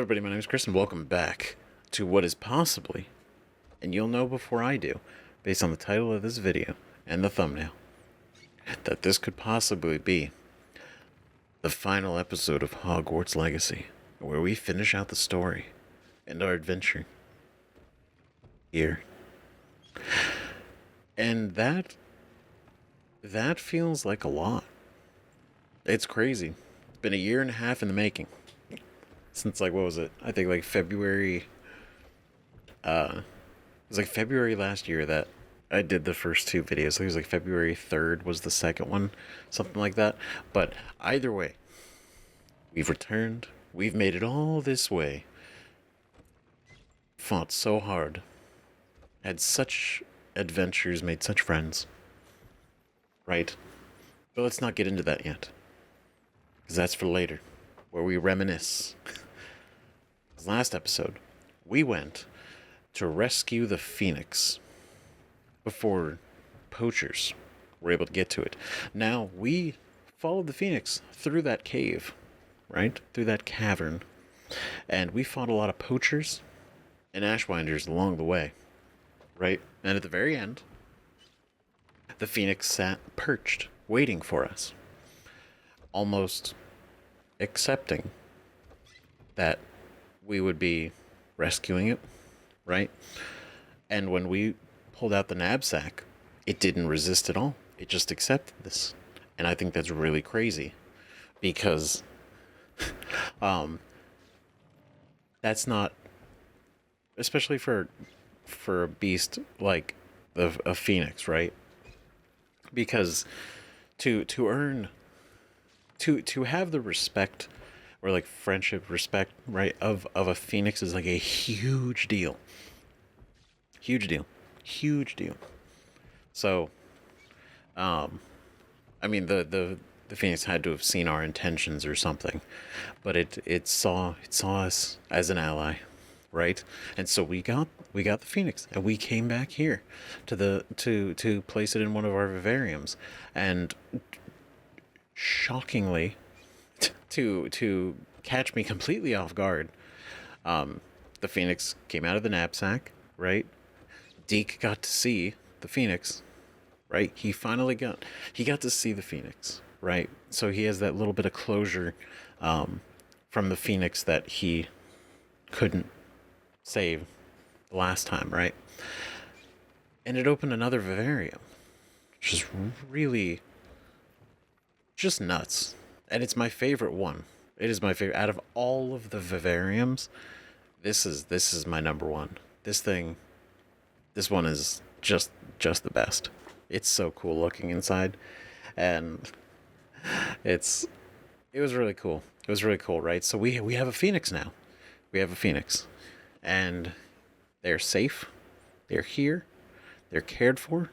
everybody, my name is Chris and welcome back to what is possibly, and you'll know before I do, based on the title of this video and the thumbnail, that this could possibly be the final episode of Hogwarts Legacy, where we finish out the story and our adventure here. And that feels like a lot. It's crazy. It's been a year and a half in the making. Since, like, what was it? I think, like, February... it was, like, February last year that I did the first two videos. So it was, like, February 3rd was the second one. Something like that. But either way, we've returned. We've made it all this way. Fought so hard. Had such adventures, made such friends. Right? But let's not get into that yet. Because that's for later. Where we reminisce. Last episode, we went to rescue the Phoenix before poachers were able to get to it. Now, we followed the Phoenix through that cave, right? Through that cavern. And we fought a lot of poachers and ashwinders along the way, right? And at the very end, the Phoenix sat perched, waiting for us. Almost accepting that we would be rescuing it, right? And when we pulled out the knapsack, it didn't resist at all. It just accepted this. And I think that's really crazy because that's not, especially for a beast like a phoenix, right? Because to have the respect or like friendship, respect, right, of a phoenix is like a huge deal. Huge deal. Huge deal. So, I mean, the phoenix had to have seen our intentions or something, but it saw us as an ally, right? And so we got the phoenix, and we came back here to place it in one of our vivariums, and shockingly, to catch me completely off guard, the Phoenix came out of the knapsack, right? Deke got to see the Phoenix, right? He got to see the Phoenix, right? So he has that little bit of closure from the Phoenix that he couldn't save the last time, right? And it opened another vivarium, which is really just nuts. And it's my favorite one. It is my favorite. Out of all of the vivariums, this is my number one. This one is just the best. It's so cool looking inside. And it was really cool. It was really cool, right? So we have a Phoenix now. We have a Phoenix. And they're safe. They're here. They're cared for.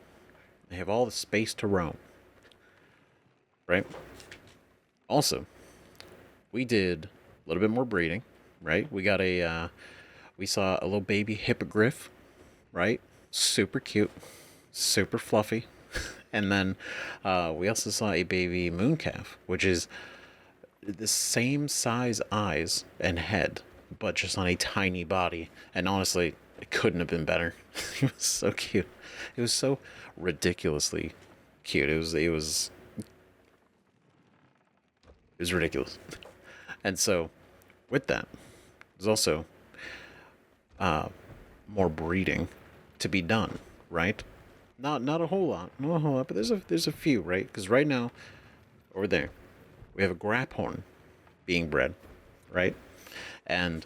They have all the space to roam. Right? Also, we did a little bit more breeding, right? We got we saw a little baby hippogriff, right? Super cute, super fluffy. And then we also saw a baby mooncalf, which is the same size eyes and head, but just on a tiny body. And honestly, it couldn't have been better. It was so cute. It was so ridiculously cute. It was ridiculous. And so, with that, there's also more breeding to be done, right? Not a whole lot, but there's a few, right? Because right now, over there, we have a graphorn being bred, right? And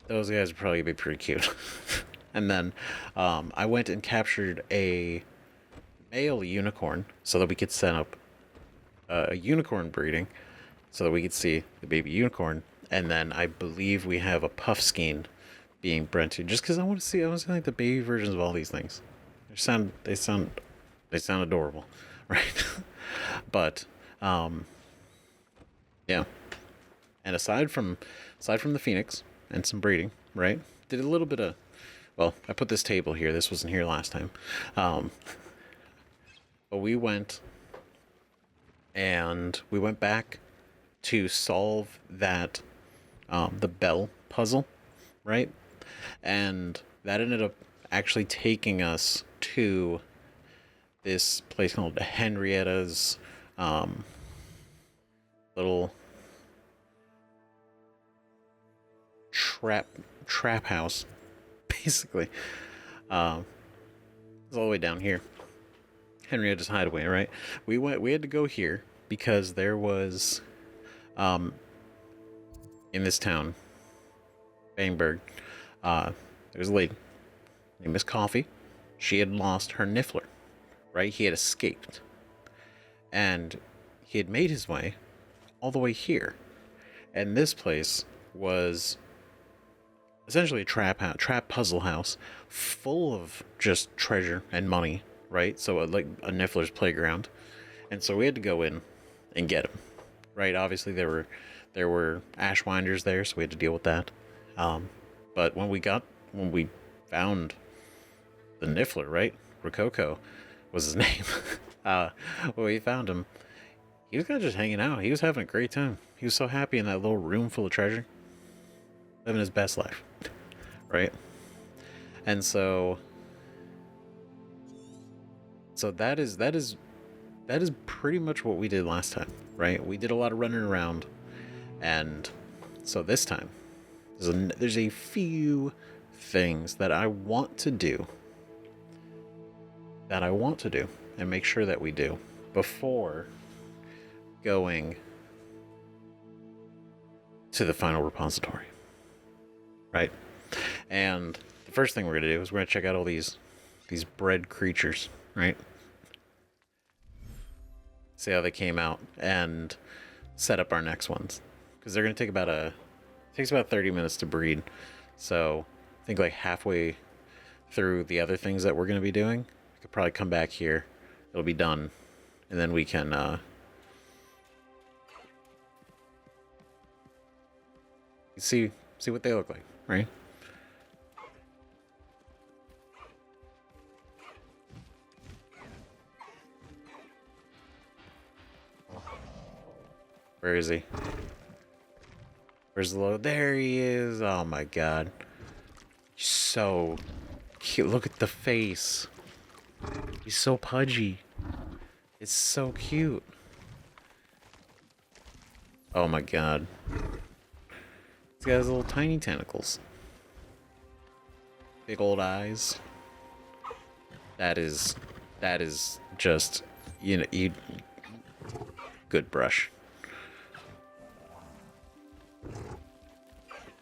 those guys are probably gonna be pretty cute. And then I went and captured a male unicorn so that we could set up a unicorn breeding so that we could see the baby unicorn. And then I believe we have a puffskein being bred too, just because I want to see like the baby versions of all these things. They sound adorable, right? But yeah. And aside from the Phoenix and some breeding, right? Did a little bit of, well, I put this table here. This wasn't here last time. But we went back to solve that the bell puzzle, right? And that ended up actually taking us to this place called Henrietta's little trap house, basically. It's all the way down here. Henrietta's Hideaway, right? We had to go here because there was in this town, Bangberg, there was a lady named Miss Coffee. She had lost her Niffler, right? He had escaped. And he had made his way all the way here. And this place was essentially a trap puzzle house full of just treasure and money, right? So like a Niffler's playground. And so we had to go in and get him, right? Obviously there were Ashwinders there, so we had to deal with that. But when we found the Niffler, right? Rococo was his name. When we found him, he was kind of just hanging out. He was having a great time. He was so happy in that little room full of treasure, living his best life, right? And so that is pretty much what we did last time, right? We did a lot of running around, and so this time there's a few things that I want to do and make sure that we do before going to the final repository, right? And the first thing we're gonna do is we're gonna check out all these bred creatures, right? See how they came out and set up our next ones, because they're gonna take takes about 30 minutes to breed. So I think like halfway through the other things that we're gonna be doing, we could probably come back here. It'll be done, and then we can see what they look like, right? Where is he? Where's the load? There he is. Oh my god. He's so cute. Look at the face. He's so pudgy. It's so cute. Oh my god. He's got his little tiny tentacles. Big old eyes. That is just, good brush.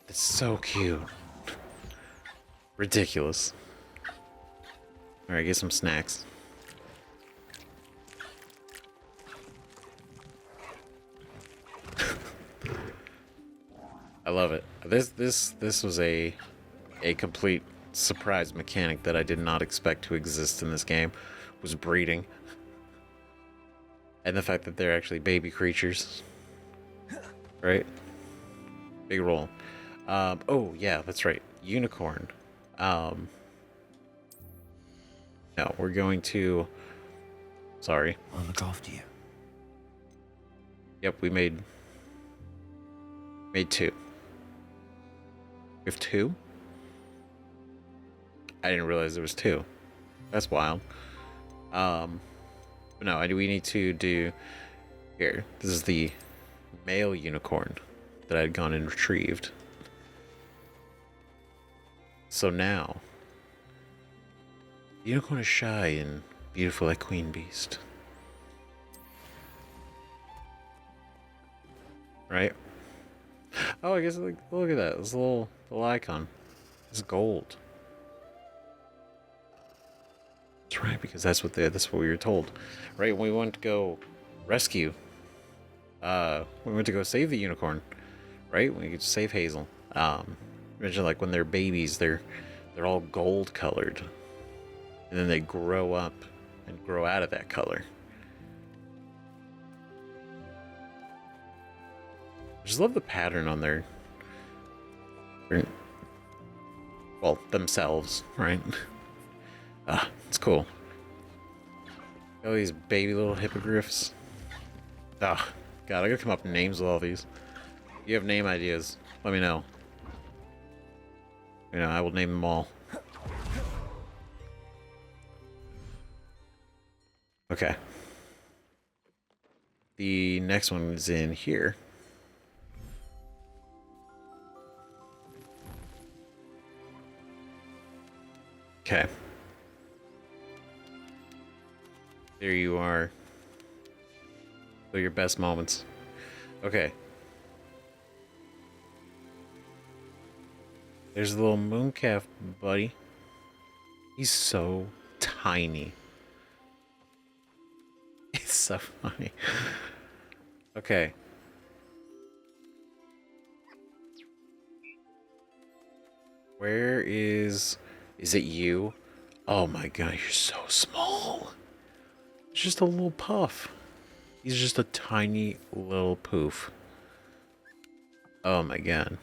It's so cute. Ridiculous. Alright, get some snacks. I love it. This was a complete surprise mechanic that I did not expect to exist in this game, was breeding. And the fact that they're actually baby creatures. Right? Big roll. Oh yeah, that's right. Unicorn. No, we're going to... Sorry. I'll look after you. Yep, we made two. We have two? I didn't realize there was two. That's wild. But no, we need to do... Here, this is the male unicorn that I had gone and retrieved. So now, the unicorn is shy and beautiful like Queen Beast. Right? Oh, I guess look at that. This little icon. It's gold. That's right, because that's what we were told. Right, when we went to go rescue, we went to go save the unicorn. Right, we could save Hazel. Imagine like when they're babies, they're all gold colored, and then they grow up and grow out of that color. I just love the pattern on their well, themselves, right? It's cool. All these baby little hippogriffs. God, I gotta come up with names with all these. If you have name ideas, let me know. You know, I will name them all. Okay. The next one is in here. Okay. There you are. So your best moments. Okay. There's the little mooncalf, buddy. He's so tiny. It's so funny. Okay. Where is it you? Oh my god, you're so small. It's just a little puff. He's just a tiny little poof. Oh my god.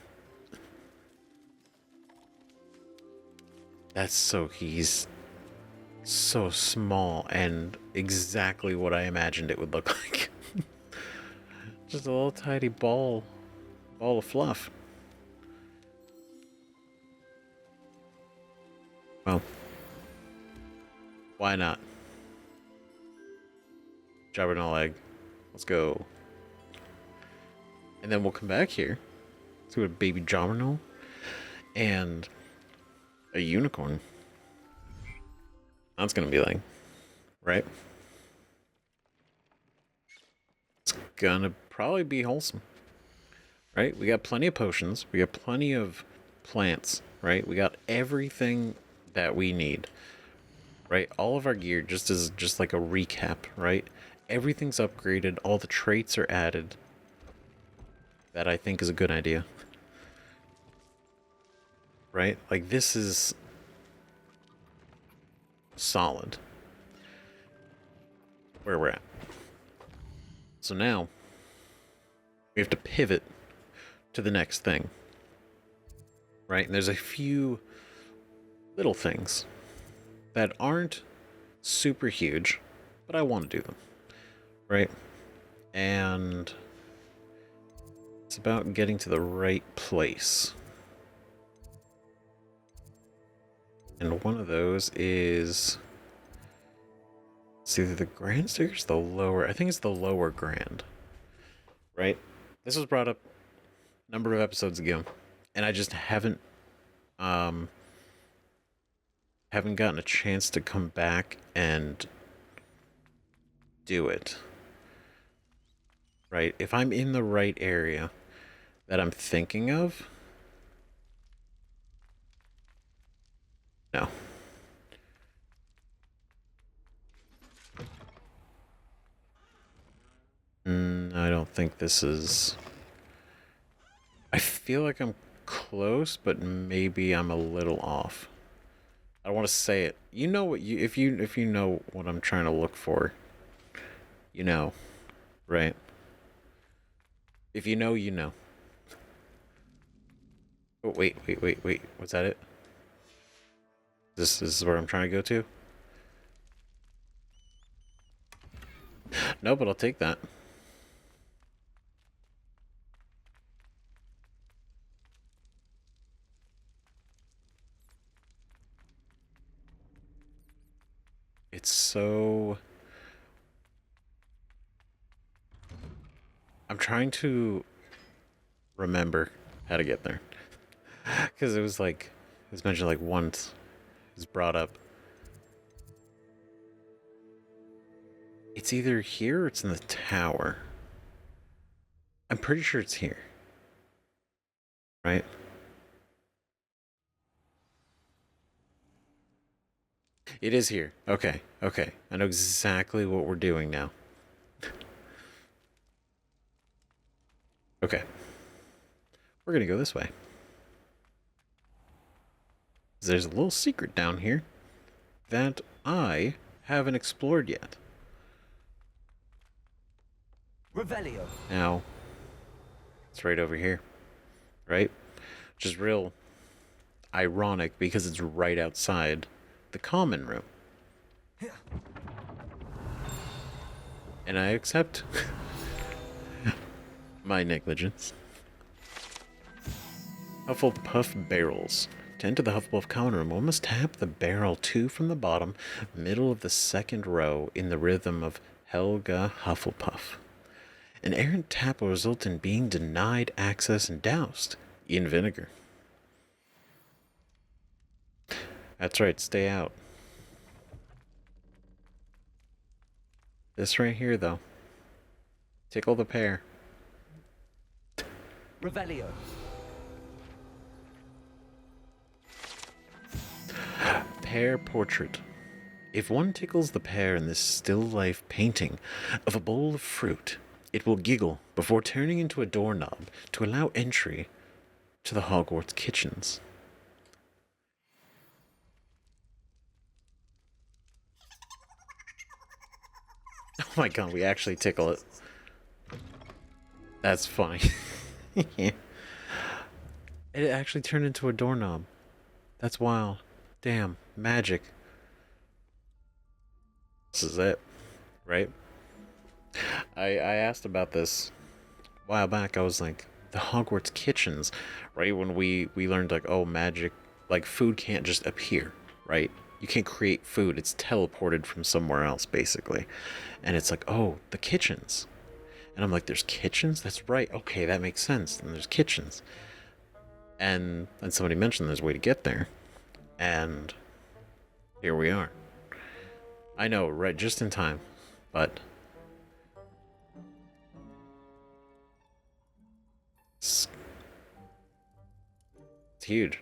That's so, he's so small and exactly what I imagined it would look like. Just a little tiny ball of fluff. Well, why not? Jabbernaw egg. Let's go. And then we'll come back here to a baby Jabbernaw and a unicorn. That's gonna be like, right? It's gonna probably be wholesome, right? We got plenty of potions. We got plenty of plants, right? We got everything that we need, right? All of our gear, just like a recap, right? Everything's upgraded. All the traits are added. That I think is a good idea, right? Like this is solid where we're at. So now we have to pivot to the next thing, right? And there's a few little things that aren't super huge, but I want to do them, right? And it's about getting to the right place. And one of those is, it's either the grand stairs, the lower, I think it's the lower grand, right? This was brought up a number of episodes ago, and I just haven't gotten a chance to come back and do it. Right? If I'm in the right area that I'm thinking of, no. I don't think this is... I feel like I'm close, but maybe I'm a little off. I don't want to say it. You know what you... If you know what I'm trying to look for, you know, right? If you know, you know. Oh, wait. What's that it? This is where I'm trying to go to? No, but I'll take that. It's so... I'm trying to remember how to get there. Because it was mentioned like once. It was brought up. It's either here or it's in the tower. I'm pretty sure it's here. Right? It is here. Okay. I know exactly what we're doing now. Okay. We're gonna go this way. There's a little secret down here that I haven't explored yet. Revelio. Now, it's right over here, right? Which is real ironic because it's right outside the common room. And I accept my negligence. Hufflepuff barrels. To enter the Hufflepuff common room, one must tap the barrel 2 from the bottom, middle of the second row, in the rhythm of Helga Hufflepuff. An errant tap will result in being denied access and doused in vinegar. That's right, stay out. This right here, though. Tickle the pear. Revelio. Pear portrait. If one tickles the pear in this still life painting of a bowl of fruit, it will giggle before turning into a doorknob to allow entry to the Hogwarts kitchens. Oh my god, we actually tickle it. That's funny. It actually turned into a doorknob. That's wild. Damn, magic. This is it, right? I asked about this a while back. I was like, the Hogwarts kitchens, right? When we learned like, oh, magic, like food can't just appear, right? You can't create food. It's teleported from somewhere else, basically. And it's like, oh, the kitchens. And I'm like, there's kitchens? That's right. Okay, that makes sense. And there's kitchens. And then somebody mentioned there's a way to get there. And here we are. I know, right, just in time. But it's huge.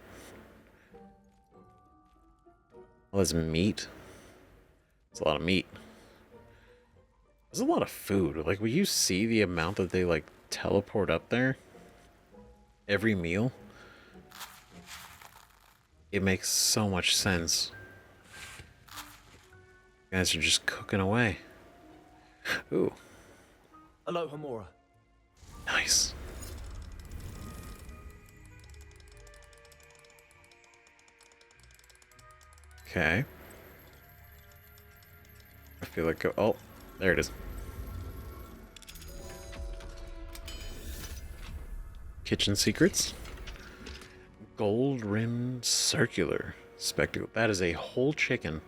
Well, there's meat. It's a lot of meat. There's a lot of food. Like, will you see the amount that they, like, teleport up there? Every meal? It makes so much sense. You guys are just cooking away. Ooh. Alohomora. Nice. Okay. I feel like... Oh, there it is. Kitchen secrets. Gold-rimmed circular spectacle. That is a whole chicken.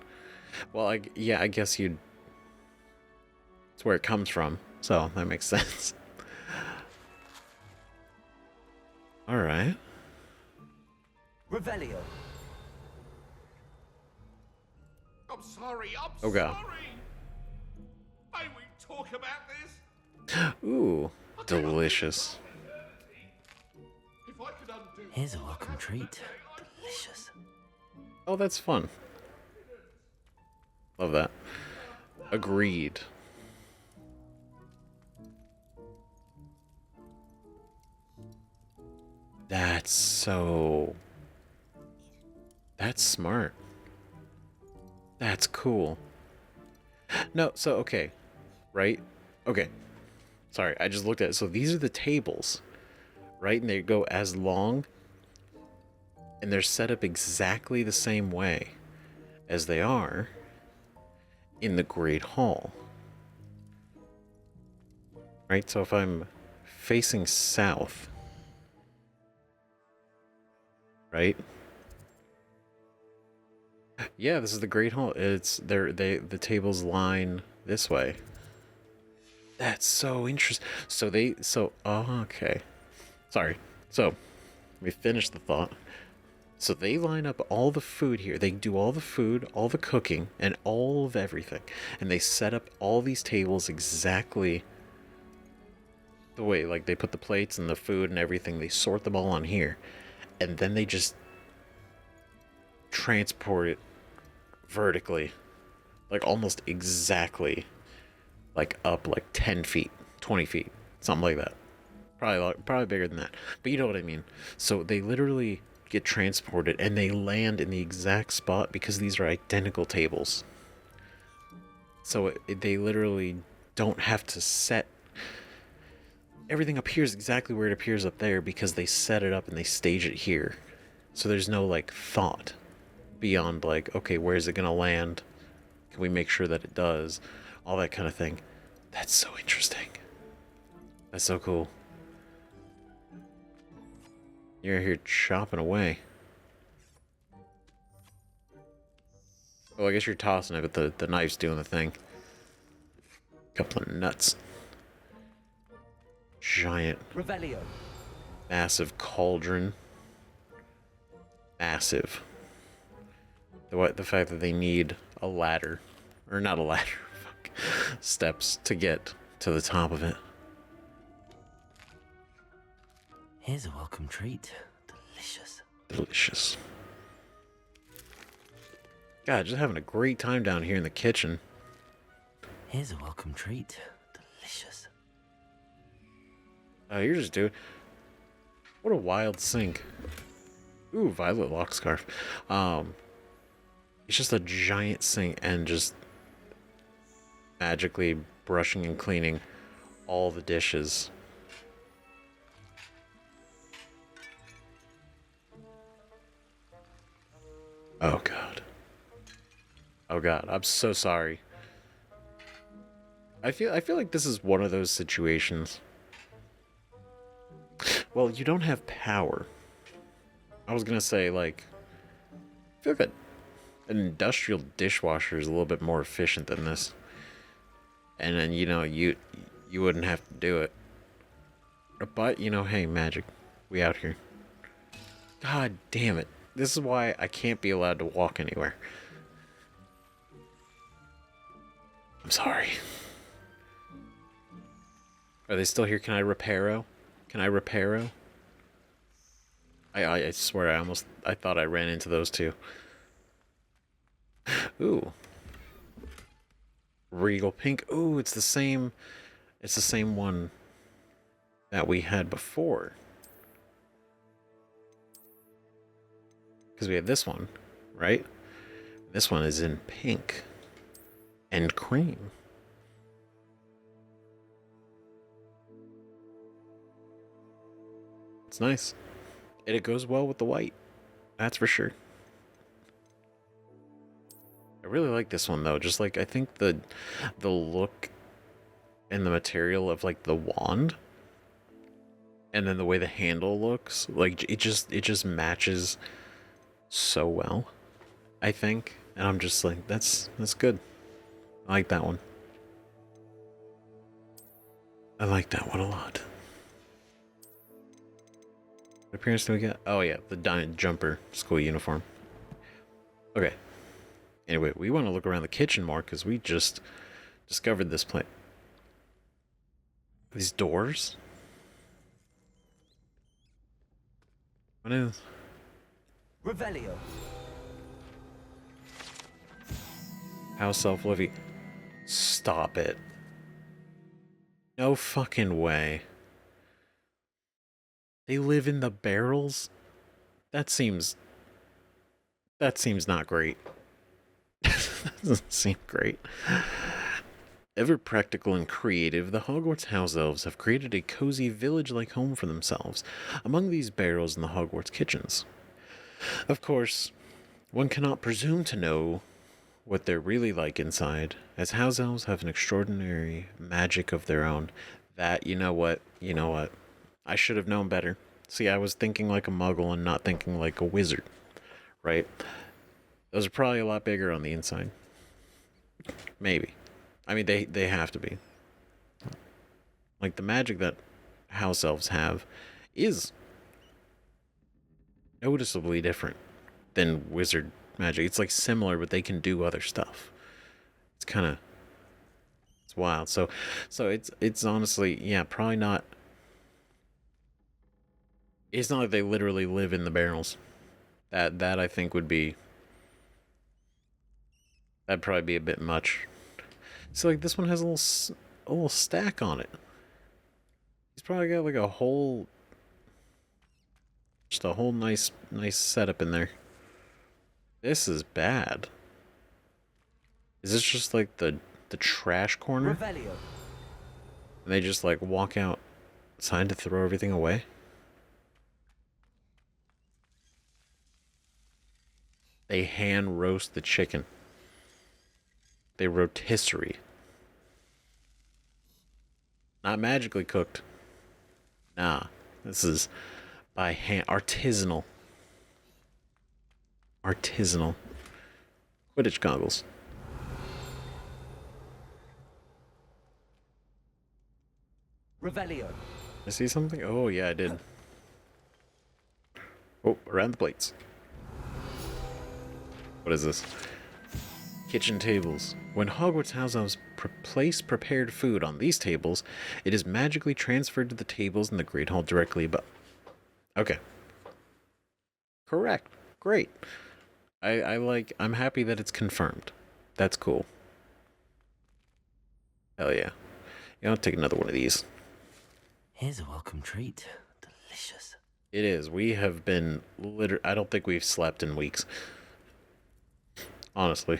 Well, yeah, I guess you'd... It's where it comes from, so that makes sense. Alright. Revelio. I'm sorry, Oh, God. May we talk about this? Ooh, delicious. If I could undo... Here's a welcome treat. Delicious. Oh, that's fun. Love that. Agreed. That's so... That's smart. That's cool. No, so, okay. Right? Okay. Sorry, I just looked at it. So these are the tables. Right? And they go as long. And they're set up exactly the same way as they are in the Great Hall. Right? So if I'm facing south, right? Yeah, this is the Great Hall. It's the tables line this way. That's so interesting. Oh, okay. Sorry. So, let me finish the thought. So they line up all the food here. They do all the food, all the cooking, and all of everything. And they set up all these tables exactly the way, like they put the plates and the food and everything. They sort them all on here. And then they just transport it vertically. Like almost exactly. Like up like 10 feet, 20 feet, something like that. Probably bigger than that. But you know what I mean. So they literally get transported and they land in the exact spot because these are identical tables. So they literally don't have to set... Everything appears exactly where it appears up there because they set it up and they stage it here. So there's no, like, thought beyond, like, okay, where is it going to land? Can we make sure that it does? All that kind of thing. That's so interesting. That's so cool. You're here chopping away. Oh, I guess you're tossing it, but the knife's doing the thing. Couple of nuts. Giant, Revelio. massive cauldron. Massive. The fact that they need a ladder, or not a ladder, fuck, steps to get to the top of it. Here's a welcome treat. Delicious. Delicious. God, just having a great time down here in the kitchen. Here's a welcome treat. Delicious. Oh, you're just doing... What a wild sink. Ooh, violet lock scarf. It's just a giant sink and just magically brushing and cleaning all the dishes. Oh god. Oh god, I'm so sorry. I feel like this is one of those situations. Well, you don't have power. I was gonna say, like, I feel like an industrial dishwasher is a little bit more efficient than this. And then, you know, you wouldn't have to do it. But, you know, hey, magic. We out here. God damn it. This is why I can't be allowed to walk anywhere. I'm sorry. Are they still here? Can I reparo? Can I reparo? I swear I thought I ran into those two. Ooh. Regal pink. Ooh, it's the same one that we had before. Because we had this one, right? This one is in pink and cream. It's nice. And it goes well with the white. That's for sure. I really like this one though. Just like I think the look and the material of like the wand and then the way the handle looks, like it just matches so well, I think. And I'm just like, that's good. I like that one. I like that one a lot. What appearance do we get? Oh yeah, the diamond jumper school uniform. Okay. Anyway, we want to look around the kitchen more because we just discovered this place. These doors? What is? Revelio. House Elf Livy. Stop it. No fucking way. They live in the barrels? That seems not great. That doesn't seem great. Ever practical and creative, the Hogwarts house elves have created a cozy village-like home for themselves among these barrels in the Hogwarts kitchens. Of course, one cannot presume to know what they're really like inside, as house elves have an extraordinary magic of their own. That, you know what? I should have known better. See, I was thinking like a muggle and not thinking like a wizard, right? Those are probably a lot bigger on the inside. Maybe. I mean, they have to be. Like, the magic that house elves have is noticeably different than wizard magic. It's, like, similar, but they can do other stuff. It's kind of... It's wild. So it's honestly, yeah, probably not... It's not like they literally live in the barrels. That I think would be... That'd probably be a bit much. So like this one has a little stack on it. He's probably got like a whole, just a whole nice setup in there. This is bad. Is this just like the trash corner? Revelio. And they just like walk outside to throw everything away? They hand roast the chicken. They rotisserie. Not magically cooked. Nah. This is by hand. Artisanal. Artisanal. Quidditch goggles. Revelio. I see something? Oh, yeah, I did. Oh, around the plates. What is this? Kitchen tables. When Hogwarts houses place prepared food on these tables, it is magically transferred to the tables in the Great Hall directly above. Okay. Correct. Great. I'm happy that it's confirmed. That's cool. Hell yeah. Yeah, I'll take another one of these. Here's a welcome treat. Delicious. It is. We have been I don't think we've slept in weeks. Honestly.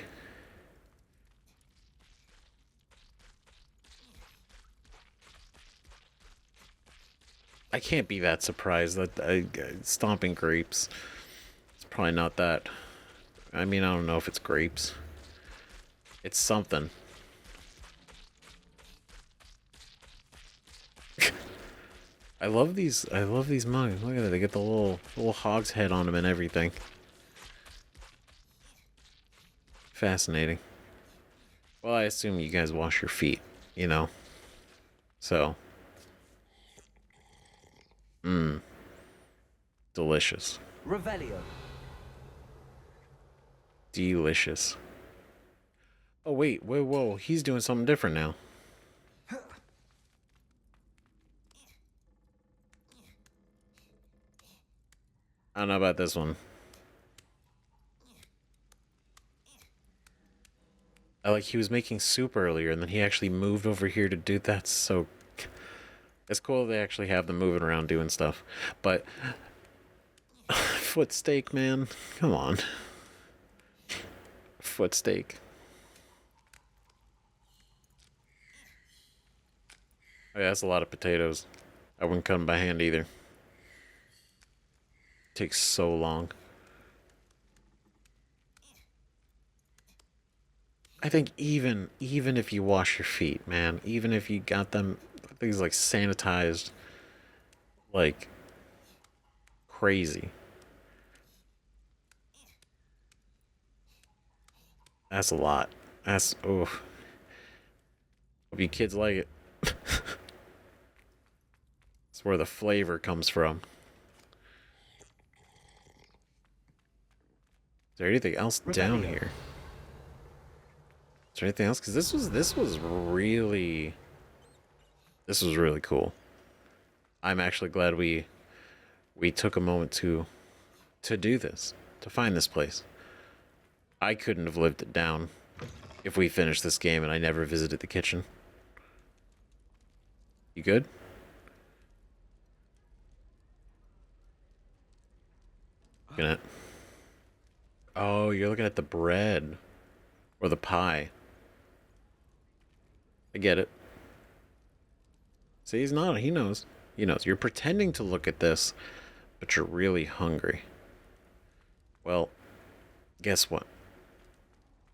I can't be that surprised that stomping grapes. It's probably not that. I mean, I don't know if it's grapes. It's something. I love these mugs. Look at that. They get the little hog's head on them and everything. Fascinating. Well, I assume you guys wash your feet, you know. So. Delicious. Revelio. Delicious. Oh, wait. Whoa. He's doing something different now. I don't know about this one. He was making soup earlier, and then he actually moved over here to do that. So it's cool they actually have them moving around doing stuff. But foot steak, man. Come on. Foot steak. Oh, yeah, that's a lot of potatoes. I wouldn't cut them by hand either. Takes so long. I think even if you wash your feet, man, even if you got them things like sanitized like crazy. That's a lot. That's oof. Hope you kids like it. That's where the flavor comes from. Is there anything else down here? Is there anything else? Because this was really cool. I'm actually glad we took a moment to do this, to find this place. I couldn't have lived it down if we finished this game and I never visited the kitchen. You good? Looking at. Oh, you're looking at the bread or the pie. I get it. See, he's not. He knows. He knows. You're pretending to look at this, but you're really hungry. Well, guess what?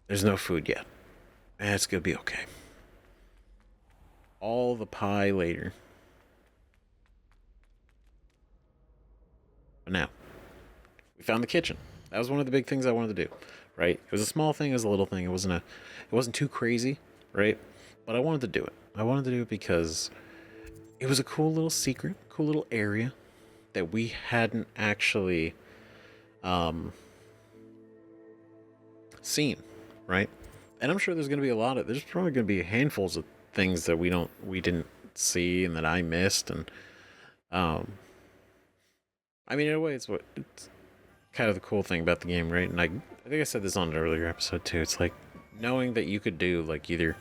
There's no food yet. And it's gonna be okay. All the pie later. But now, we found the kitchen. That was one of the big things I wanted to do, right? It was a small thing, it was a little thing. It wasn't too crazy, right? But I wanted to do it. I wanted to do it because it was a cool little secret, cool little area that we hadn't actually seen, right? And I'm sure there's going to be there's probably going to be handfuls of things that we didn't see and that I missed. And I mean, in a way, it's kind of the cool thing about the game, right? And I think I said this on an earlier episode too. It's like knowing that you could do like either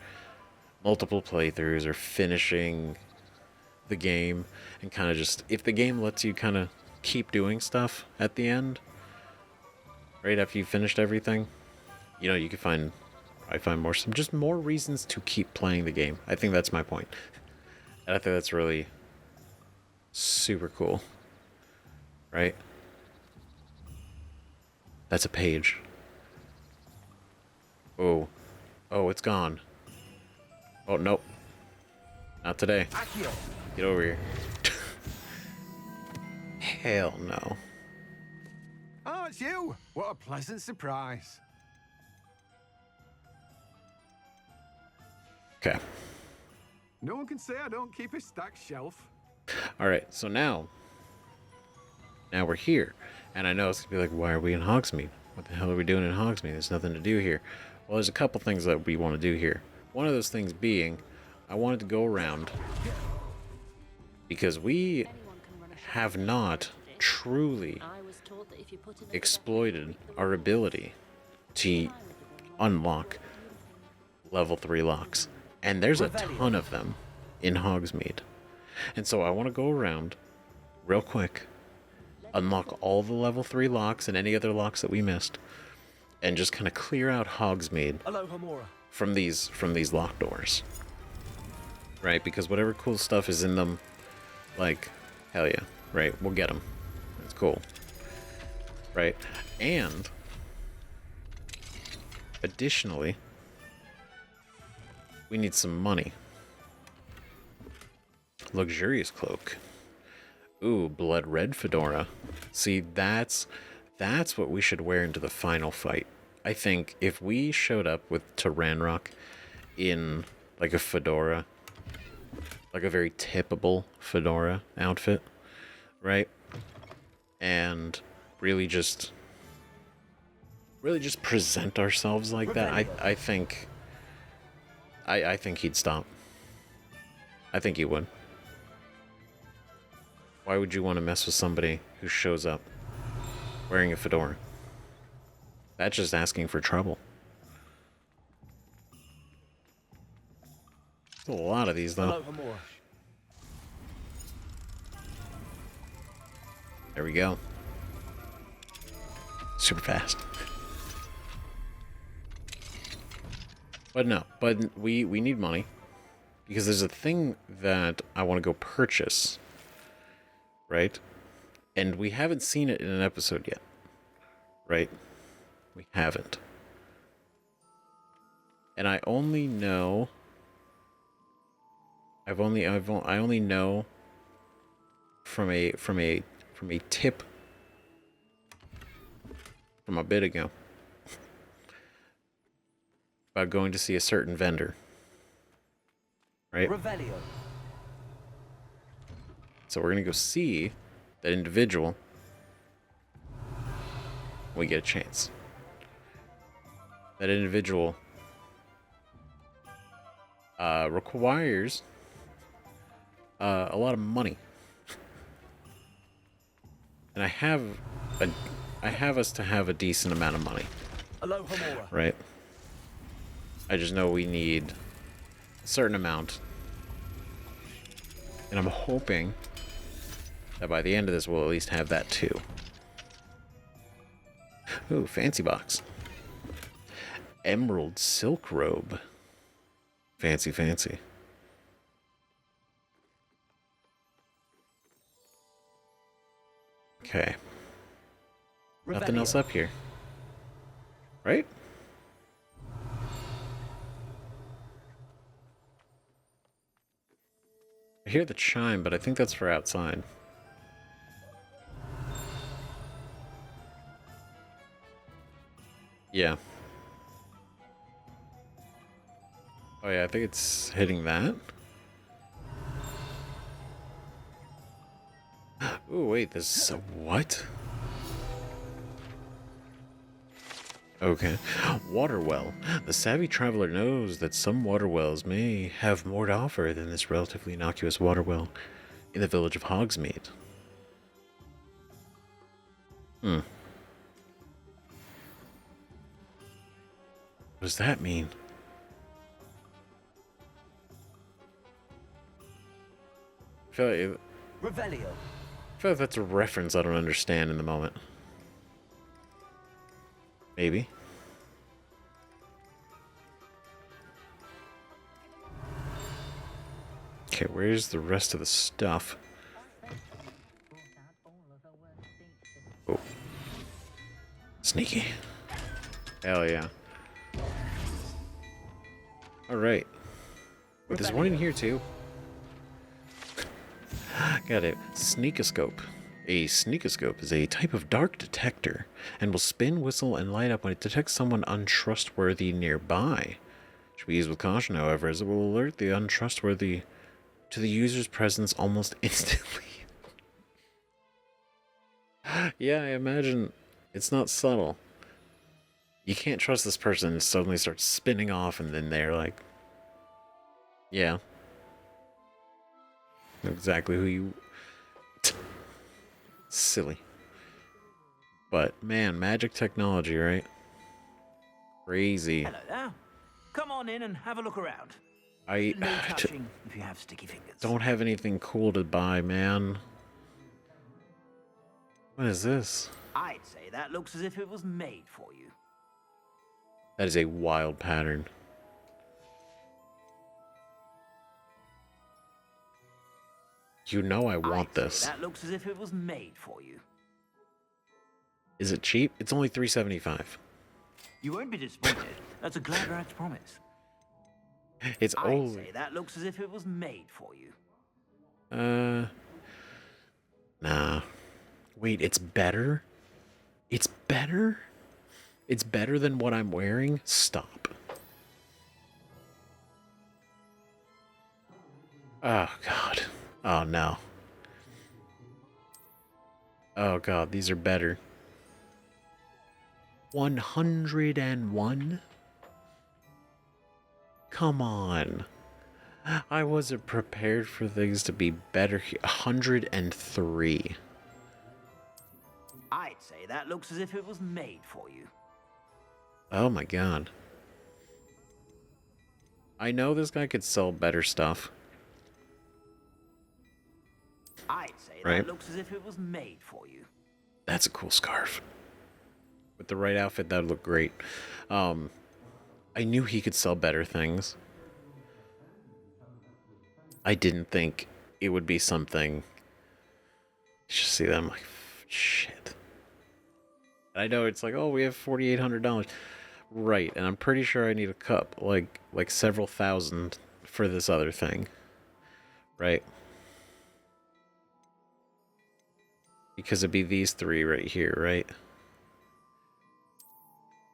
multiple playthroughs or finishing the game and kind of just, if the game lets you kind of keep doing stuff at the end, right after you finished everything, you know, you can I find more reasons to keep playing the game. I think that's my point. And I think that's really super cool, right? That's a page. Oh, it's gone. Oh, nope. Not today. Get over here. Hell no. Oh, it's you! What a pleasant surprise. Okay. No one can say I don't keep a stacked shelf. All right. So now we're here, and I know it's gonna be like, why are we in Hogsmeade? What the hell are we doing in Hogsmeade? There's nothing to do here. Well, there's a couple things that we want to do here. One of those things being, I wanted to go around because we have not truly exploited our ability to unlock level 3 locks. And there's a ton of them in Hogsmeade. And so I want to go around real quick, unlock all the level 3 locks and any other locks that we missed, and just kind of clear out Hogsmeade from these locked doors. Right? Because whatever cool stuff is in them, like, hell yeah, right? We'll get them. That's cool. Right? And additionally, we need some money. Luxurious cloak. Ooh, blood red fedora. See, that's what we should wear into the final fight. I think if we showed up to Ranrok in like a fedora, like a very typical fedora outfit, right? And really just present ourselves like that, I think he'd stop. I think he would. Why would you want to mess with somebody who shows up wearing a fedora? That's just asking for trouble. There's a lot of these, though. There we go. Super fast. But no, but we need money. Because there's a thing that I want to go purchase. Right? And we haven't seen it in an episode yet. Right? We haven't. And I only know... I only know from a tip from a bit ago about going to see a certain vendor. Right? Revelio. So we're gonna go see that individual when we get a chance. That individual requires a lot of money. And I have us to have a decent amount of money. Right? I just know we need a certain amount. And I'm hoping that by the end of this we'll at least have that too. Ooh, fancy box. Emerald silk robe. Fancy, fancy. Okay. Nothing else up here. Right? I hear the chime, but I think that's for outside. Yeah. Oh yeah, I think it's hitting that. Ooh, wait, this is a what? Okay. Water well. The savvy traveler knows that some water wells may have more to offer than this relatively innocuous water well in the village of Hogsmeade. What does that mean? I feel like that's a reference I don't understand in the moment. Maybe. Okay, where's the rest of the stuff? Oh. Sneaky. Hell yeah. Alright. Wait, there's one in here too. Got it. Sneakoscope. A sneakoscope is a type of dark detector and will spin, whistle, and light up when it detects someone untrustworthy nearby. Should be used with caution, however, as it will alert the untrustworthy to the user's presence almost instantly. Yeah, I imagine it's not subtle. You can't trust this person and suddenly starts spinning off, and then they're like, yeah. Exactly who you... Silly. But, man, magic technology, right? Crazy. Hello there. Come on in and have a look around. I No touching if you have sticky fingers. don't have anything cool to buy, man. What is this? I'd say that looks as if it was made for you. That is a wild pattern. You know I want I'd say this. that looks as if it was made for you. Is it cheap? It's only $3.75. You won't be disappointed. That's a glad rags promise. It's I'd only... say that looks as if it was made for you. Nah. Wait, it's better? It's better? It's better than what I'm wearing? Stop. Oh, God. Oh, no. Oh, God, these are better. 101? Come on. I wasn't prepared for things to be better here. 103. I'd say that looks as if it was made for you. Oh my god. I know this guy could sell better stuff. I'd say that Right. looks as if it was made for you. That's a cool scarf. With the right outfit, that would look great. I knew he could sell better things. I didn't think it would be something... You just see them like, shit. I know it's like, oh, we have $4,800. Right, and I'm pretty sure I need a cup, like several thousand for this other thing. Right? Because it'd be these three right here, right?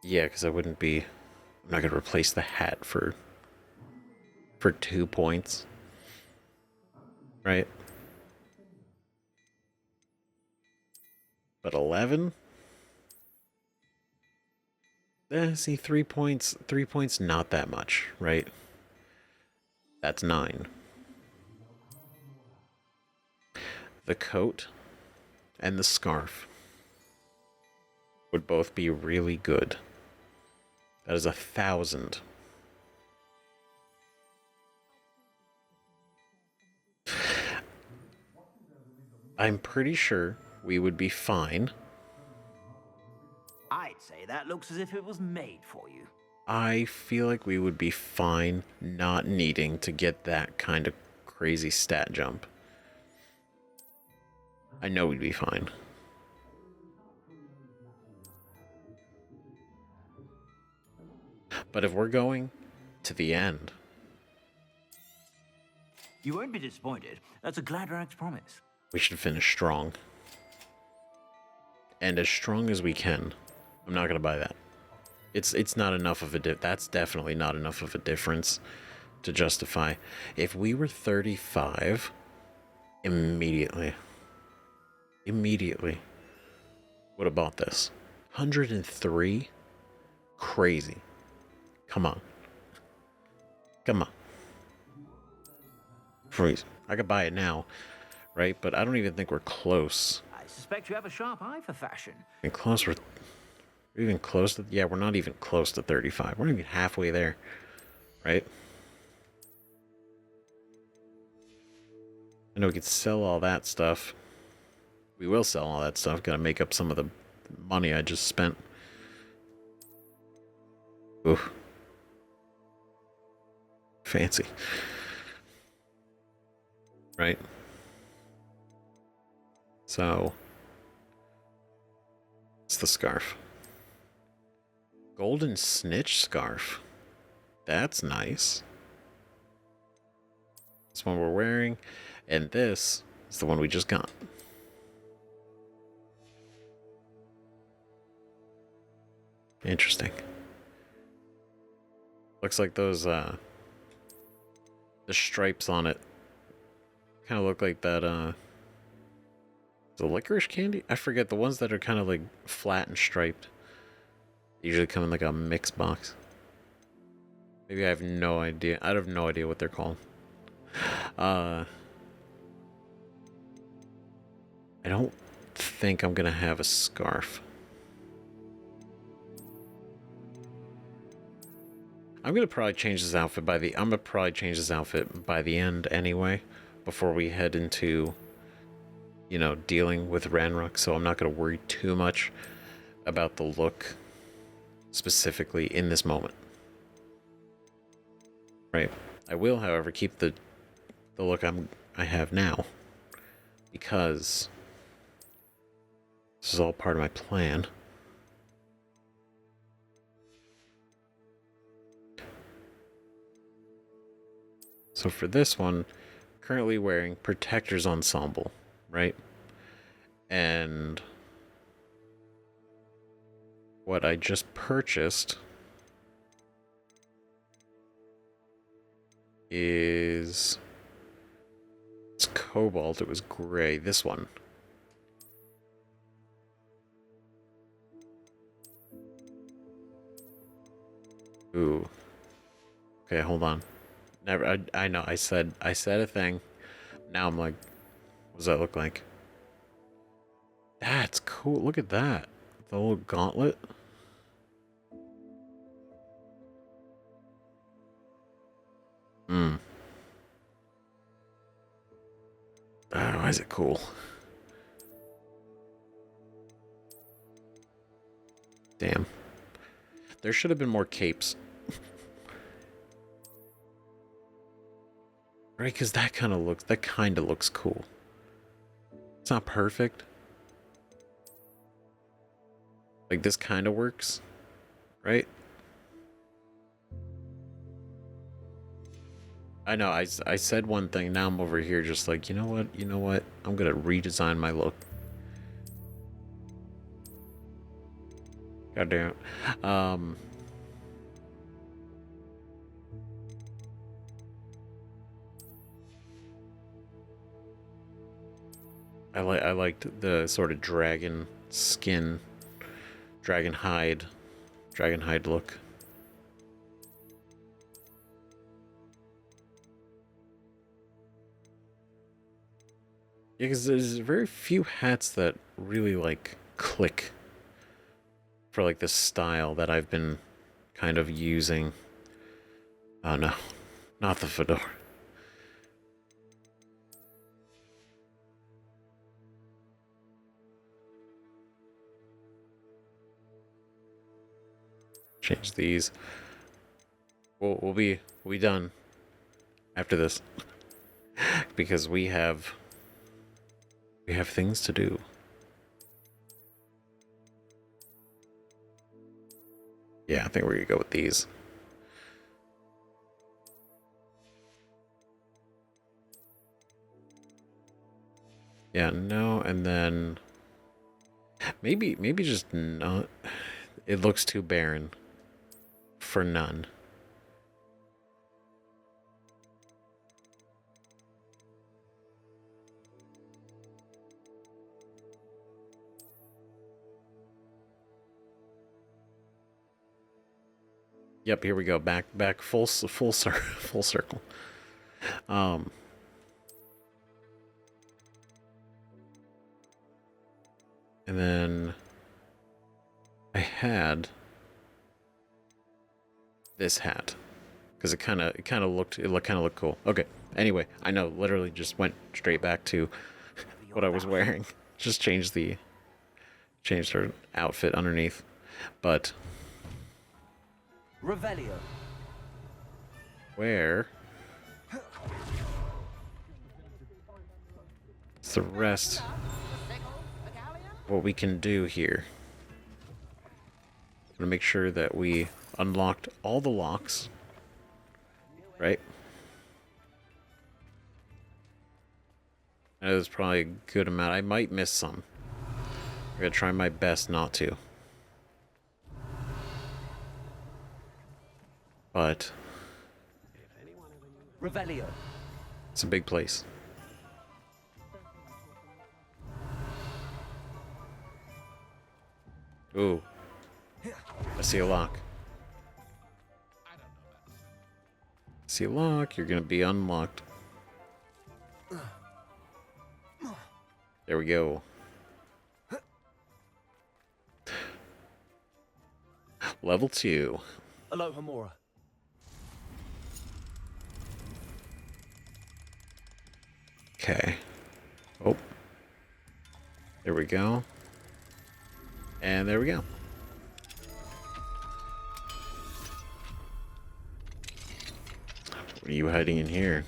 Yeah, because I wouldn't be... I'm not going to replace the hat for 2 points. Right? But 11? See, 3 points. 3 points, not that much, right? That's 9. The coat and the scarf would both be really good. That is 1,000. I'm pretty sure we would be fine. I'd say that looks as if it was made for you. I feel like we would be fine not needing to get that kind of crazy stat jump. I know we'd be fine. But if we're going to the end... You won't be disappointed. That's a glad rags promise. we should finish strong. And as strong as we can. I'm not going to buy that. It's not enough of a that's definitely not enough of a difference to justify. If we were 35, immediately would have bought this. 103? Crazy. Come on. Freeze. I could buy it now, right? But I don't even think we're close. I suspect you have a sharp eye for fashion. And close, we're even close to... Yeah, we're not even close to 35. We're not even halfway there, right? I know we could sell all that stuff. We will sell all that stuff. Gotta make up some of the money I just spent. Ooh. Fancy. Right? So... it's the scarf. Golden snitch scarf. That's nice. This one we're wearing. And this is the one we just got. Interesting. Looks like those the stripes on it kind of look like that the licorice candy? I forget, the ones that are kind of like flat and striped. They usually come in like a mix box. Maybe I have no idea. I have no idea what they're called. I don't think I'm gonna have a scarf. I'm gonna probably change this outfit by the. I'm gonna probably change this outfit by the end anyway, before we head into, you know, dealing with Ranrok. So I'm not gonna worry too much about the look specifically in this moment. Right. I will, however, keep the look I have now, because this is all part of my plan. So for this one, currently wearing Protector's Ensemble, right? And what I just purchased is... It's cobalt, it was gray. This one. Ooh. Okay, hold on. Never. I know. I said a thing. Now I'm like, what does that look like? That's cool. Look at that. The little gauntlet. Why is it cool? Damn. There should have been more capes. Right, because that kind of looks cool. It's not perfect. Like, this kind of works, right? I know, I said one thing, now I'm over here just like, you know what? I'm gonna redesign my look. God damn it. I liked the sort of dragon skin, dragon hide look. Yeah, because there's very few hats that really like click for like this style that I've been kind of using. Oh no, not the fedora. Change these. We'll be done after this because we have things to do. Yeah, I think we're gonna go with these. Yeah, no, and then maybe just not. It looks too barren for none. Yep, here we go. Back full circle. And then I had this hat because it kind of looked cool. Okay. Anyway, I know, literally just went straight back to what I was wearing. Just changed her outfit underneath, but Revelio. Where's the rest? What we can do here. I'm gonna make sure that we unlocked all the locks. Right? That is probably a good amount. I might miss some. I'm gonna try my best not to. but Revelio. it's a big place. Ooh. I see a lock. See a lock, you're gonna be unlocked. There we go. Level 2. Aloha Mora. Okay. Oh. There we go. And there we go. What are you hiding in here?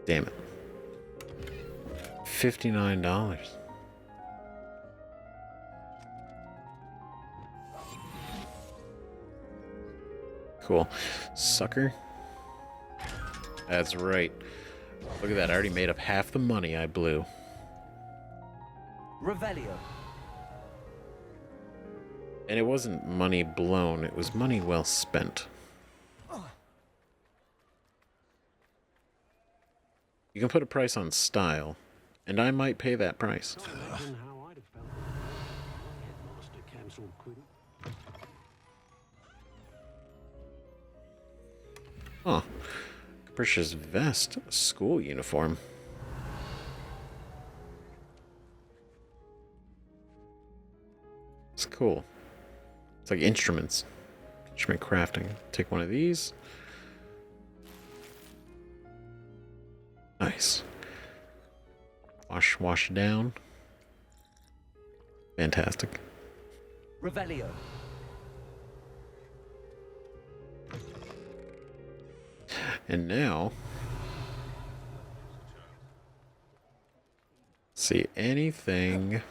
Damn it. $59. Cool. Sucker. That's right. Look at that. I already made up half the money I blew. Revelio. And it wasn't money blown. It was money well spent. You can put a price on style, and I might pay that price. Huh. Capricious vest, school uniform. It's cool. It's like instruments. Instrument crafting. Take one of these. Nice. Wash down. Fantastic. Revelio. And now, see anything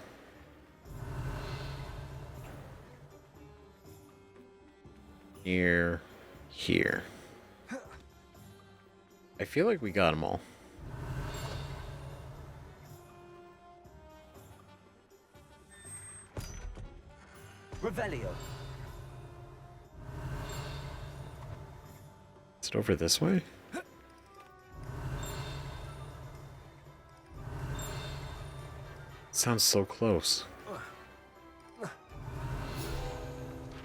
near here. I feel like we got them all. Revelio. Is it over this way? Sounds so close.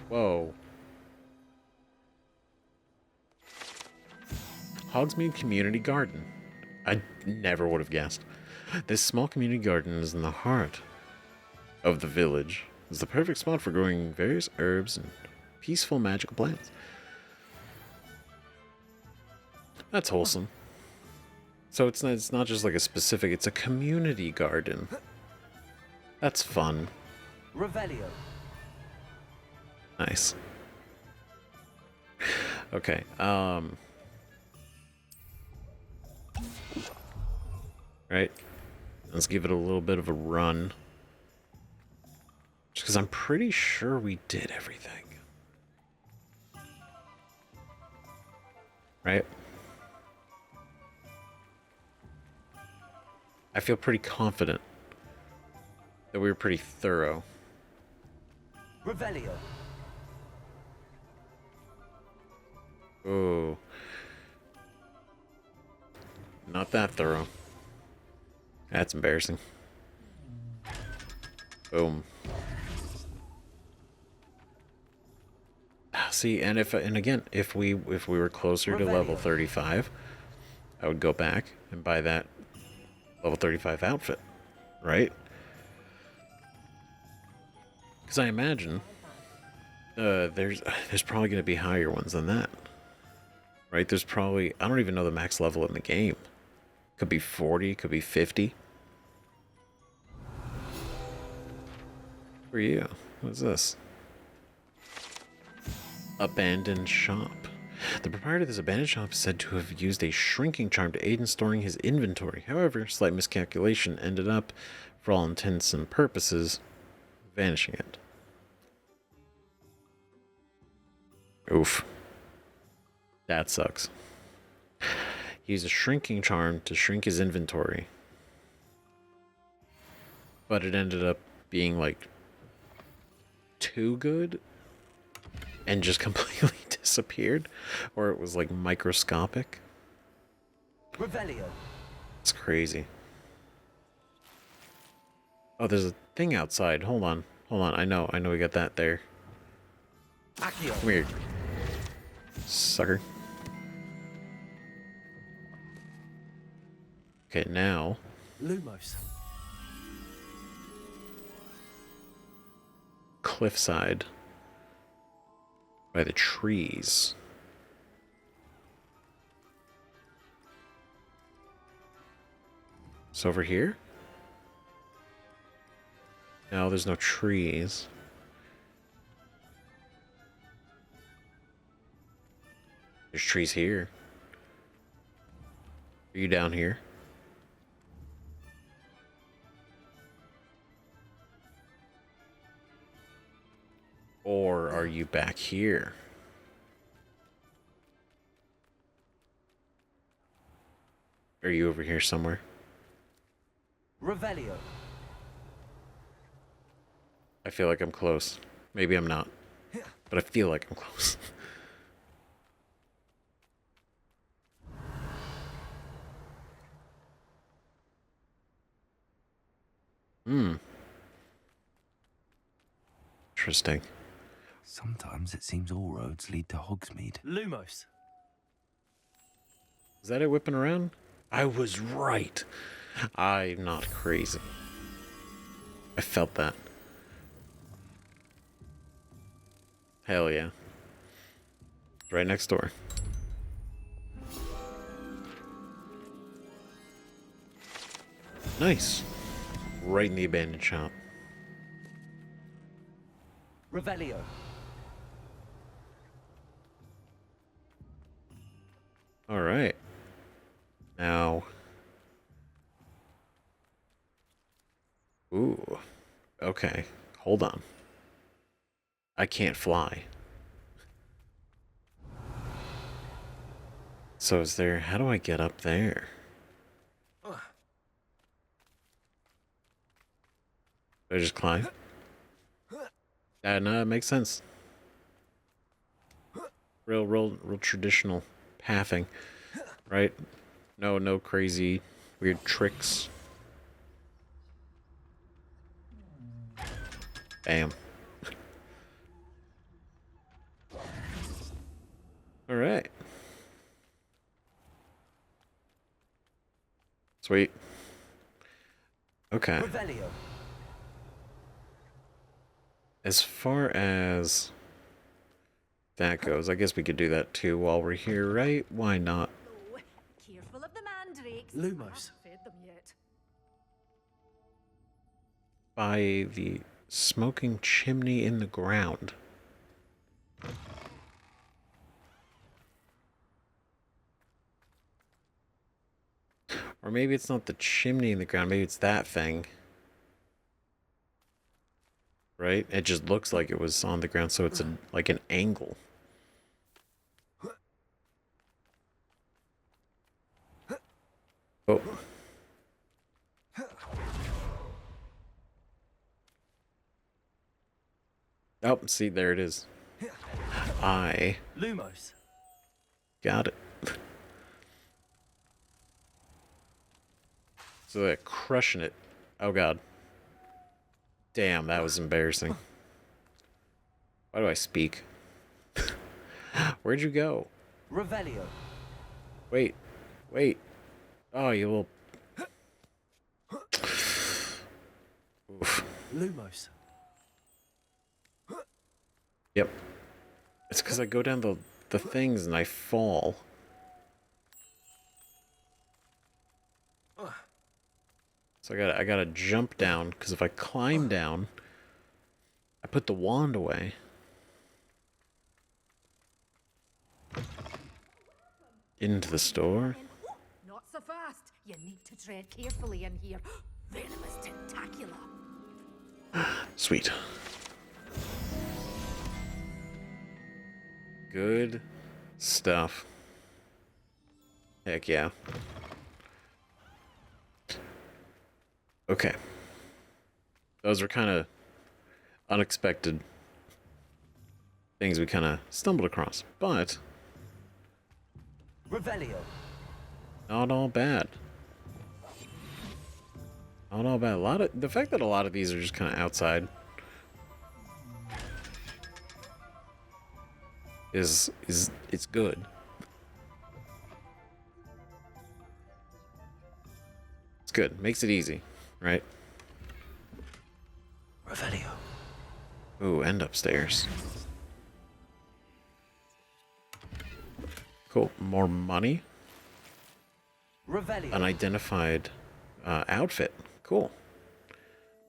Whoa. Hogsmeade Community Garden. I never would have guessed. This small community garden is in the heart of the village. It's the perfect spot for growing various herbs and peaceful magical plants. That's wholesome. So it's not just like a specific, it's a community garden. That's fun. Revelio. Nice. Okay, right. Let's give it a little bit of a run. Just because I'm pretty sure we did everything. Right? I feel pretty confident that we were pretty thorough. Revelio. Oh. Not that thorough. That's embarrassing. Boom. See, and again, if we were closer to level 35, I would go back and buy that level 35 outfit, right? Because I imagine there's probably going to be higher ones than that, right? There's probably, I don't even know the max level in the game. Could be 40, could be 50. For you, what's this? Abandoned shop. The proprietor of this abandoned shop is said to have used a shrinking charm to aid in storing his inventory. However, slight miscalculation ended up, for all intents and purposes, vanishing it. Oof. That sucks. He used a shrinking charm to shrink his inventory. But it ended up being like too good and just completely disappeared. Or it was like microscopic. Revelio. It's crazy. Oh, there's a thing outside. Hold on. Hold on. I know we got that there. Accio. Come here. Sucker. Okay, now. Lumos. Cliffside. By the trees. It's over here? No, there's no trees. There's trees here. Are you down here? Or are you back here? Are you over here somewhere? Revelio. I feel like I'm close. Maybe I'm not. But I feel like I'm close. Interesting. Sometimes it seems all roads lead to Hogsmeade. Lumos. Is that it whipping around? I was right. I'm not crazy. I felt that. Hell yeah. Right next door. Nice. Right in the abandoned shop. Revelio. All right. Now. Ooh. Okay. Hold on. I can't fly. So is there... How do I get up there? Do I just climb? No, it makes sense. Real traditional pathing, right? No crazy weird tricks. Bam. All right. Sweet. Okay. Revelio. As far as that goes, I guess we could do that too while we're here, right? Why not? Oh, careful of the mandrakes. Lumos. I haven't fed them yet. By the smoking chimney in the ground. Or maybe it's not the chimney in the ground, maybe it's that thing. Right? It just looks like it was on the ground, so it's like an angle. Oh. Oh, see, there it is. I Lumos. got it. So they're crushing it. Oh, God. Damn, that was embarrassing. Why do I speak? Where'd you go? Revelio. Wait. Oh, you little... Oof. Lumos. Yep. It's because I go down the things and I fall. So I gotta jump down, because if I climb down, I put the wand away. Into the store. Not so fast. You need to tread carefully in here. Venomous tentacula. Sweet. Good stuff. Heck yeah. Okay. Those are kind of unexpected things we kind of stumbled across, but Revelio. not all bad. Not all bad. The fact that a lot of these are just kind of outside is it's good. It's good. Makes it easy, right? Revelio. Ooh, and upstairs. Cool. More money. Revelio. Unidentified outfit. Cool.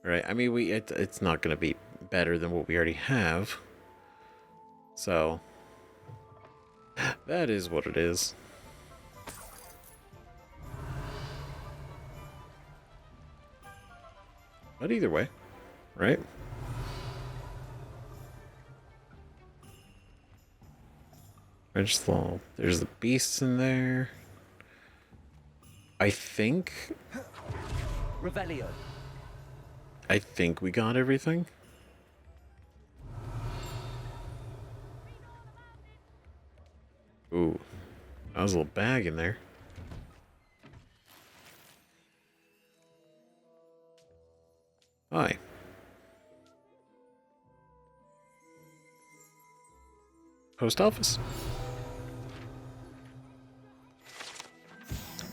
All right. I mean, it's not going to be better than what we already have. So that is what it is. But either way, right? There's the beasts in there. I think Revelio. we got everything. Ooh, that was a little bag in there. Hi. Post office.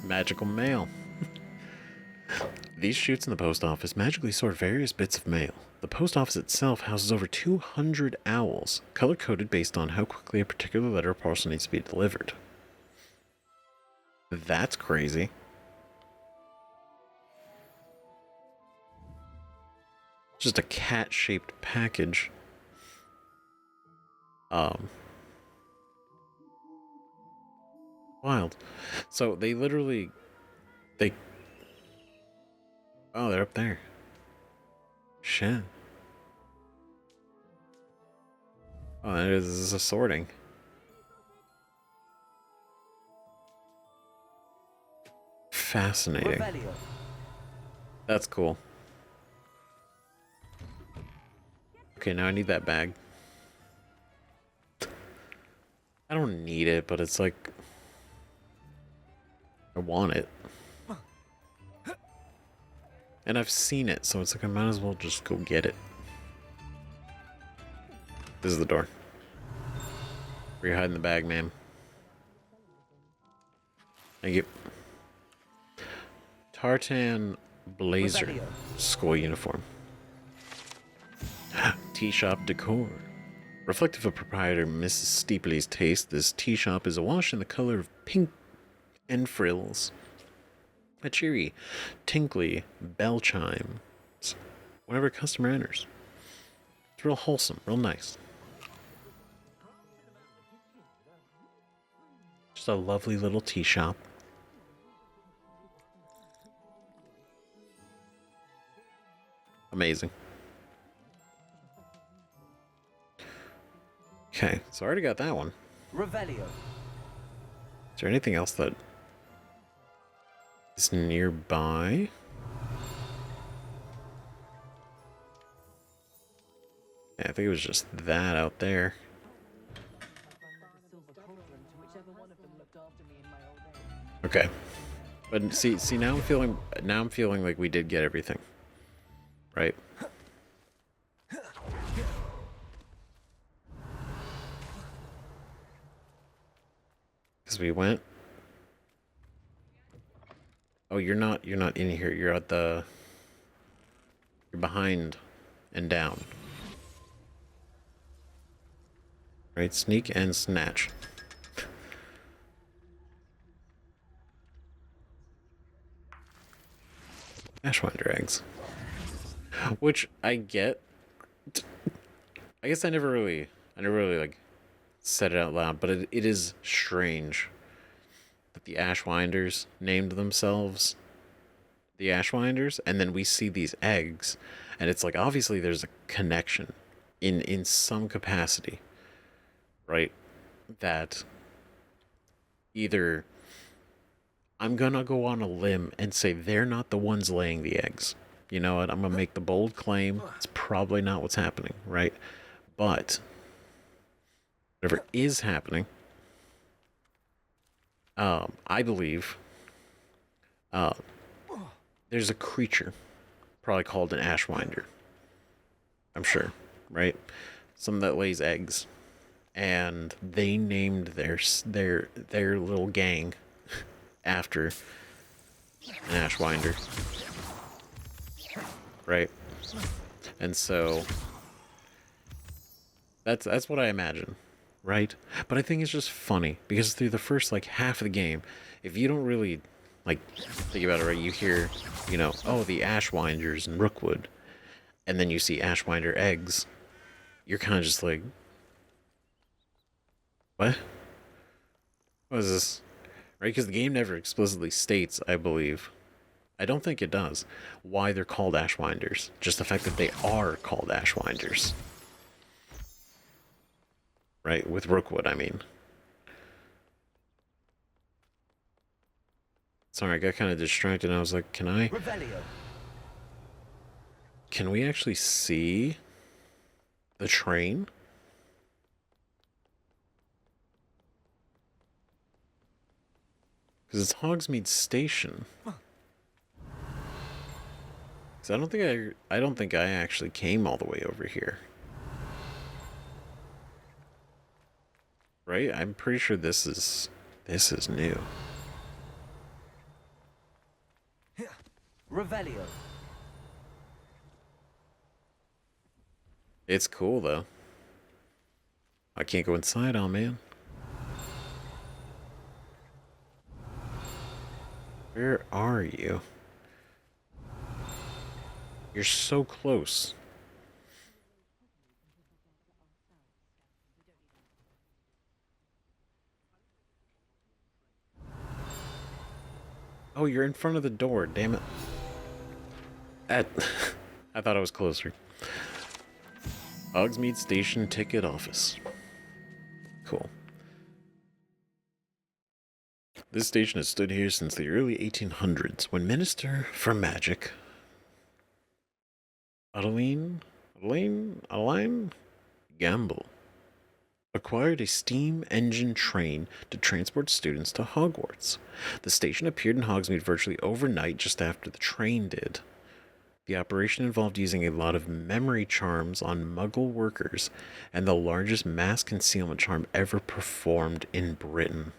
Magical mail. These chutes in the post office magically sort various bits of mail. The post office itself houses over 200 owls, color-coded based on how quickly a particular letter or parcel needs to be delivered. That's crazy. Just a cat-shaped package. Wild. So they literally... Oh, they're up there. Shit. Oh, this is a sorting. Fascinating. Revelio. That's cool. Okay, now I need that bag. I don't need it, but it's like... I want it. And I've seen it, so it's like I might as well just go get it. This is the door. Where you hiding the bag, ma'am? Thank you. Tartan blazer. Revelio. School uniform. Tea shop decor. Reflective of proprietor Mrs. Steepley's taste, this tea shop is awash in the color of pink and frills. A cheery, tinkly bell chime whenever a customer enters. It's real wholesome, real nice. Just a lovely little tea shop. Amazing. Okay, so I already got that one. Revelio. Is there anything else that is nearby? Yeah, I think it was just that out there. Okay. But see now I'm feeling like we did get everything. Right? Cuz we went. Oh, you're not in here. You're behind and down. Right? Sneak and snatch. Ashwinder eggs. Which I get. I guess I never really like said it out loud, but it is strange that the Ashwinders named themselves the Ashwinders, and then we see these eggs, and it's like obviously there's a connection in some capacity, right? That either I'm gonna go on a limb and say they're not the ones laying the eggs. You know what? I'm gonna make the bold claim. It's probably not what's happening, right? But whatever is happening, I believe there's a creature, probably called an Ashwinder. I'm sure, right? Some that lays eggs, and they named their little gang after an Ashwinder, right? And so that's what I imagine, right? But I think it's just funny because through the first like half of the game, if you don't really like think about it, right, you hear, you know, oh, the Ashwinders in Rookwood, and then you see Ashwinder eggs, you're kind of just like, what? What is this? Right? Because the game never explicitly states, I believe. I don't think it does. Why they're called Ashwinders. Just the fact that they are called Ashwinders. Right? With Rookwood, I mean. Sorry, I got kind of distracted and I was like, can we actually see the train? Because it's Hogsmeade Station. Because I don't think I actually came all the way over here. Right? I'm pretty sure this is new. Revelio. It's cool though. I can't go inside, oh man. Where are you? You're so close. Oh, you're in front of the door, damn it. I thought I was closer. Hogsmeade Station Ticket Office. Cool. This station has stood here since the early 1800s, when Minister for Magic Adeline Gamble acquired a steam engine train to transport students to Hogwarts. The station appeared in Hogsmeade virtually overnight just after the train did. The operation involved using a lot of memory charms on Muggle workers and the largest mass concealment charm ever performed in Britain.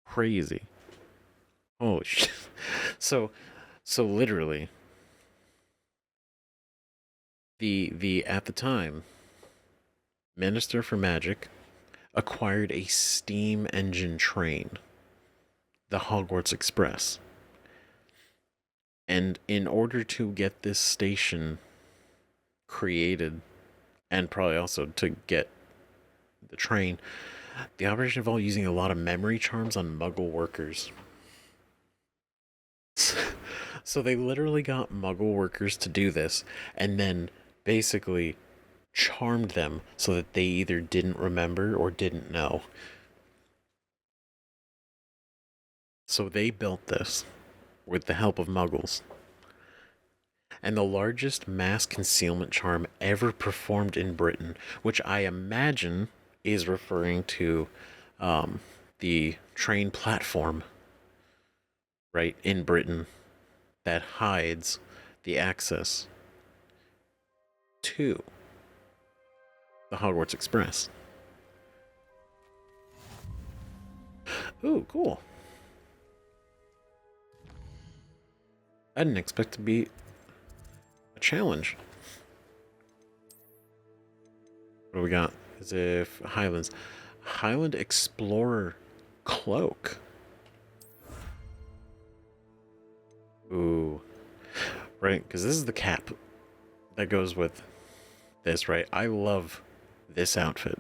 Crazy. Holy shit. So literally, the at the time, Minister for Magic acquired a steam engine train, the Hogwarts Express. And in order to get this station created, and probably also to get the train, the operation involved using a lot of memory charms on Muggle workers. So they literally got Muggle workers to do this, and then basically charmed them so that they either didn't remember or didn't know. So they built this with the help of Muggles. And the largest mass concealment charm ever performed in Britain, which I imagine is referring to the train platform, right, in Britain that hides the access to the Hogwarts Express. Ooh, cool. I didn't expect to be a challenge. What do we got? As if Highlands. Highland Explorer Cloak. Ooh. Right, because this is the cap that goes with this, right? I love this outfit.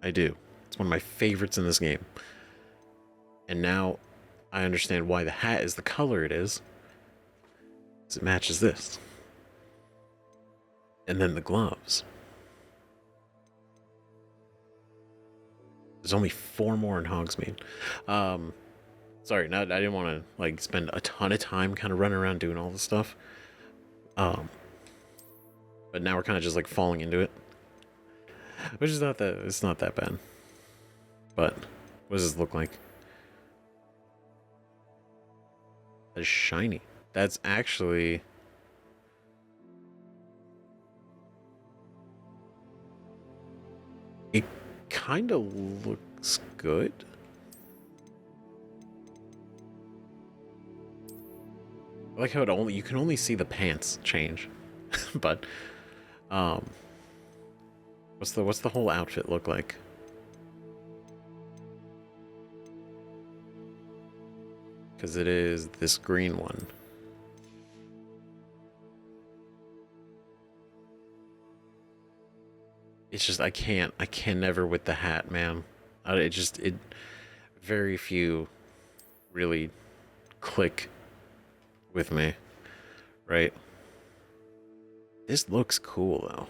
I do. It's one of my favorites in this game. And now I understand why the hat is the color it is. It matches this. And then the gloves. There's only 4 more in Hogsmeade. Sorry, I didn't want to like spend a ton of time kind of running around doing all this stuff. But now we're kind of just like falling into it, which is it's not that bad. But what does this look like? That is shiny. That's actually. It kind of looks good. I like how you can only see the pants change. But what's the whole outfit look like? Because it is this green one. It's just I can never with the hat, man. It very few really click with me, right? This looks cool though.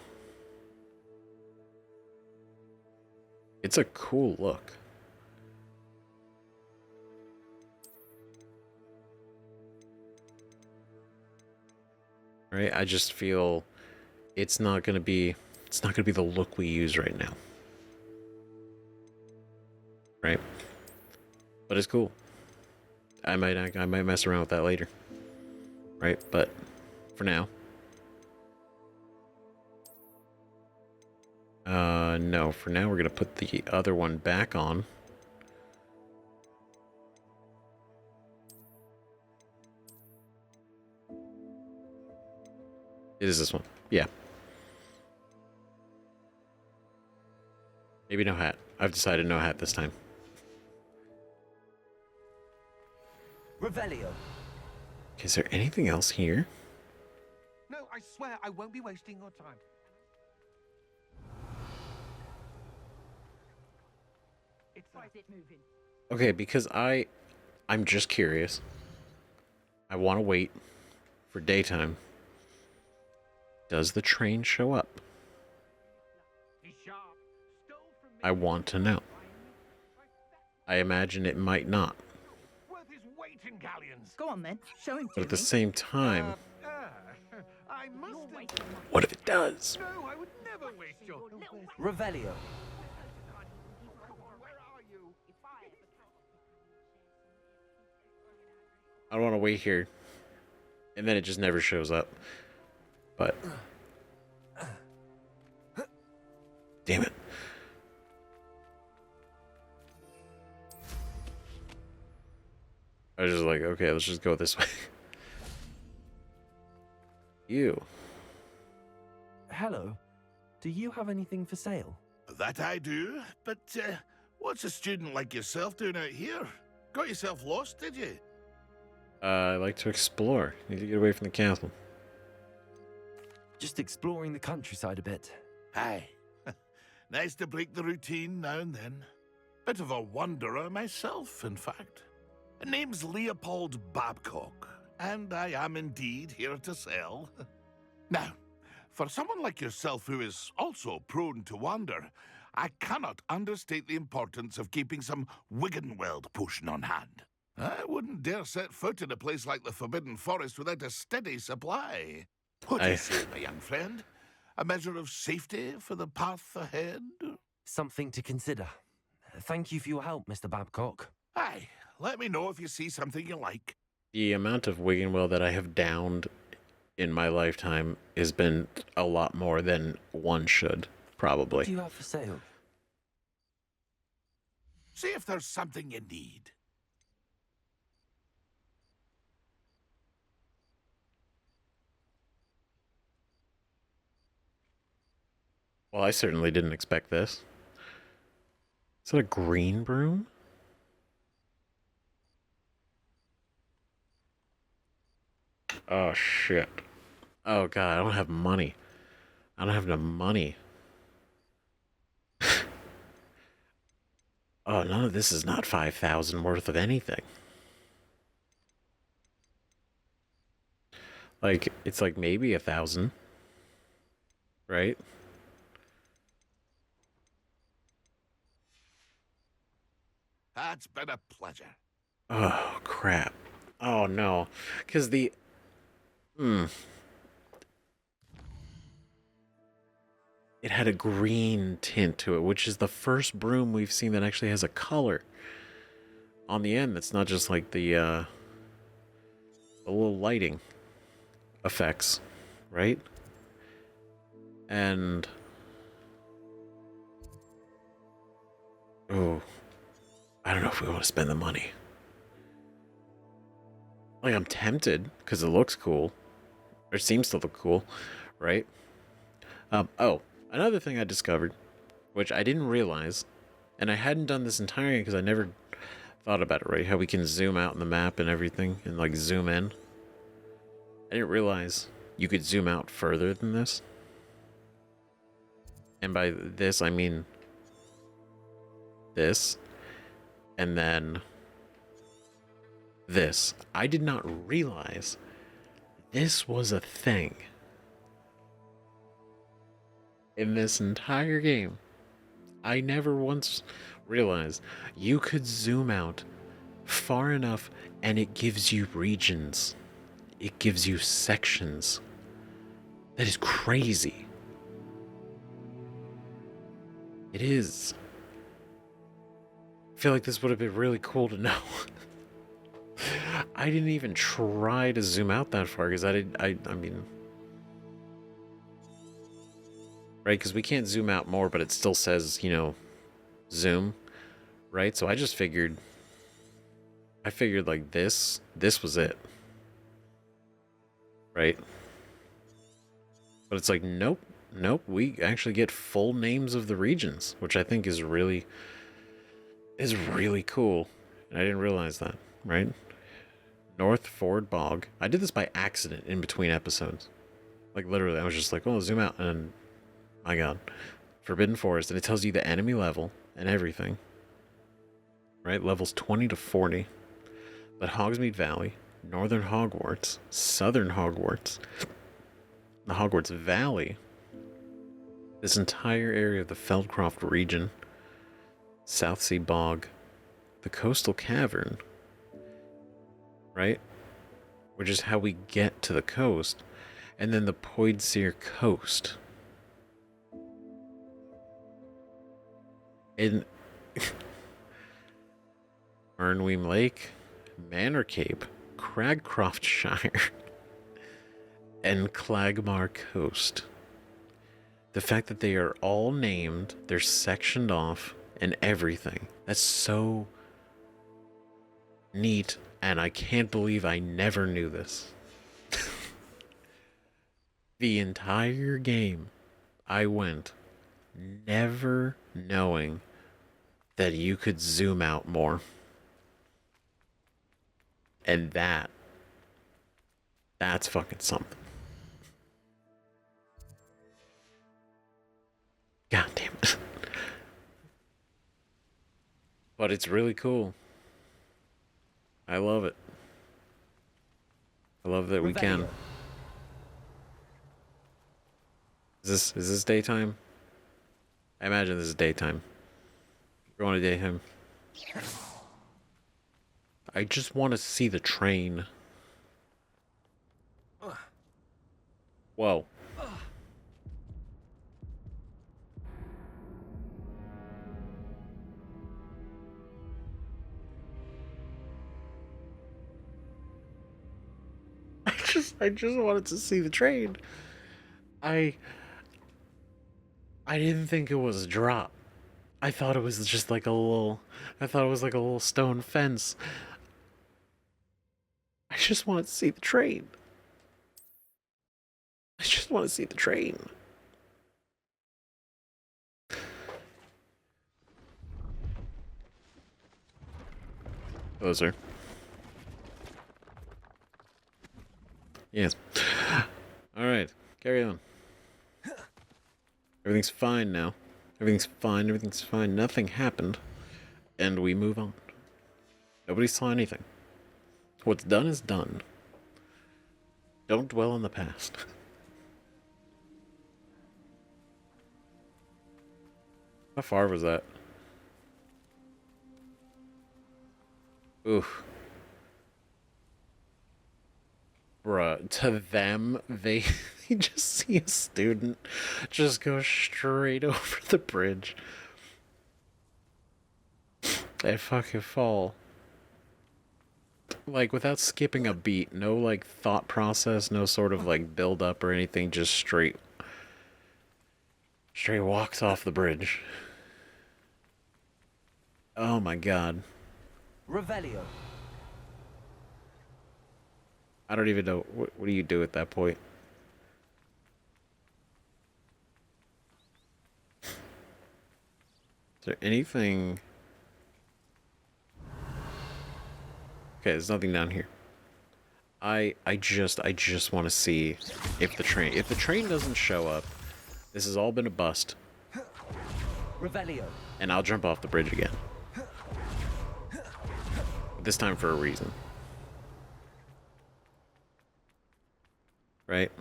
It's a cool look. Right? I just feel it's not gonna be the look we use right now. Right? But it's cool. I might mess around with that later. Right? But for now. No, for now we're gonna put the other one back on. It is this one. Yeah. Maybe no hat. I've decided no hat this time. Revelio. Okay, is there anything else here? No, I swear I won't be wasting your time. Why is it moving? Okay, because I'm just curious. I want to wait for daytime. Does the train show up? I want to know. I imagine it might not. Worth his weight in galleons. Go on then, show him to But at the me. same time, I must have... what if it does? No, I would never waste your... Revelio. Where are you? I don't want to wait here. And then it just never shows up. But... damn it. I was just like, okay, let's just go this way. You. Hello. Do you have anything for sale? That I do, but what's a student like yourself doing out here? Got yourself lost, did you? I like to explore. Need to get away from the castle. Just exploring the countryside a bit. Aye. Nice to break the routine now and then. Bit of a wanderer myself, in fact. Name's Leopold Babcock, and I am indeed here to sell. Now, for someone like yourself who is also prone to wander, I cannot understate the importance of keeping some Wiggenweld potion on hand. I wouldn't dare set foot in a place like the Forbidden Forest without a steady supply. What do you say, my young friend? A measure of safety for the path ahead? Something to consider. Thank you for your help, Mr. Babcock. Aye, let me know if you see something you like. The amount of Wiggenweld that I have downed in my lifetime has been a lot more than one should, probably. What do you have for sale? See if there's something you need. Well, I certainly didn't expect this. Is that a green broom? Oh, shit. Oh, God, I don't have money. I don't have enough money. Oh, none of this is not 5,000 worth of anything. Like, it's like maybe 1,000. Right? It's been a pleasure. Oh, crap. Oh, no. Because the... It had a green tint to it, which is the first broom we've seen that actually has a color on the end. That's not just like the little lighting effects, right? And... Oh, I don't know if we want to spend the money. Like, I'm tempted, because it looks cool. Or seems to look cool, right? Oh, another thing I discovered, which I didn't realize, and I hadn't done this entirely because I never thought about it, right? How we can zoom out in the map and everything, and, like, zoom in. I didn't realize you could zoom out further than this. And by this, I mean this, and then this. I did not realize this was a thing in this entire game. I never once realized you could zoom out far enough and it gives you regions. It gives you sections. That is crazy. It is. I feel like this would have been really cool to know. I didn't even try to zoom out that far because I mean, right? Because we can't zoom out more, but it still says, you know, zoom, right? So I figured like this was it, right? But it's like, nope, we actually get full names of the regions, which I think is really cool. And I didn't realize that, right? North Ford Bog. I did this by accident in between episodes. Like, literally, I was just like, oh, zoom out, and my god. Forbidden Forest, and it tells you the enemy level and everything. Right? Levels 20 to 40. But Hogsmeade Valley, Northern Hogwarts, Southern Hogwarts, the Hogwarts Valley, this entire area of the Feldcroft region, Southsea Bog, the Coastal Cavern, right? Which is how we get to the coast, and then the Poidsir Coast. In Ernweem Lake, Manor Cape, Cragcroftshire, and Clagmar Coast. The fact that they are all named, they're sectioned off, and everything. That's so neat, and I can't believe I never knew this. The entire game, I went never knowing that you could zoom out more. And that's fucking something. God damn it. But it's really cool. I love it. I love that we can. Is this daytime? I imagine this is daytime. We're going to daytime. I just want to see the train. Whoa. I just wanted to see the train. I didn't think it was a drop. I thought it was just like a little... I thought it was like a little stone fence. I just wanted to see the train. I just want to see the train. Hello, sir. Yes. Alright, carry on. Everything's fine now. Everything's fine. Nothing happened. And we move on. Nobody saw anything. What's done is done. Don't dwell on the past. How far was that? Oof. Bruh, to them, they just see a student just go straight over the bridge. They fucking fall. Like, without skipping a beat. No, like, thought process, no sort of, like, build up or anything. Just straight walks off the bridge. Oh my god. Revelio. I don't even know. What do you do at that point? Is there anything... Okay, there's nothing down here. I just want to see if the train doesn't show up, this has all been a bust. Revelio. And I'll jump off the bridge again. This time for a reason. Right?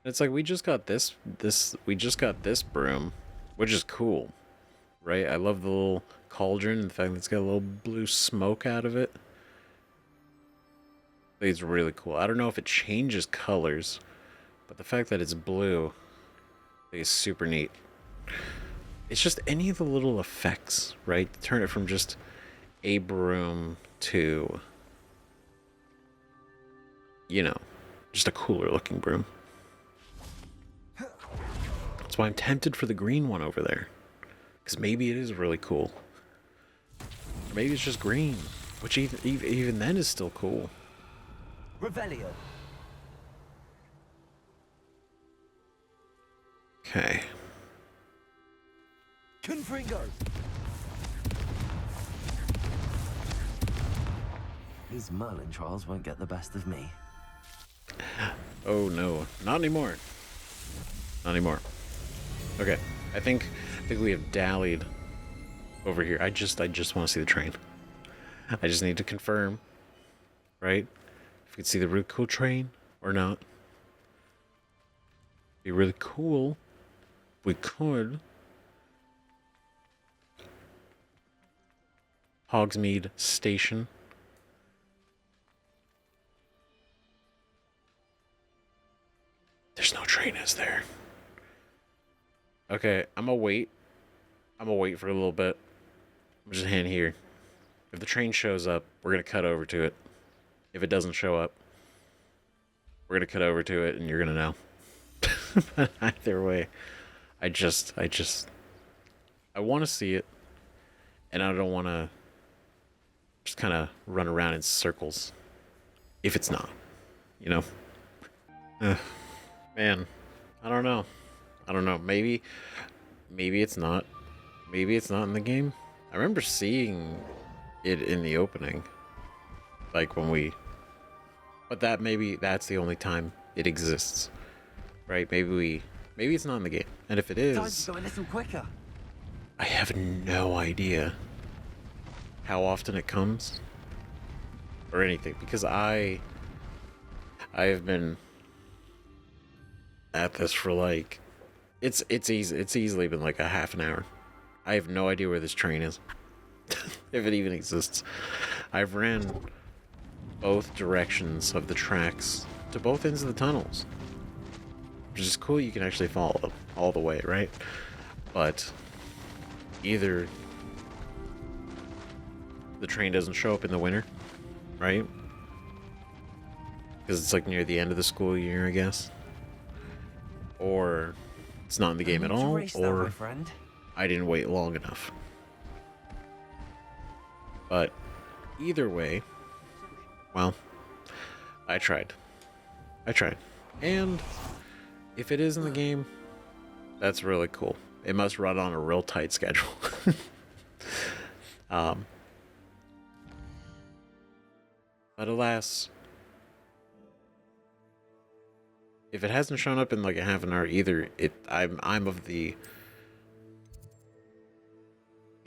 It's like we just got this broom, which is cool. Right? I love the little cauldron and the fact that it's got a little blue smoke out of it. I think it's really cool. I don't know if it changes colors, but the fact that it's blue, I think is super neat. It's just any of the little effects, right? Turn it from just a broom to, you know, just a cooler looking broom. That's why I'm tempted for the green one over there. Because maybe it is really cool. Or maybe it's just green, which even then is still cool. Revelio. Okay. Confringo. These Merlin trials won't get the best of me. Oh no, not anymore. Not anymore. Okay, I think we have dallied over here. I just want to see the train. I just need to confirm, right? If we could see the really cool train or not. Be really cool. If we could. Hogsmeade Station. There's no train, is there? Okay, I'm gonna wait. I'm gonna wait for a little bit. I'm just hang here. If the train shows up, we're gonna cut over to it. If it doesn't show up, we're gonna cut over to it and you're gonna know. But either way, I want to see it, and I don't want to just kind of run around in circles if it's not, you know? Man, I don't know. Maybe it's not. Maybe it's not in the game. I remember seeing it in the opening, like when we. But maybe that's the only time it exists, right? Maybe it's not in the game, and if it is, Time to go a little quicker. I have no idea how often it comes or anything, because I have been at this for like it's easily been like a half an hour. I have no idea where this train is. If it even exists. I've ran both directions of the tracks to both ends of the tunnels, which is cool. You can actually follow them all the way, right? But either the train doesn't show up in the winter, right? Because it's like near the end of the school year, I guess. Or it's not in the game at all, or I didn't wait long enough. But either way, well, I tried. And if it is in the game, that's really cool. It must run on a real tight schedule. But alas, if it hasn't shown up in like a half an hour either, I'm of the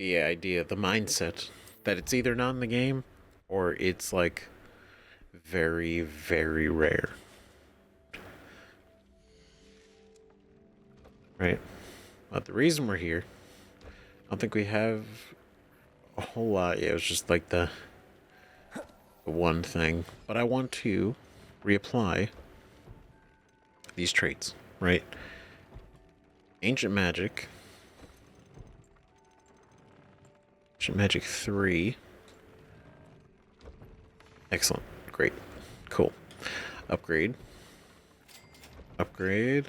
idea, the mindset that it's either not in the game or it's like very, very rare. Right? But the reason we're here, I don't think we have a whole lot. Yeah, it was just like the one thing. But I want to reapply these traits, right? Ancient Magic. Ancient Magic 3. Excellent. Great. Cool. Upgrade. Upgrade.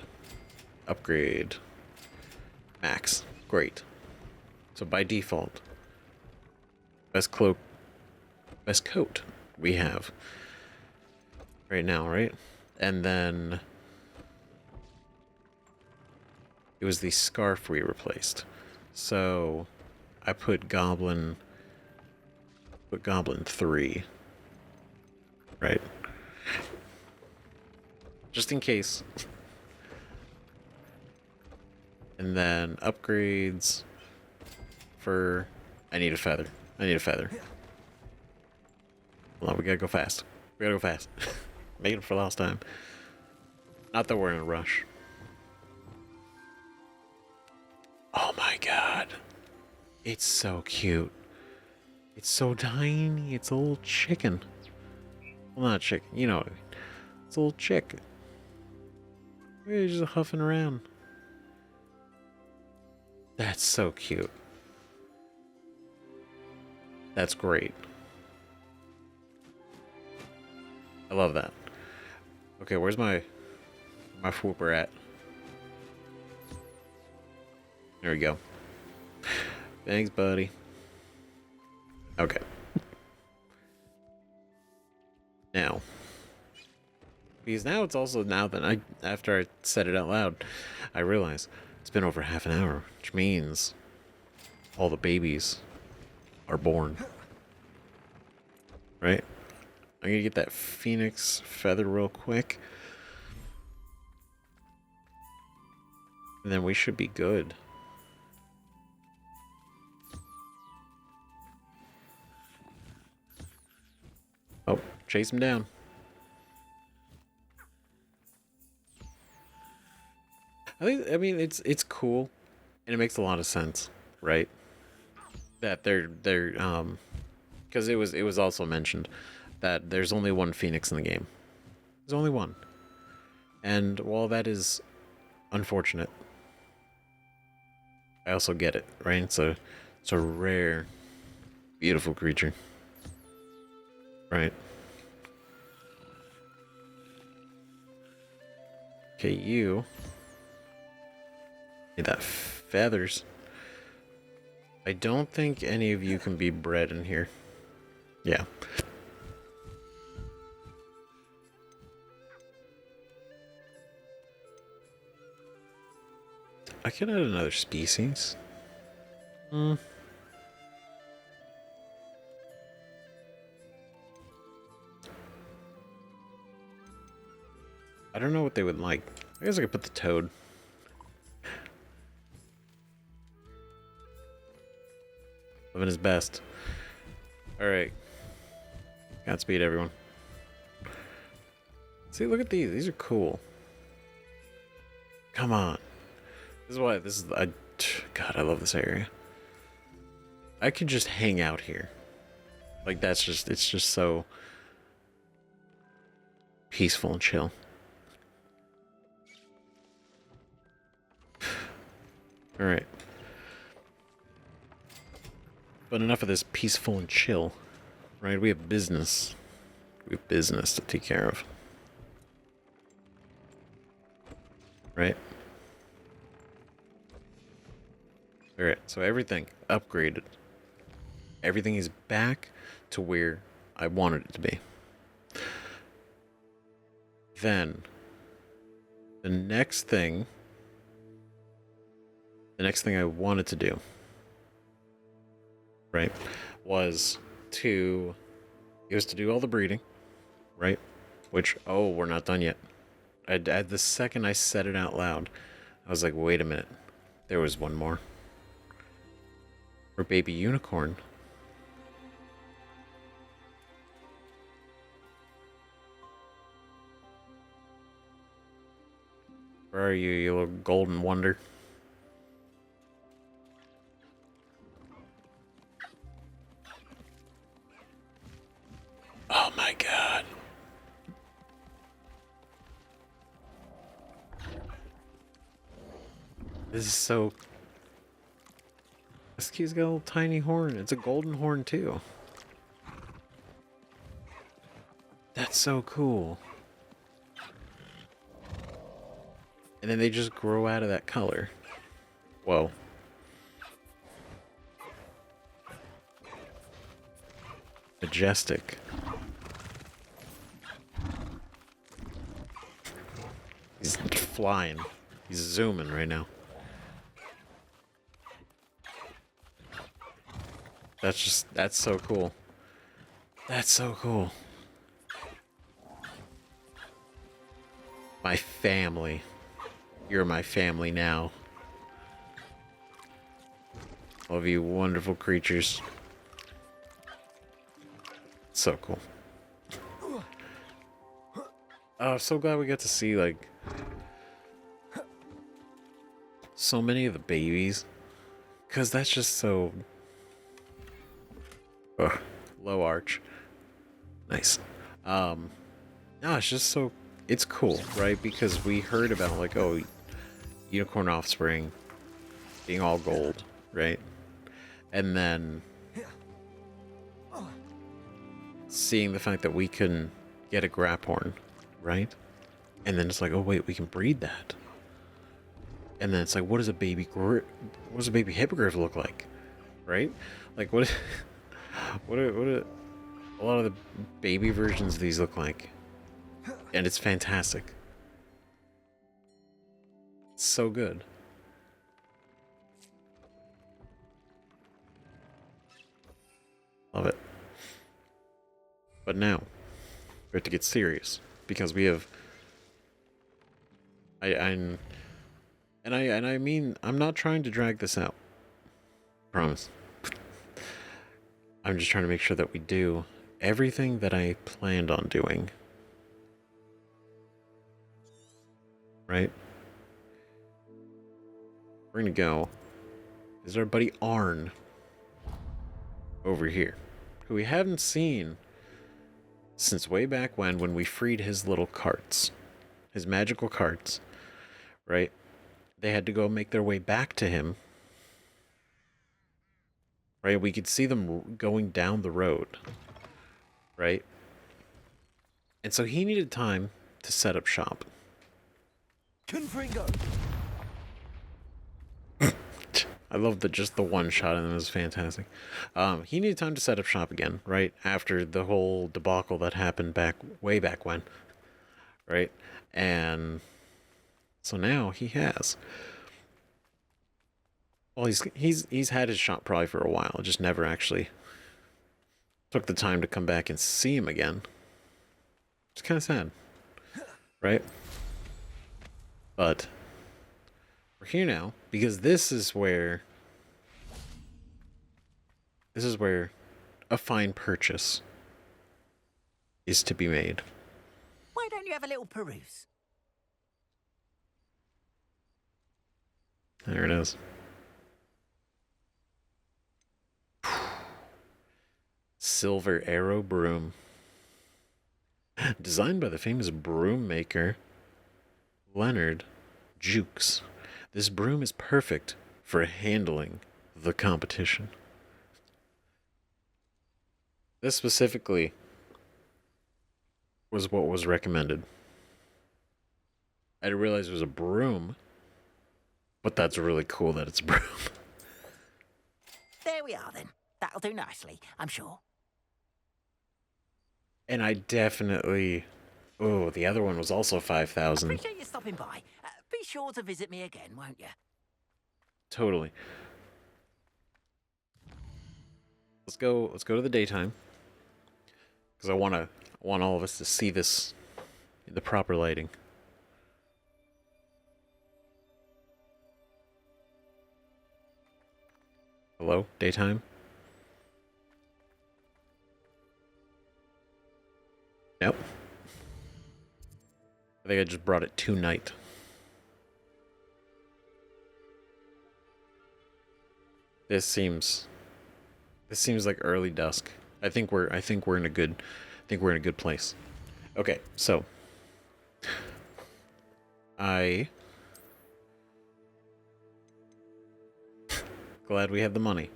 Upgrade. Max. Great. So by default, best coat we have right now, right? And then it was the scarf we replaced. So I put Goblin 3. Right. Just in case. And then upgrades for... I need a feather. Hold on, we gotta go fast. Make it for last time. Not that we're in a rush. Oh my god. It's so cute. It's so tiny. It's a little chicken. Well, not a chicken. You know, it's a little chick. We're just huffing around. That's so cute. That's great. I love that. Okay, where's my Fwooper at? There we go. Thanks, buddy. Okay. Now. Because now it's also, now that after I said it out loud, I realize it's been over half an hour, which means all the babies are born. Right? I'm gonna get that phoenix feather real quick. And then we should be good. Oh, chase him down. I mean it's cool and it makes a lot of sense, right? That they're because it was also mentioned that there's only one Phoenix in the game. There's only one. And while that is unfortunate, I also get it, right? It's a rare, beautiful creature. Right. Okay, you need that feathers. I don't think any of you can be bred in here. Yeah. I could add another species. I don't know what they would like. I guess I could put the toad. Living his best. Alright. Godspeed, everyone. See, look at these. These are cool. Come on. God, I love this area. I could just hang out here. Like, it's just so peaceful and chill. Alright. But enough of this peaceful and chill. Right? We have business. We have business to take care of. Right? Alright, so everything upgraded. Everything is back to where I wanted it to be. Then, the next thing I wanted to do, right, was to do all the breeding, right? Which, oh, we're not done yet. The second I said it out loud, I was like, wait a minute. There was one more. For baby unicorn. Where are you, you little golden wonder? This is so... This kid's got a little tiny horn. It's a golden horn, too. That's so cool. And then they just grow out of that color. Whoa. Majestic. He's flying. He's zooming right now. That's so cool. That's so cool. My family. You're my family now. All of you wonderful creatures. So cool. Oh, I'm so glad we got to see, like, so many of the babies. Because that's just so... Ugh. Low arch. Nice. No, it's just so... It's cool, right? Because we heard about, like, oh, unicorn offspring being all gold, right? And then seeing the fact that we can get a graphorn, right? And then it's like, oh wait, we can breed that. And then it's like, what does a baby hippogriff look like, right? Like, what a lot of the baby versions of these look like, and it's fantastic. It's so good. Love it. But now, we have to get serious, because we have... I mean, I'm not trying to drag this out. Promise. I'm just trying to make sure that we do everything that I planned on doing. Right? We're gonna go. Is our buddy Arn over here, who we haven't seen since way back when we freed his little carts, his magical carts, right? They had to go make their way back to him, right? We could see them going down the road, right? And so he needed time to set up shop. Confringo. I love that just the one shot in them is fantastic. He needed time to set up shop again, right? After the whole debacle that happened way back when, right? And so now he has. Well, he's had his shop probably for a while, just never actually took the time to come back and see him again. It's kind of sad, right? But we're here now because this is where a fine purchase is to be made. Why don't you have a little peruse? There it is. Silver Arrow Broom. Designed by the famous broom maker Leonard Jukes. This broom is perfect for handling the competition. This specifically was what was recommended. I didn't realize it was a broom, but that's really cool that it's a broom. There we are then. That'll do nicely, I'm sure. And I definitely... Oh, the other one was also 5,000. Appreciate you stopping by. Be sure to visit me again, won't you? Totally. Let's go to the daytime. Because I want all of us to see this in the proper lighting. Hello? Daytime? Nope. I think I just brought it to night. This seems like early dusk. I think we're in a good place. Okay, so I Glad we had the money.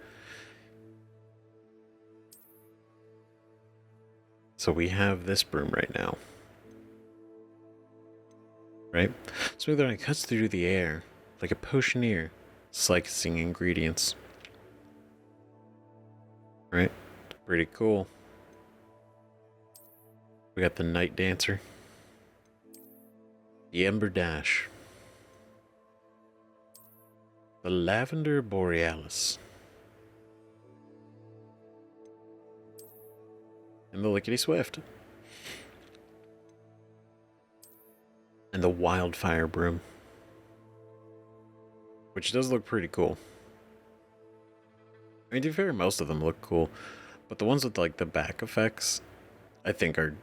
So we have this broom right now. Right? Smooth Runner cuts through the air like a potioneer slicing ingredients. Right? Pretty cool. We got the Night Dancer. The Ember Dash. The Lavender Borealis. And the Lickety Swift. And the Wildfire Broom. Which does look pretty cool. I mean, to be fair, most of them look cool. But the ones with, like, the back effects, I think are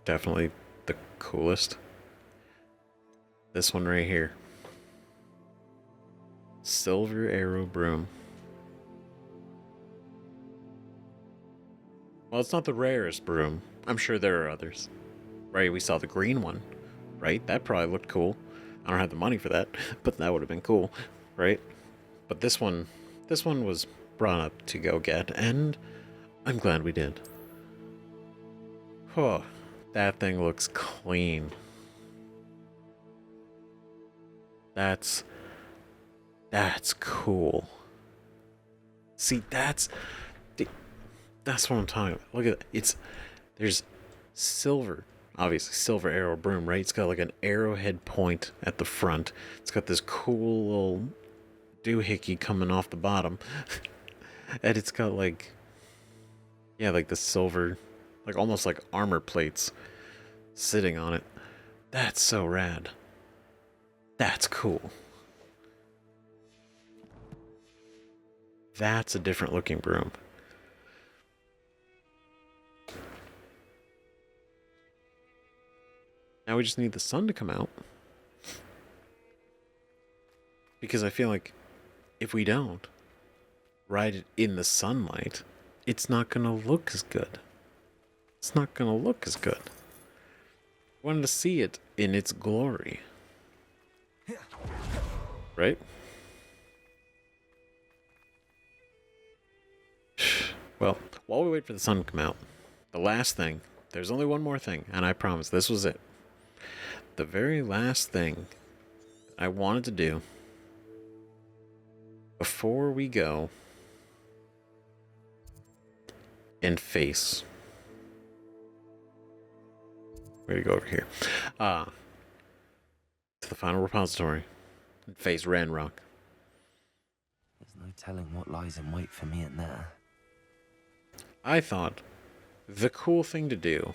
definitely the coolest. This one right here. Silver Arrow Broom. Well, it's not the rarest broom. I'm sure there are others. Right, we saw the green one. Right? That probably looked cool. I don't have the money for that, but that would have been cool. Right? But this one was brought up to go get, and I'm glad we did. Oh, that thing looks clean. That's cool. See, that's what I'm talking about. Look at it. There's silver, obviously silver arrow broom, right? It's got like an arrowhead point at the front. It's got this cool little doohickey coming off the bottom. And it's got like, yeah, like the silver, like almost like armor plates sitting on it. That's so rad. That's cool. That's a different looking broom. Now we just need the sun to come out. Because I feel like if we don't ride it in the sunlight, it's not going to look as good. It's not going to look as good. I wanted to see it in its glory. Right? Well, while we wait for the sun to come out, the last thing, there's only one more thing, and I promise this was it. The very last thing I wanted to do before we go and face, where do you go over here? To the final repository and face Ranrok. There's no telling what lies in wait for me in there. I thought the cool thing to do,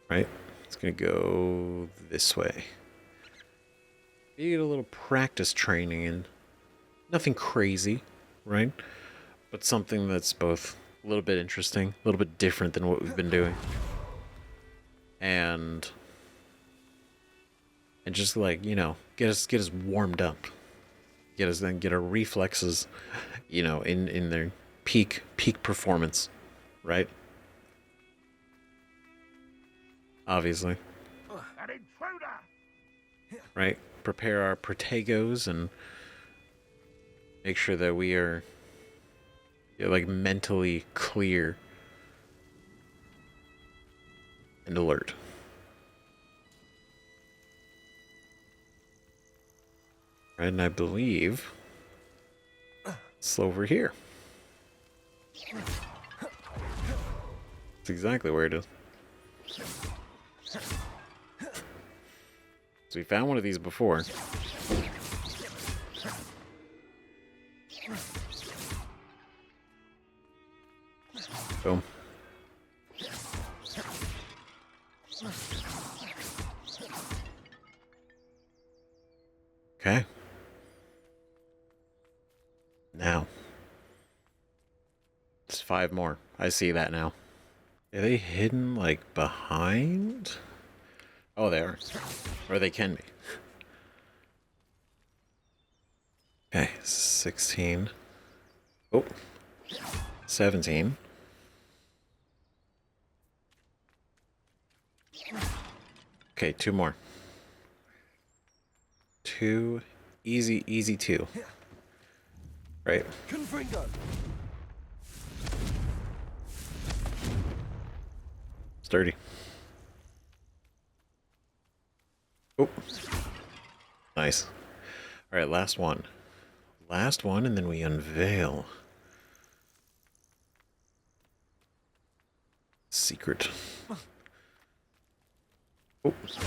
right? It's gonna go this way. You get a little practice training in. Nothing crazy, right? But something that's both a little bit interesting, a little bit different than what we've been doing. And just like, you know, get us warmed up. Get our reflexes, you know, in their peak performance, right? Obviously. An intruder! Right? Prepare our protagos and make sure that we are, you know, like mentally clear and alert. Right, and I believe it's over here. That's exactly where it is. So we found one of these before. Boom. Okay. Now. It's 5 more. I see that now. Are they hidden, like, behind? Oh, they are. Or they can be. Okay, 16. Oh. 17. Okay, 2 more. 2 easy 2. Right? Confringo. Sturdy. Oh. Nice. Alright, last one. Last one, and then we unveil. Secret. Oops.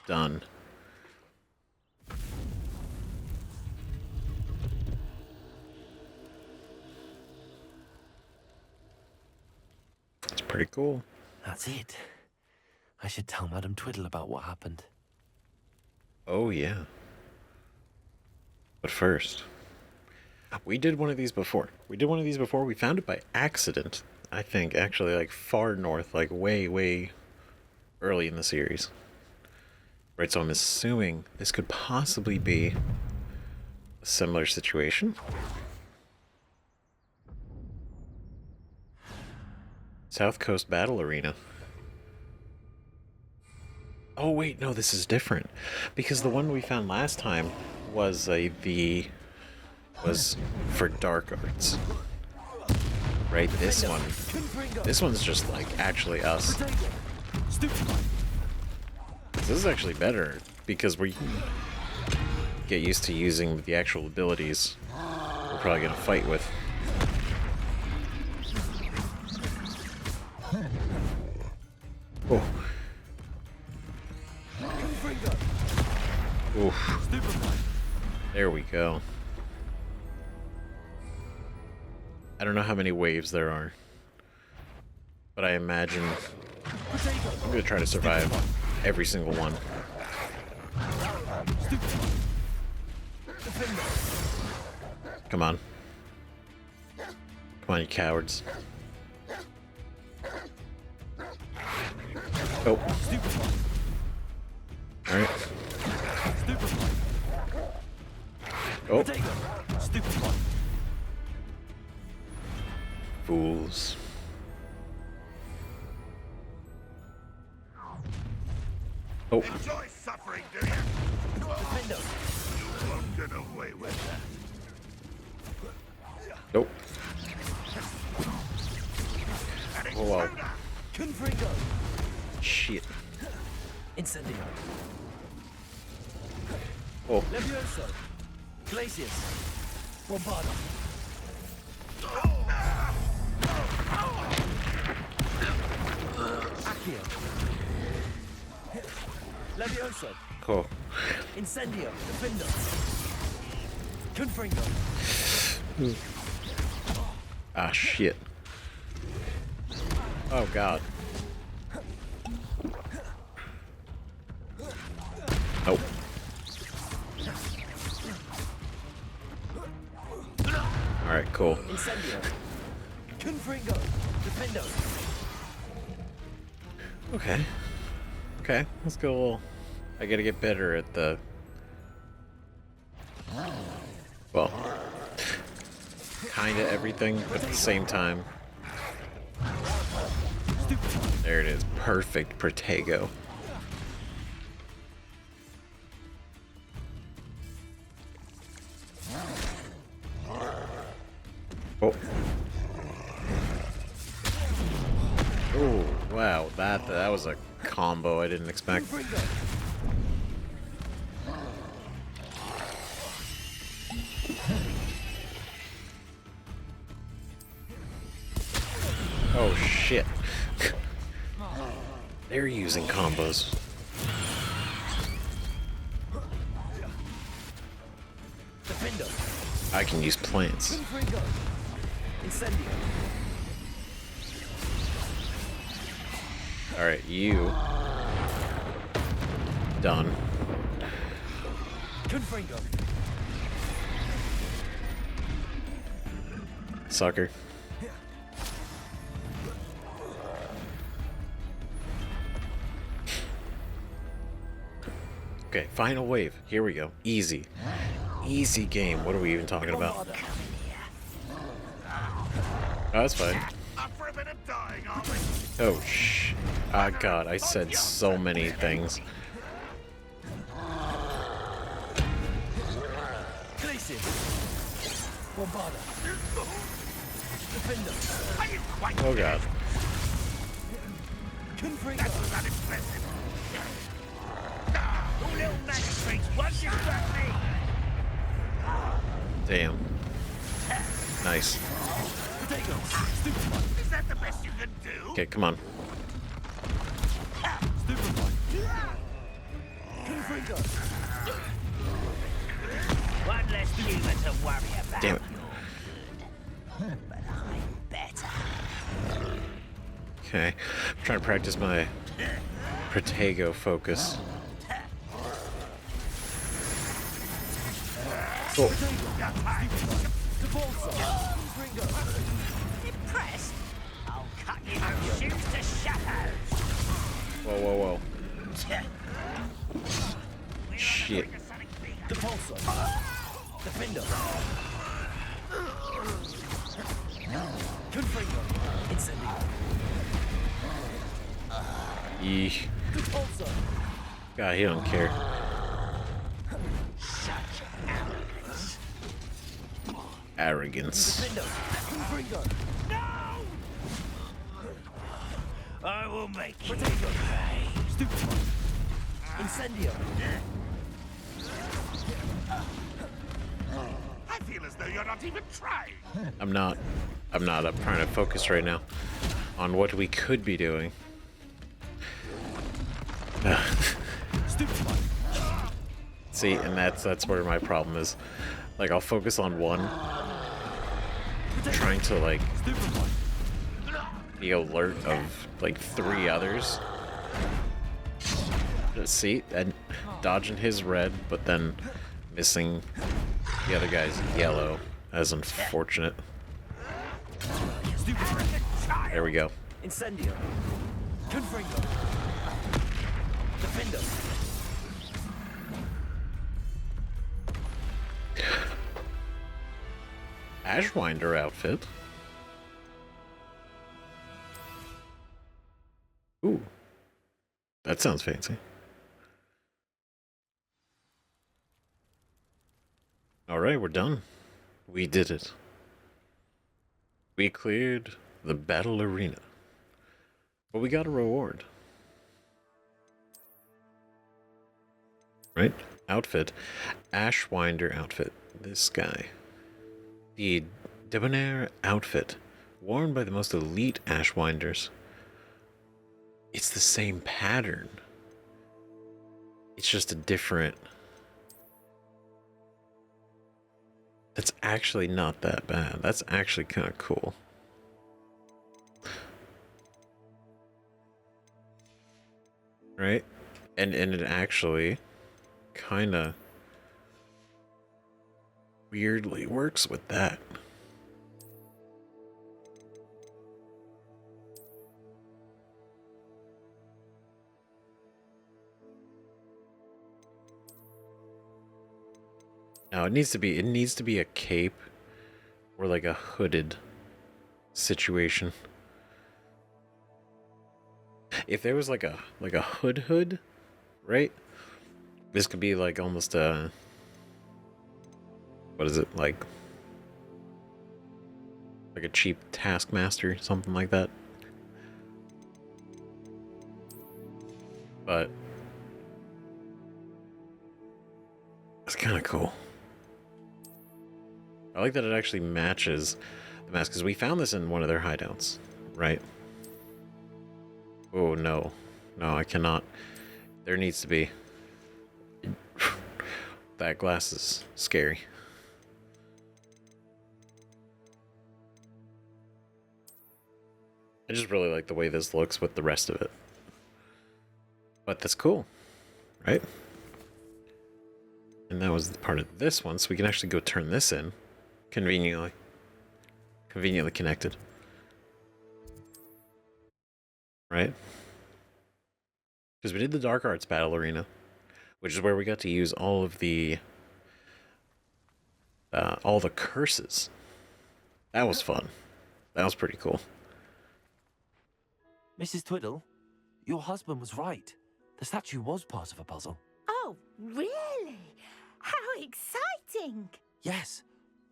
Done. It's pretty cool. That's it. I should tell Madam Twiddle about what happened. Oh, yeah. But first, we did one of these before. We found it by accident. I think, actually, like, far north, like, way early in the series. Right, so I'm assuming this could possibly be a similar situation. South Coast Battle Arena. Oh, wait, no, this is different. Because the one we found last time was was for dark arts. Right, this one's just like actually us. This is actually better because we get used to using the actual abilities we're probably gonna fight with. Oh. Oof. There we go. I don't know how many waves there are, but I imagine I'm gonna try to survive every single one. Come on. Come on, you cowards. Oh. Alright. Oh. Fools. Oh. Enjoy suffering, do you? You won't get away with that. Nope. Oh, wow. Confringo. Shit. Incendio. Oh. Levioso. Glacius. Bombardo. Accio. Levioso. Cool. Incendio. Defendo. Confringo. Ah, shit. Oh, God. Nope. Alright, cool. Incendio. Confringo. Defendo. Okay. Okay, let's go a little... I gotta get better at the... Well... Kinda everything, but at the same time... There it is. Perfect Protego. Oh. Oh, wow. That was a combo I didn't expect. Oh, shit. They're using combos. I can use plants. Alright, you. Done. Sucker. Okay, final wave. Here we go. Easy. Easy game. What are we even talking about? Oh, that's fine. Up for a bit of dying, are we? Oh, shh. Ah, God, I said so many things. Massive. Bombarder. Defender. Oh god. Confringo. Unimpressive. Two little magistrates, one distract me. Damn. Nice. Potatoes. Stupefy. Is that the best you can do? Okay, come on. Stupefy. Confringo. One less human to worry about. Damn it. But I'm better. Okay. I'm trying to practice my Protego focus. Oh. Impressed? I'll cut you from shoes to shadows. Whoa, whoa, whoa. Shit. Depulsor. Defender. Confringo. Incendio. Yeesh. Depulsor. God, he don't care. Arrogance. Defender. Confringo. I will make you Potato. pay. Stupefy. Incendio. I feel as though you're not even trying. I'm not. I'm trying to focus right now on what we could be doing. Stupefy. See, and that's where my problem is. Like, I'll focus on one, trying to like Stupefy. be alert of like 3 others. See, and dodging his red, but then missing the other guy's yellow as unfortunate. Stupefy. There we go. Incendio. Confringo. Defender. Ashwinder outfit. Ooh. That sounds fancy. Alright, we're done. We did it. We cleared the battle arena. But we got a reward. Right? Outfit. Ashwinder outfit. This guy. The debonair outfit. Worn by the most elite Ashwinders. It's the same pattern. It's just a different... That's actually not that bad. That's actually kind of cool. Right? And it actually kind of weirdly works with that. Now it needs to be a cape or like a hooded situation. If there was like a hood, right? This could be like almost a, what is it, like a cheap Taskmaster, something like that. But it's kind of cool. I like that it actually matches the mask, because we found this in one of their hideouts, right? Oh, no. No, I cannot. There needs to be. That glass is scary. I just really like the way this looks with the rest of it. But that's cool, right? And that was the part of this one, so we can actually go turn this in. Conveniently connected. Right? Because we did the Dark Arts Battle Arena, which is where we got to use all of the curses. That was fun. That was pretty cool. Mrs. Twiddle, your husband was right. The statue was part of a puzzle. Oh, really? How exciting! Yes,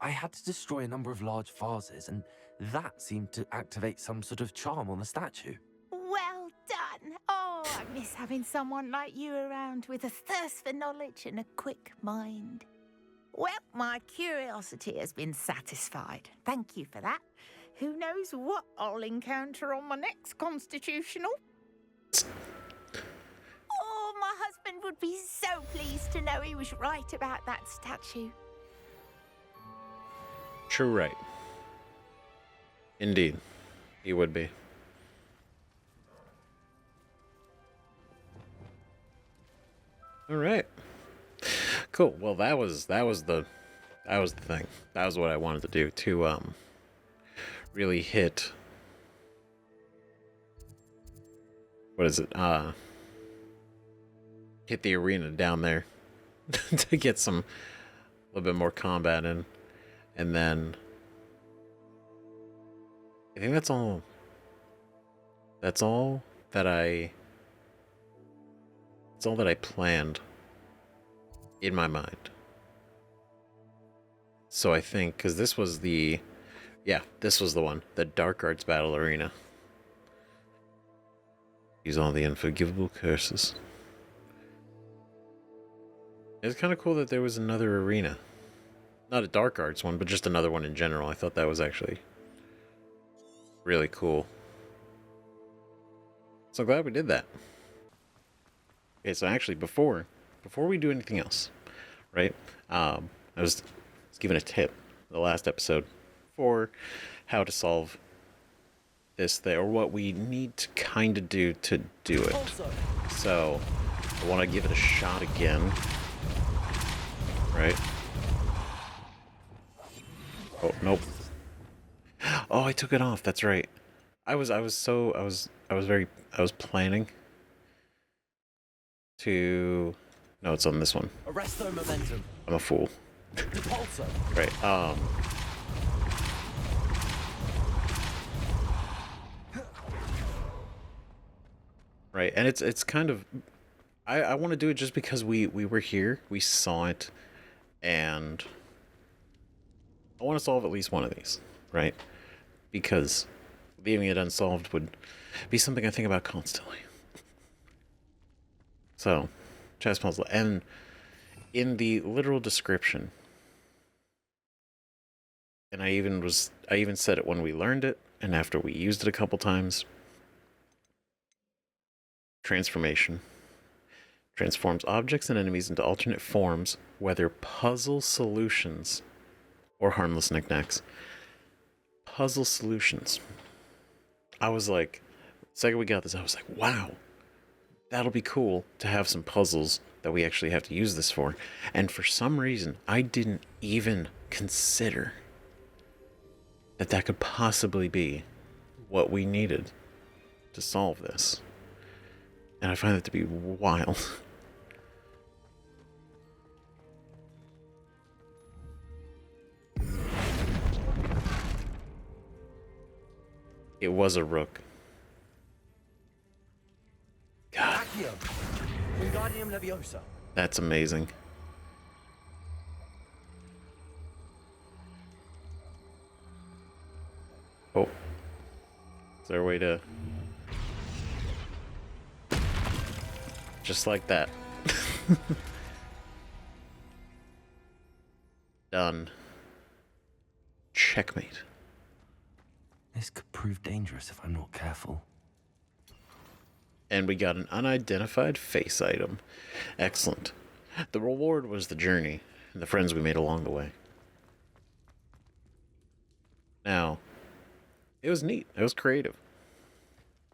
I had to destroy a number of large vases, and that seemed to activate some sort of charm on the statue. Well done. Oh, I miss having someone like you around with a thirst for knowledge and a quick mind. Well, my curiosity has been satisfied. Thank you for that. Who knows what I'll encounter on my next constitutional? Oh, my husband would be so pleased to know he was right about that statue. True right. Indeed. He would be. All right. Cool. Well, that was the thing. That was what I wanted to do to really hit, what is it? Hit the arena down there to get a little bit more combat in. And then I think that's all that I planned in my mind. So I think, because this was the one, the Dark Arts Battle Arena. Use all the unforgivable curses. It's kind of cool that there was another arena. Not a Dark Arts one, but just another one in general. I thought that was actually really cool. So glad we did that. Okay, so actually, before we do anything else, right? I was given a tip the last episode for how to solve this thing, or what we need to kind of do to do it. So I want to give it a shot again, right? Oh, nope. Oh, I took it off. That's right. I was planning to... No, it's on this one. Arresto momentum. I'm a fool. Repulsor. Right, Right, and it's kind of... I want to do it just because we were here, we saw it, and I want to solve at least one of these, right? Because leaving it unsolved would be something I think about constantly. So, chess puzzle. And in the literal description, and I even said it when we learned it, and after we used it a couple times. Transformation. Transforms objects and enemies into alternate forms, whether puzzle solutions or harmless knickknacks. Puzzle solutions. I was like, the second we got this, I was like, wow, that'll be cool to have some puzzles that we actually have to use this for. And for some reason, I didn't even consider that could possibly be what we needed to solve this. And I find that to be wild. It was a rook. God. That's amazing. Oh. Is there a way to... Just like that. Done. Checkmate. This could prove dangerous if I'm not careful. And we got an unidentified face item. Excellent. The reward was the journey and the friends we made along the way. Now, it was neat. It was creative.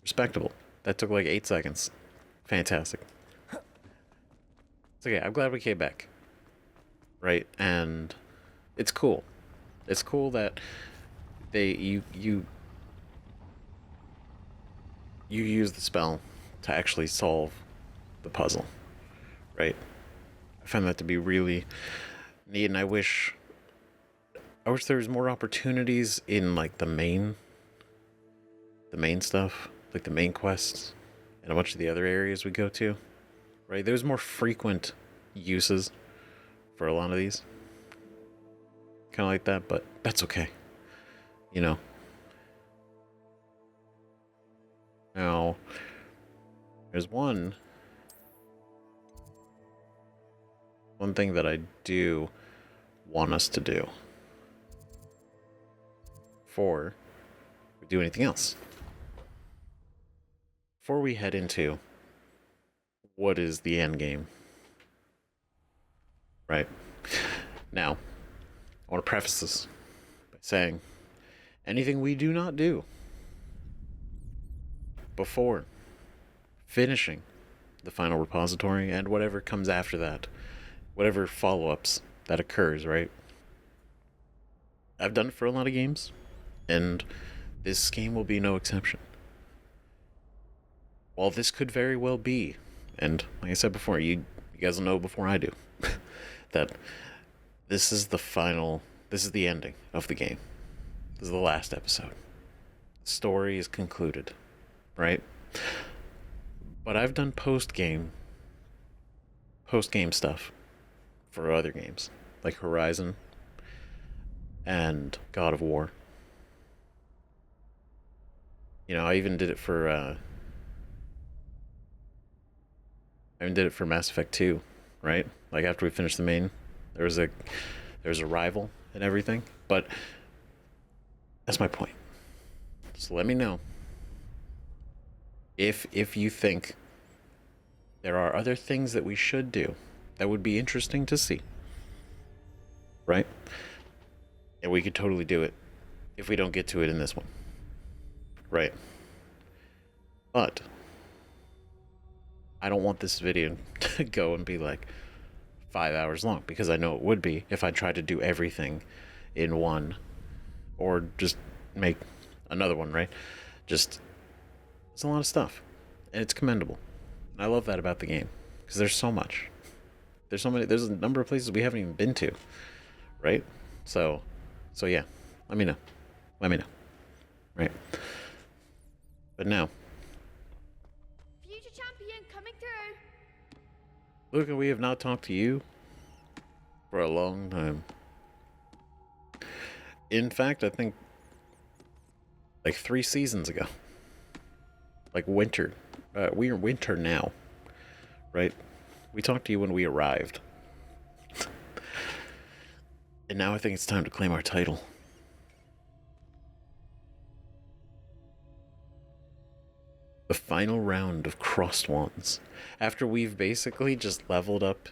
Respectable. That took like 8 seconds. Fantastic. It's okay. I'm glad we came back. Right? And it's cool. It's cool that you use the spell to actually solve the puzzle. Right? I find that to be really neat, and I wish there was more opportunities in like the main stuff, like the main quests and a bunch of the other areas we go to. Right? There's more frequent uses for a lot of these. kind of like that, but that's okay. You know. Now, there's one thing that I do want us to do before we do anything else. Before we head into what is the end game. Right. Now, I want to preface this by saying anything we do not do before finishing the final repository and whatever comes after that, whatever follow-ups that occurs, right? I've done it for a lot of games, and this game will be no exception. While this could very well be, and like I said before, you guys will know before I do, that this is the ending of the game. This is the last episode. The story is concluded, right? But I've done post-game stuff for other games, like Horizon and God of War. You know, I even did it for Mass Effect 2, right? Like after we finished the main, there was a rival and everything. But that's my point. So let me know if you think there are other things that we should do that would be interesting to see, right? And we could totally do it if we don't get to it in this one, right? But I don't want this video to go and be like 5 hours long, because I know it would be if I tried to do everything in one, or just make another one, right? Just, it's a lot of stuff, and it's commendable. And I love that about the game, because there's so much. There's a number of places we haven't even been to, right? So yeah, let me know, right? But now, future champion coming through. Luca, we have not talked to you for a long time. In fact, I think like 3 seasons ago. Like winter. We're winter now, right? We talked to you when we arrived. And now I think it's time to claim our title. The final round of Crossed Wands. After we've basically just leveled up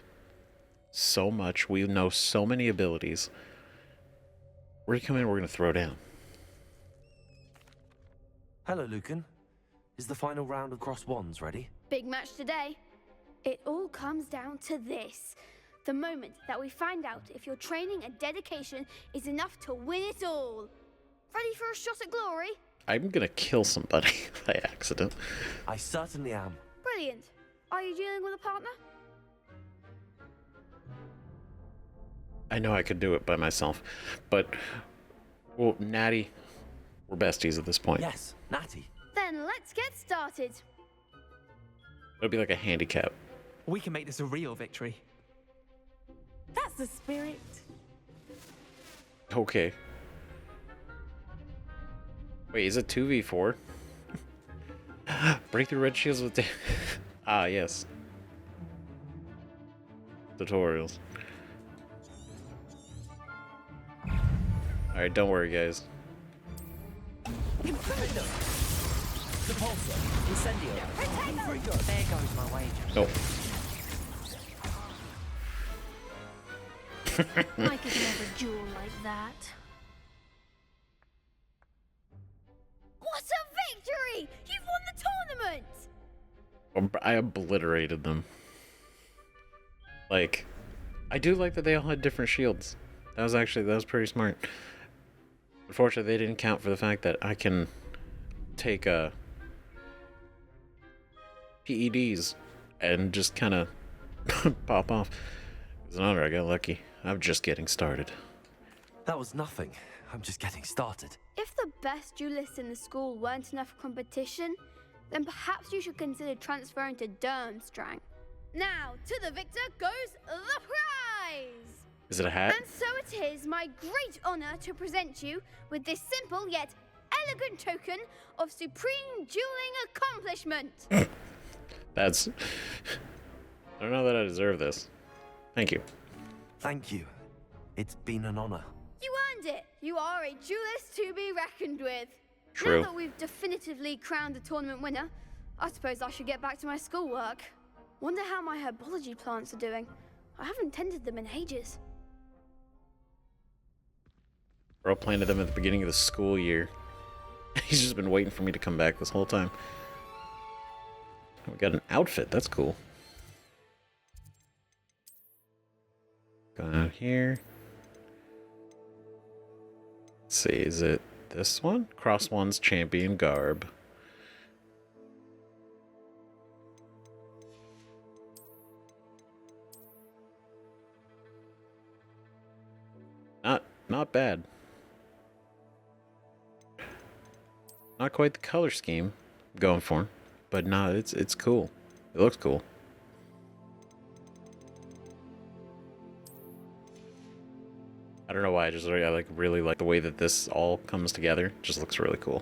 so much, we know so many abilities, we're gonna come in and we're gonna throw down. Hello, Lucan. Is the final round of Crossed Wands ready? Big match today. It all comes down to this. The moment that we find out if your training and dedication is enough to win it all. Ready for a shot at glory? I'm gonna kill somebody by accident. I certainly am. Brilliant. Are you dealing with a partner? I know I could do it by myself, but, well, Natty, we're besties at this point. Yes, Natty. Then let's get started. It'll be like a handicap. We can make this a real victory. That's the spirit. Okay. Wait, is it 2v4? Break through red shields with... Ah, yes. Tutorials. Alright, don't worry, guys. There goes my wager. Nope. I could never duel like that. What a victory! You've won the tournament! I obliterated them. Like, I do like that they all had different shields. That was pretty smart. Unfortunately, they didn't count for the fact that I can take PEDs and just kind of pop off. It's an honor, I got lucky. I'm just getting started. That was nothing. I'm just getting started. If the best duelists in the school weren't enough for competition, then perhaps you should consider transferring to Durmstrang. Now, to the victor goes the prize! Is it a hat? And so it is my great honor to present you with this simple yet elegant token of supreme dueling accomplishment. That's... I don't know that I deserve this. Thank you. Thank you. It's been an honor. You earned it. You are a duelist to be reckoned with. True. Now that we've definitively crowned the tournament winner, I suppose I should get back to my schoolwork. Wonder how my herbology plants are doing. I haven't tended them in ages. Bro planted them at the beginning of the school year. He's just been waiting for me to come back this whole time. We got an outfit. That's cool. Going out here. Let's see, is it this one? Cross One's champion garb. Not bad. Not quite the color scheme I'm going for, but no, it's cool. It looks cool. I don't know why, I really like the way that this all comes together. It just looks really cool.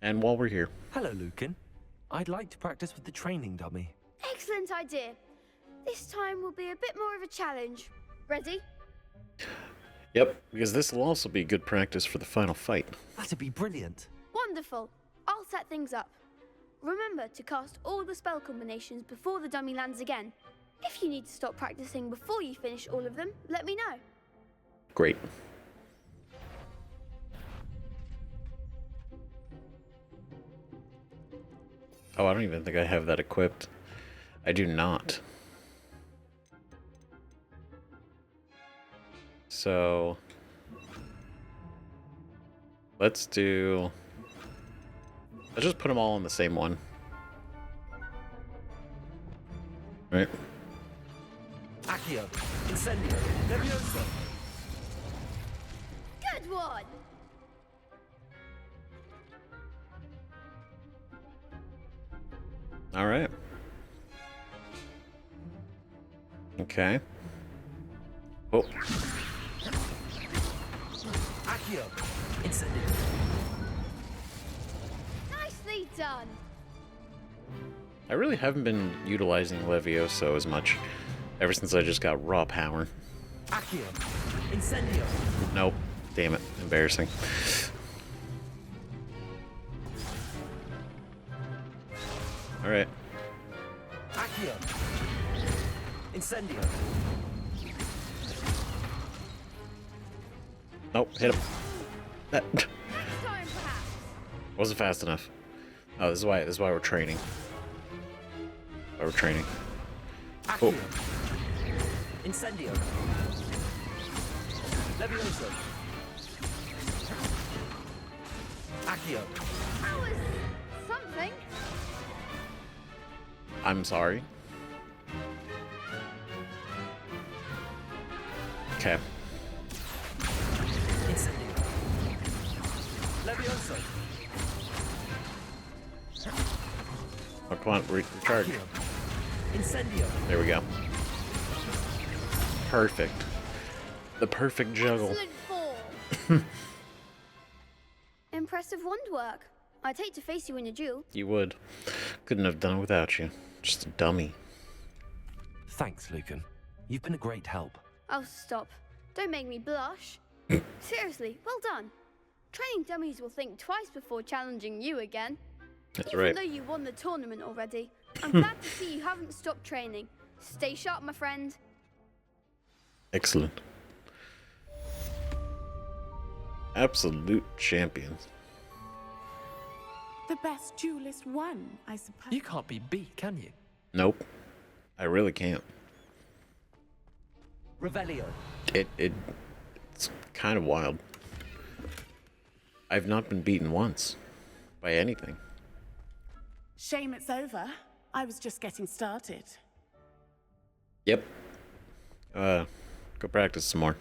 And while we're here, Hello, Lucan. I'd like to practice with the training dummy. Excellent idea. This time will be a bit more of a challenge. Ready? yep, because this will also be good practice for the final fight. That'd be brilliant. Wonderful. I'll set things up. Remember to cast all the spell combinations before the dummy lands again. If you need to stop practicing before you finish all of them, let me know. Great. Oh, I don't even think I have that equipped. I do not. So let's just put them all in the same one. Right? Accio, Incendio, Levioso. Good one! All right. Okay. Oh. Accio, Incendio. Nicely done. I really haven't been utilizing Levioso as much ever since I just got raw power. Accio, Incendio. Nope. Damn it. Embarrassing. All right. Accio, Incendio. Nope. Hit him. That Next time, perhaps. wasn't fast enough. Oh, this is why we're training. Why we're training. Accio, Incendio. Levioso. Accio. That was something. I'm sorry. Okay. Incendio. Levioso. Oh, come on. Recharge. Accio. Incendio. There we go. Perfect. The perfect juggle. Excellent ball. Impressive wand work. I'd hate to face you in a duel. You would. Couldn't have done it without you. Just a dummy. Thanks, Lucan. You've been a great help. Oh, stop. Don't make me blush. Seriously, well done. Training dummies will think twice before challenging you again. That's Even right. though you won the tournament already, I'm glad to see you haven't stopped training. Stay sharp, my friend. Excellent. Absolute champions. The best duelist won, I suppose. You can't be beat, can you? Nope. I really can't. Revelio. It's kind of wild. I've not been beaten once by anything. Shame it's over. I was just getting started. Yep. Go practice some more.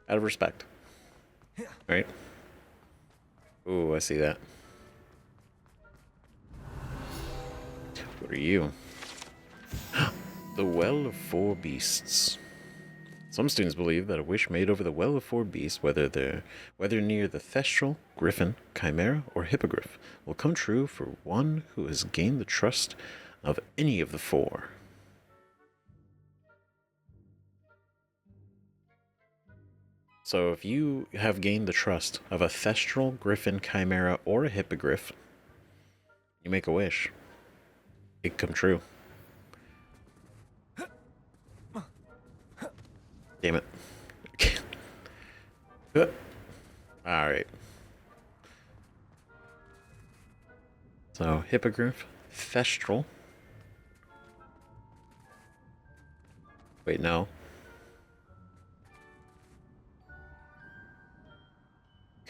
Out of respect. Right? Ooh, I see that. What are you? The Well of Four Beasts. Some students believe that a wish made over the Well of Four Beasts, whether near the Thestral, Griffin, Chimera, or Hippogriff, will come true for one who has gained the trust of any of the four. So if you have gained the trust of a Thestral, Griffin, Chimera, or a Hippogriff, you make a wish. It can come true. Damn it. Alright. So, Hippogriff, Thestral. Wait, no.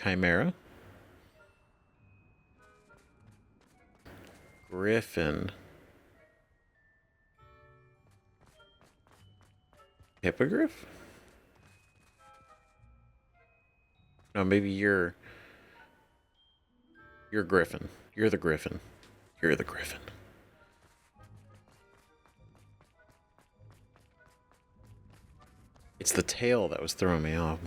Chimera. Griffin. Hippogriff? No, maybe you're Griffin. You're the Griffin. You're the Griffin. It's the tail that was throwing me off.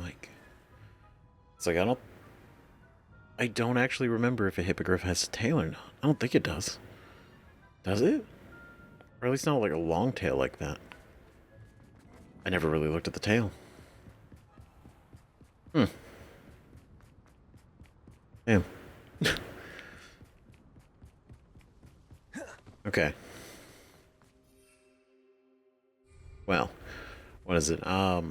It's like I don't actually remember if a hippogriff has a tail or not. I don't think it does. Does it? Or at least not like a long tail like that. I never really looked at the tail. Damn. Okay. Well, what is it? It's a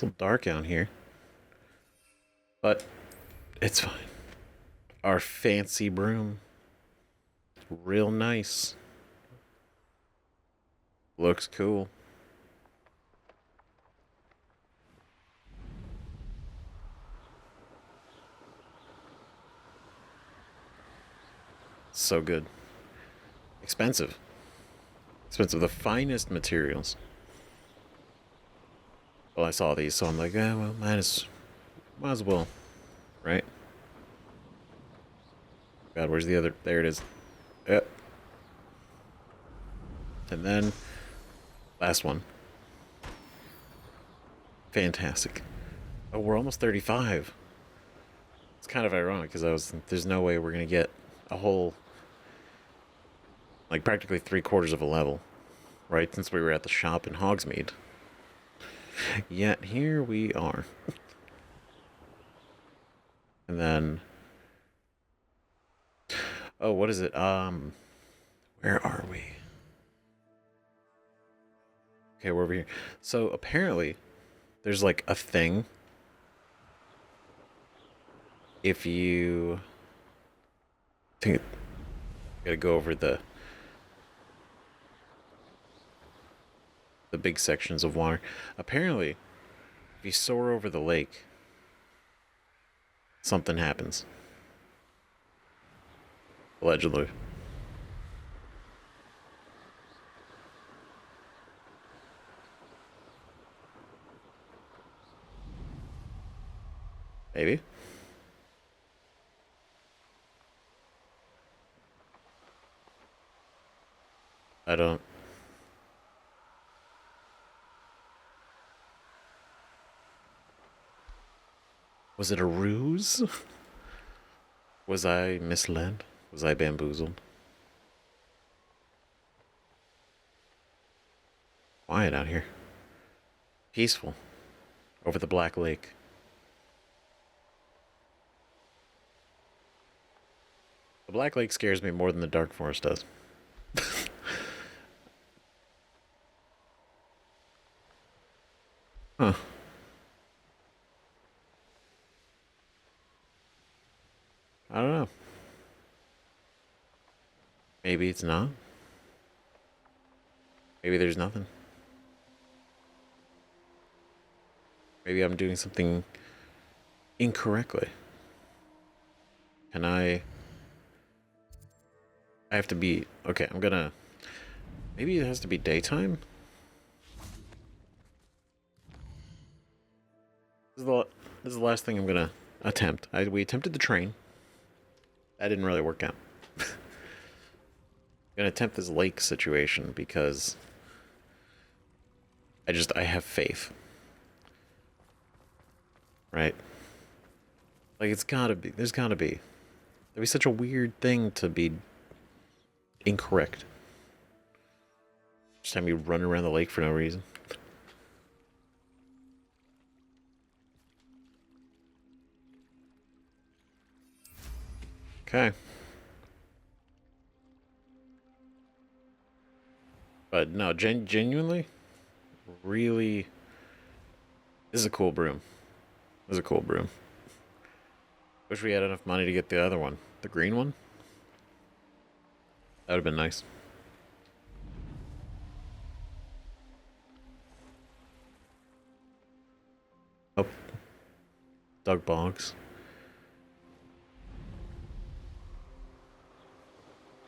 little dark out here. But it's fine. Our fancy broom. Real nice. Looks cool. So good. Expensive. Expensive. The finest materials. Well, I saw these, so I'm like, well, might as well. Right? God, where's the other? There it is. Yep. And then, last one. Fantastic. Oh, we're almost 35. It's kind of ironic because there's no way we're going to get a whole, like practically 3/4 of a level, right? Since we were at the shop in Hogsmeade. Yet here we are. And then, oh, what is it? Where are we? Okay, we're over here. So apparently, there's like a thing. If you, I think, gotta go over the big sections of water. Apparently, if you soar over the lake, something happens. Allegedly. Maybe. I don't. Was it a ruse? Was I misled? Was I bamboozled? Quiet out here. Peaceful. Over the Black Lake. The Black Lake scares me more than the Dark Forest does. Huh. I don't know. Maybe it's not. Maybe there's nothing. Maybe I'm doing something incorrectly. Can I have to be... Okay, I'm gonna... Maybe it has to be daytime? This is the last thing I'm gonna attempt. We attempted the train. That didn't really work out. gonna attempt this lake situation because I have faith. Right? Like, it's gotta be. There's gotta be. That'd be such a weird thing to be incorrect. Just have me run around the lake for no reason. Okay. But no, genuinely, really, this is a cool broom. This is a cool broom. Wish we had enough money to get the other one. The green one? That would have been nice. Oh. Doug Boggs.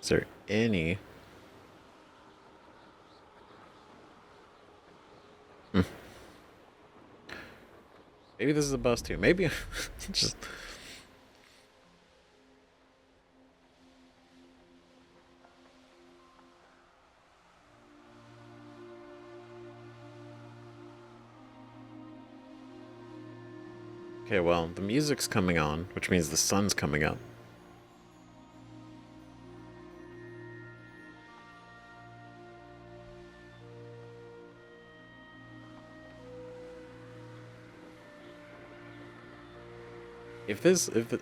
Is there any... Maybe this is a bust too. Maybe just... Okay, well, the music's coming on, which means the sun's coming up.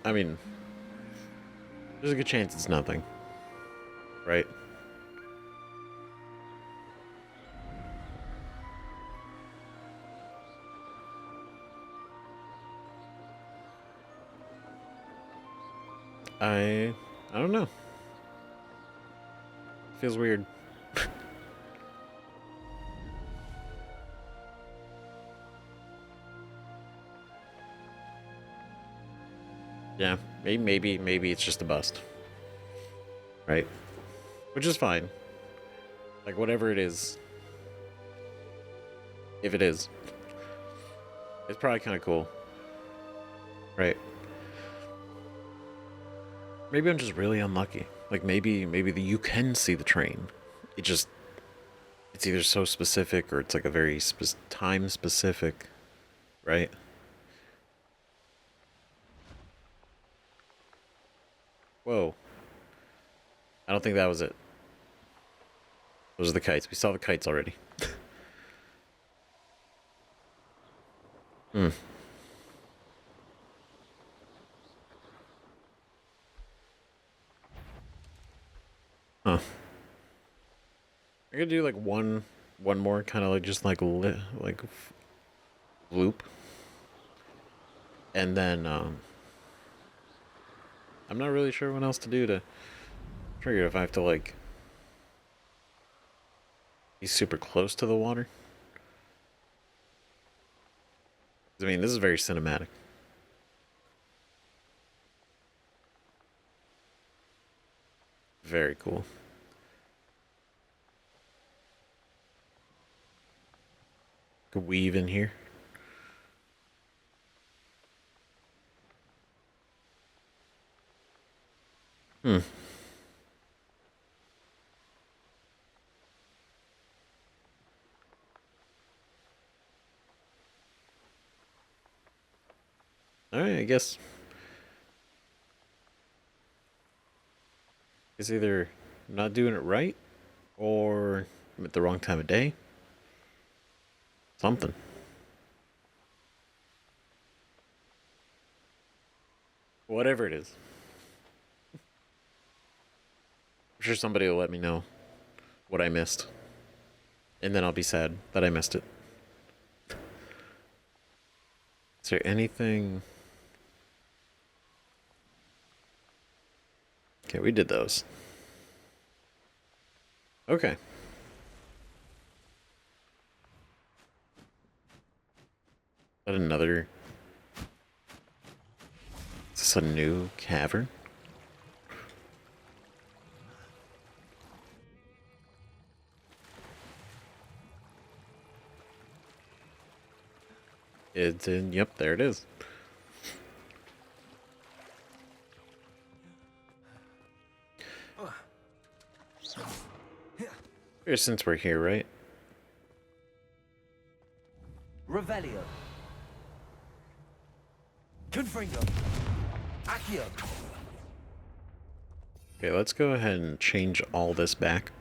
I mean, there's a good chance it's nothing, right? I don't know. Feels weird. Yeah, maybe it's just a bust. Right? Which is fine. Like, whatever it is. If it is. It's probably kind of cool. Right? Maybe I'm just really unlucky. Like, maybe you can see the train. It's either so specific or it's like a very time specific. Right? Whoa. I don't think that was it. Those are the kites. We saw the kites already. Hmm. Huh. I could do like one more kind of like just like loop. And then I'm not really sure what else to do to trigger if I have to, like, be super close to the water. I mean, this is very cinematic. Very cool. Could weave in here. Hmm. Alright, I guess it's either I'm not doing it right or I'm at the wrong time of day. Something. Whatever it is. I'm sure somebody will let me know what I missed. And then I'll be sad that I missed it. Is there anything... Okay, we did those. Okay. Is that another... Is this a new cavern? It's in... Yep, there it is. Since we're here, right? Revelio. Confringo. Accio. Okay, let's go ahead and change all this back.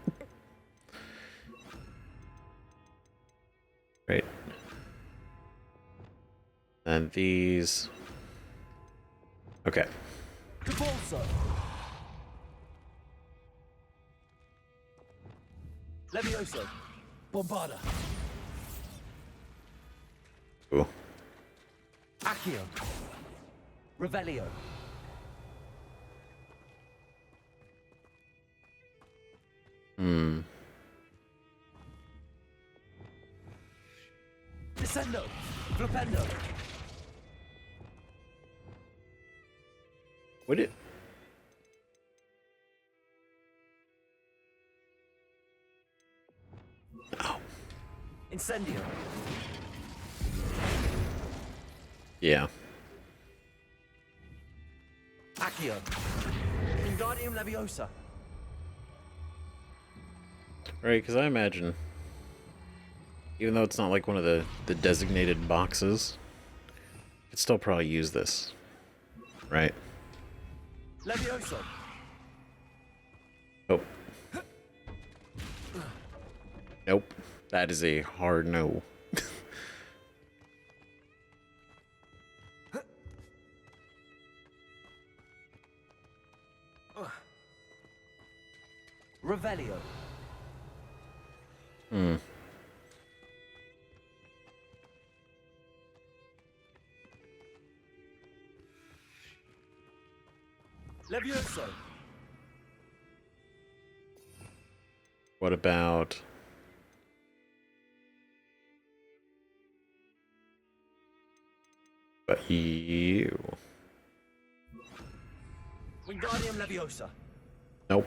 Right. And these... Okay. Capolso. Levioso. Bombarda. Cool. Accio. Revelio. Descendo. Flipendo. Would it? Oh. Incendio. Yeah. Accio. Wingardium Leviosa. Right, because I imagine, even though it's not like one of the designated boxes, it'd still probably use this. Right? Levioso. Oh. Nope. That is a hard no. Revelio. Levioso. What about... But you... Wingardium Leviosa. Nope.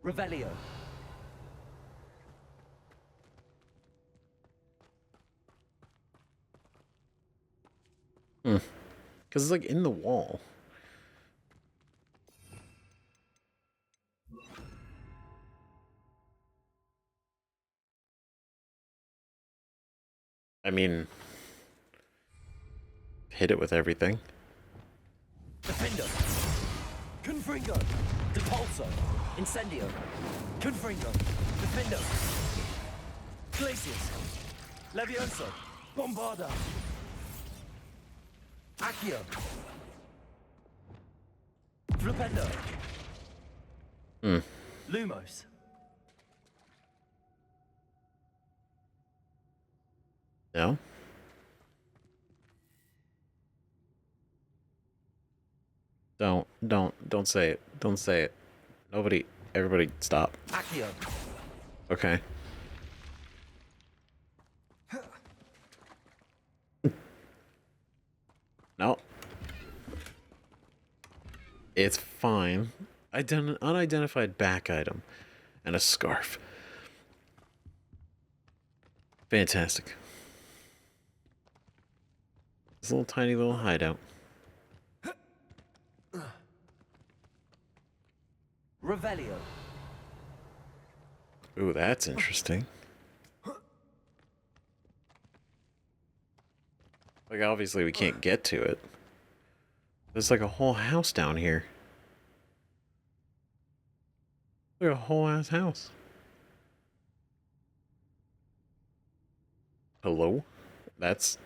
Revelio. Because it's like in the wall. I mean, hit it with everything. Defendo. Confringo. Depulso. Incendio. Confringo. Defendo. Glacius. Levioso. Bombarda. Accio. Flipendo. Lumos. No? Don't say it. Don't say it. Everybody stop. Accio. Okay. No. It's fine. Unidentified back item. And a scarf. Fantastic. This little tiny little hideout. Revelio. Ooh, that's interesting. Like, obviously we can't get to it. There's like a whole house down here. Like a whole ass house. Hello? That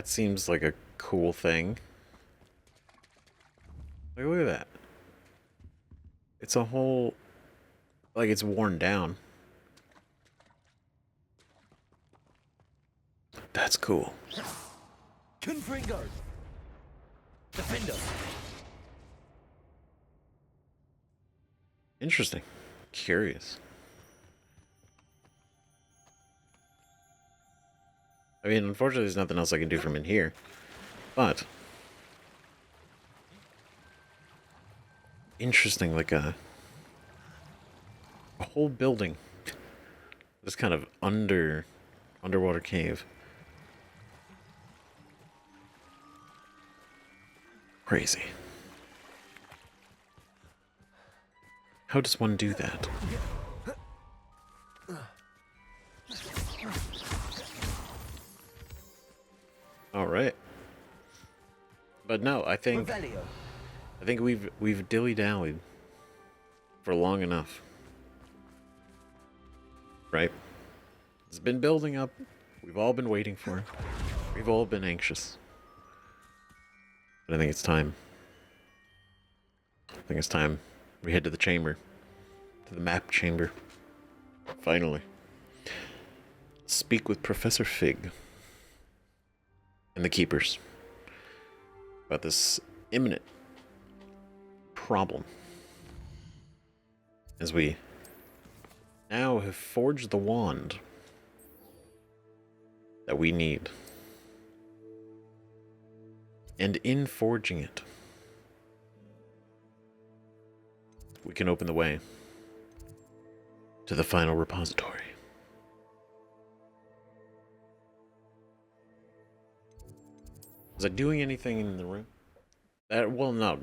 seems like a cool thing. Like, look at that. It's a whole... Like, it's worn down. That's cool. Confringo. Defendo. Interesting. Curious. I mean, unfortunately, there's nothing else I can do from in here. But... Interesting, like a whole building. This kind of underwater cave. Crazy. How does one do that? All right. But no, I think we've dilly-dallied for long enough. Right? It's been building up. We've all been waiting for it. We've all been anxious. But I think it's time. I think it's time we head to the chamber. To the map chamber. Finally. Speak with Professor Fig and the Keepers about this imminent problem. As we now have forged the wand that we need. And in forging it, we can open the way to the final repository. Is it doing anything in the room? Well, no.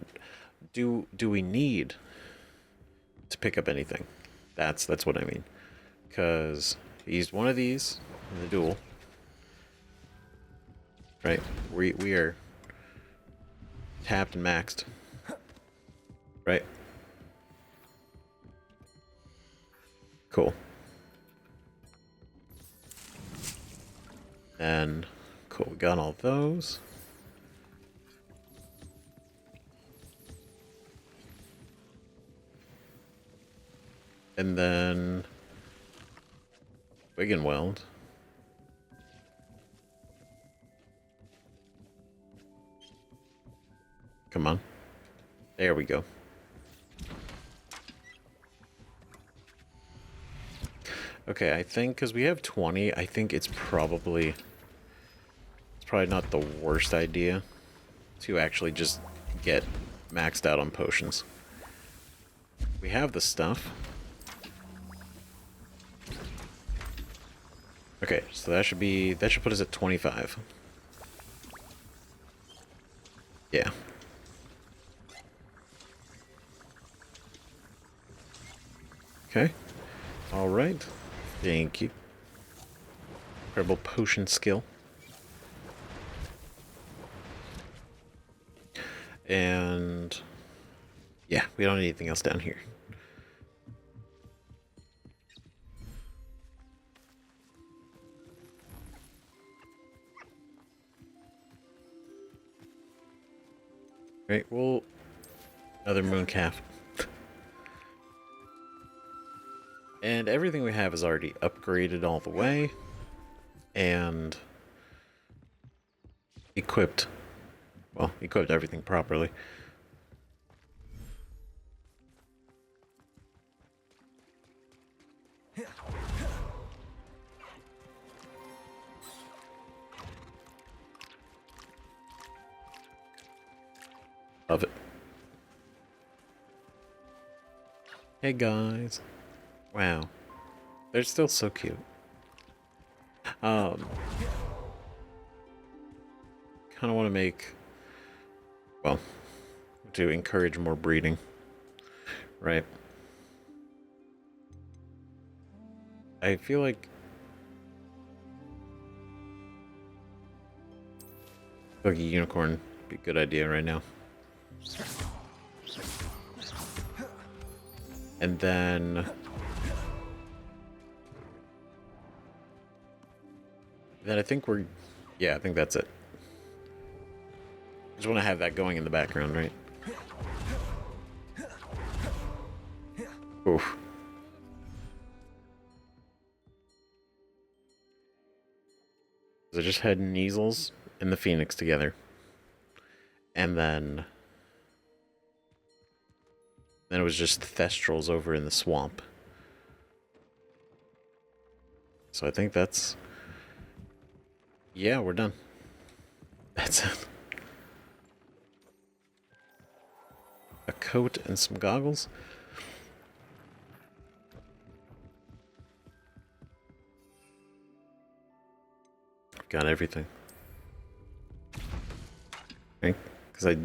Do we need to pick up anything? That's what I mean. Because he used one of these in the duel. Right? We are tapped and maxed. Right? Cool. And cool, we got all those. And then Wiggenweld. Come on. There we go. Okay, I think because we have 20, I think it's probably not the worst idea to actually just get maxed out on potions. We have the stuff. Okay, so that should put us at 25. Yeah. Okay. All right. Thank you. Incredible potion skill. And yeah, we don't need anything else down here. Right, well, another moon calf. And everything we have is already upgraded all the way. And equipped. Well, equipped everything properly. Love it. Hey guys. Wow. They're still so cute. Kind of want to make, well, to encourage more breeding, right? I feel like a unicorn would be a good idea right now. And then I think I think that's it. Just want to have that going in the background, right? Oof. I just had Neasels and the Phoenix together. And then it was just Thestrals over in the swamp. So I think that's... Yeah, we're done. That's it. A coat and some goggles. Got everything. Okay, because I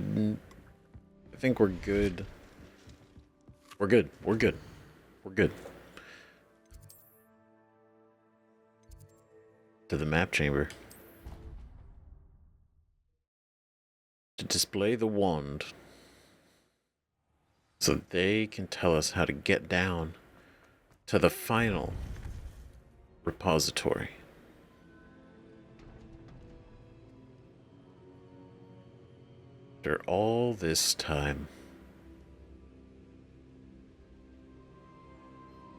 think we're good We're good. We're good. We're good. To the map chamber. To display the wand. So they can tell us how to get down to the final repository. After all this time.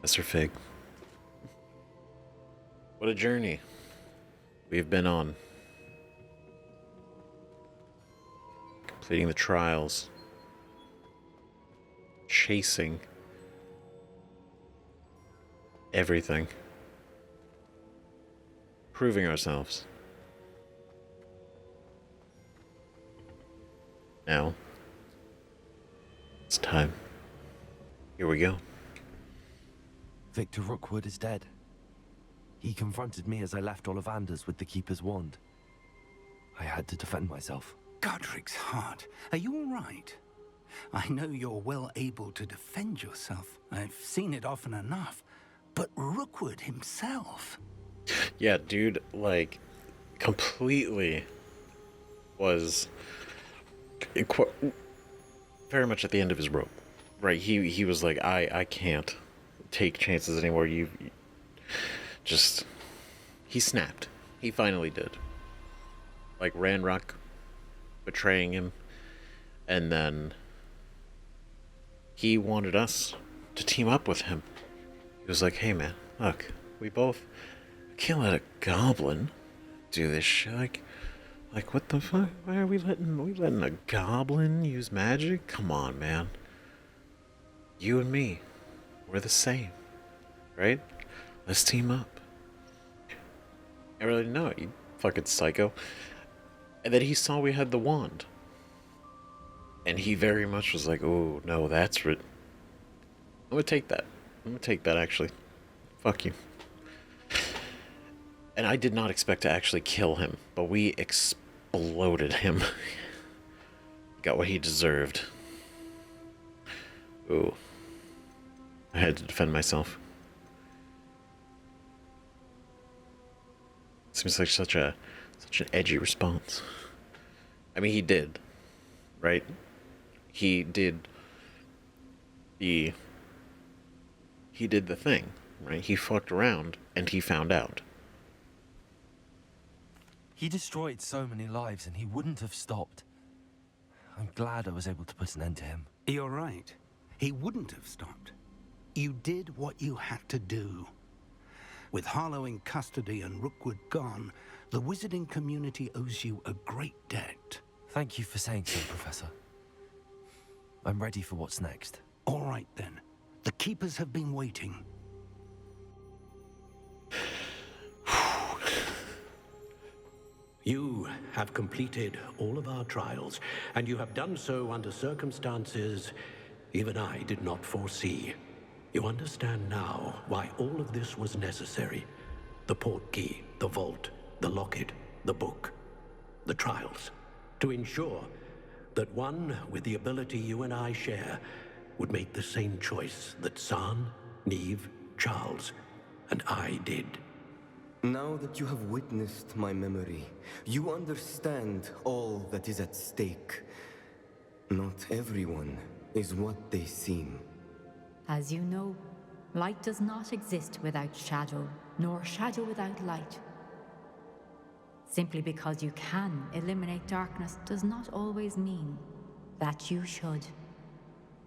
Mr. Fig. What a journey we've been on. Completing the trials. Chasing everything. Proving ourselves. Now, it's time. Here we go. Victor Rookwood is dead. He confronted me as I left Ollivander's with the Keeper's wand. I had to defend myself. Godric's heart. Are you all right? I know you're well able to defend yourself. I've seen it often enough. But Rookwood himself... Yeah, dude, like, completely was very much at the end of his rope. Right, he was like, I can't take chances anymore. You just... He snapped. He finally did. Like, Ranrok betraying him, and then he wanted us to team up with him. He was like, hey man, look, we can't let a goblin do this shit. Like what the fuck? Why are we letting a goblin use magic? Come on, man. You and me, we're the same, right? Let's team up. I really didn't know it, you fucking psycho. And then he saw we had the wand. And he very much was like, oh, no, that's I'm gonna take that. I'm gonna take that, actually. Fuck you. And I did not expect to actually kill him, but we exploded him. Got what he deserved. Ooh. I had to defend myself. Seems like such an edgy response. I mean, he did, right? He did the thing, right? He fucked around and he found out. He destroyed so many lives and he wouldn't have stopped. I'm glad I was able to put an end to him. You're right. He wouldn't have stopped. You did what you had to do. With Harlow in custody and Rookwood gone, the wizarding community owes you a great debt. Thank you for saying so, Professor. I'm ready for what's next. All right, then. The Keepers have been waiting. You have completed all of our trials, and you have done so under circumstances even I did not foresee. You understand now why all of this was necessary. The portkey, the vault, the locket, the book, the trials. To ensure that one with the ability you and I share would make the same choice that San, Neve, Charles, and I did. Now that you have witnessed my memory, you understand all that is at stake. Not everyone is what they seem. As you know, light does not exist without shadow, nor shadow without light. Simply because you can eliminate darkness does not always mean that you should.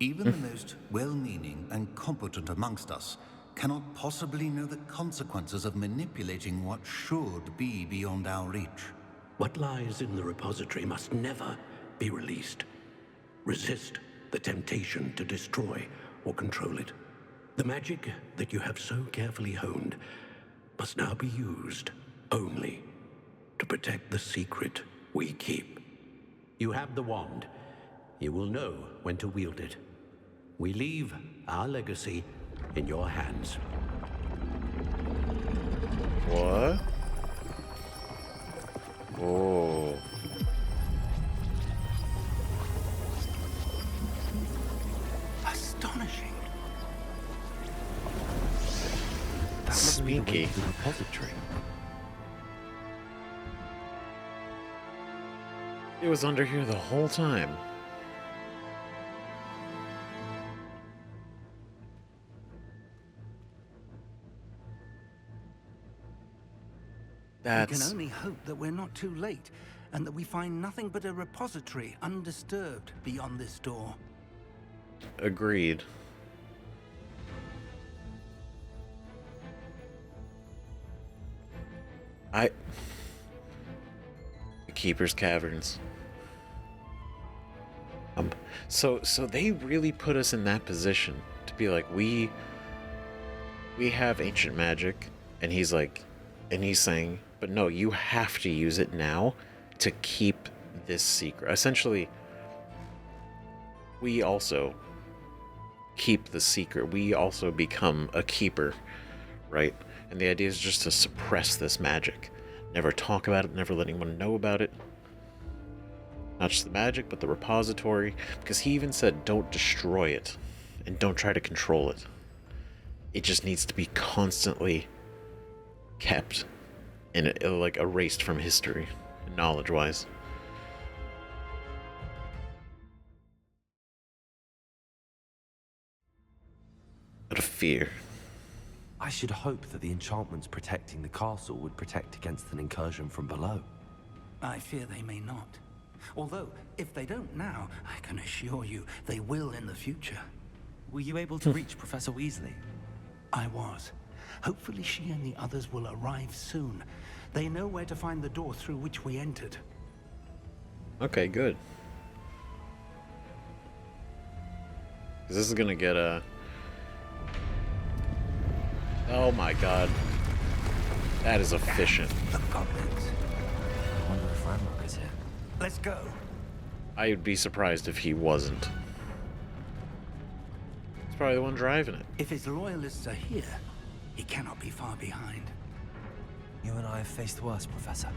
Even the most well-meaning and competent amongst us cannot possibly know the consequences of manipulating what should be beyond our reach. What lies in the repository must never be released. Resist the temptation to destroy or control it. The magic that you have so carefully honed must now be used only to protect the secret we keep. You have the wand. You will know when to wield it. We leave our legacy in your hands. What? Oh. Astonishing. me the way Winky. to the repository. It was under here the whole time. We can That's only hope that we're not too late, and that we find nothing but a repository undisturbed beyond this door. agreed. The Keeper's Caverns. So they really put us in that position to be like, we have ancient magic, and he's saying, but no, you have to use it now to keep this secret. Essentially, we also keep the secret. We also become a keeper, right? And the idea is just to suppress this magic. Never talk about it, never let anyone know about it. Not just the magic, but the repository. Because he even said, don't destroy it. And don't try to control it. It just needs to be constantly kept. And like erased from history, knowledge-wise. Out of fear. I should hope that the enchantments protecting the castle would protect against an incursion from below. I fear they may not. Although, if they don't now, I can assure you they will in the future. Were you able to reach Professor Weasley? I was. Hopefully she and the others will arrive soon. They know where to find the door through which we entered. Okay, good. 'Cause this is gonna get a... Oh my god. That is efficient. The goblins. I wonder if Ranrok is here. Let's go. I'd be surprised if he wasn't. He's probably the one driving it. If his loyalists are here, he cannot be far behind. You and I have faced worse, Professor.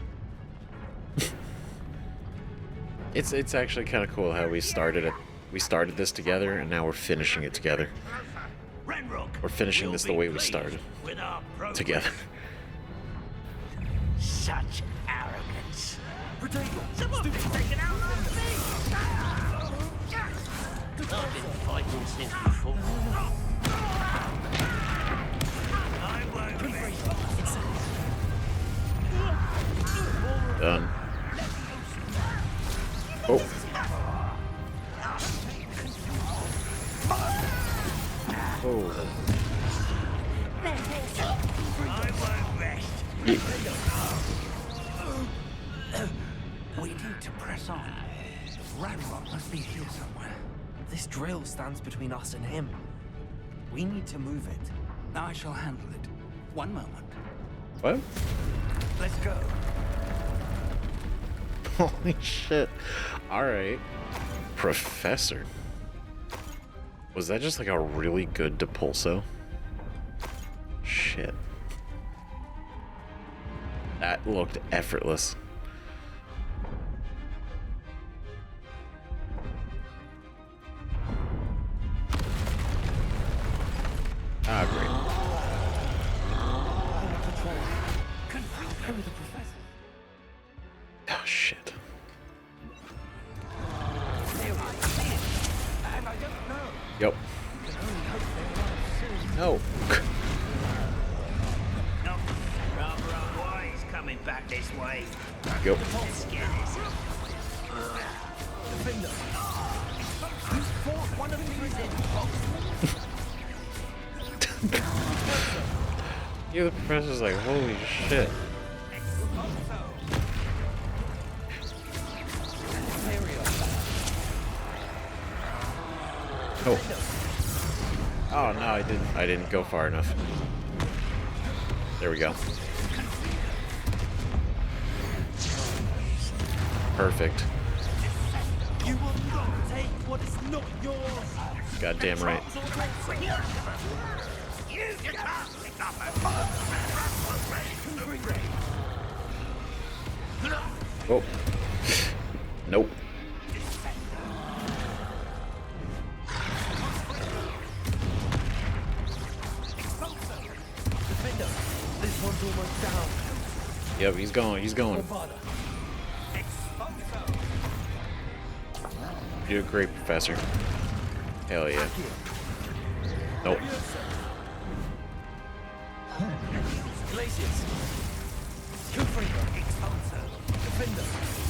It's actually kind of cool how we started it. We started this together, and now we're finishing it together. We're finishing this the way we started. Together. Such arrogance. Someone's been taken out on me! I've been fighting since before. I won't rest. Done. Oh. Oh. I won't rest. We need to press on. Ranrok must be here somewhere. This drill stands between us and him. We need to move it. I shall handle it. One moment. What? Let's go. Holy shit. Alright. Professor. Was that just like a really good depulso? Shit. That looked effortless. Ah, great. Oh, shit. Yep. No. He's coming back this way. Yep. Let's get this. Yeah, the professor's like, holy shit. Oh. Oh no, I didn't go far enough. There we go. Perfect. You will not take what is not yours. Goddamn right. Oh. Nope. Yep, he's going. He's going. You're a great professor. Hell yeah. Nope.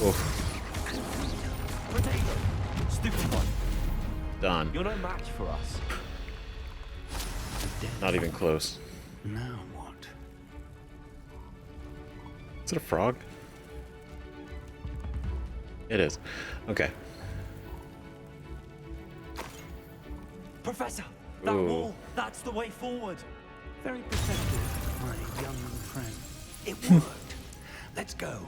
Oof. Done. You're no match for us. Not even close. Now what? Is it a frog? It is. Okay. Professor, that Ooh. wall, that's the way forward. Very perceptive, my young friend. It worked. Let's go.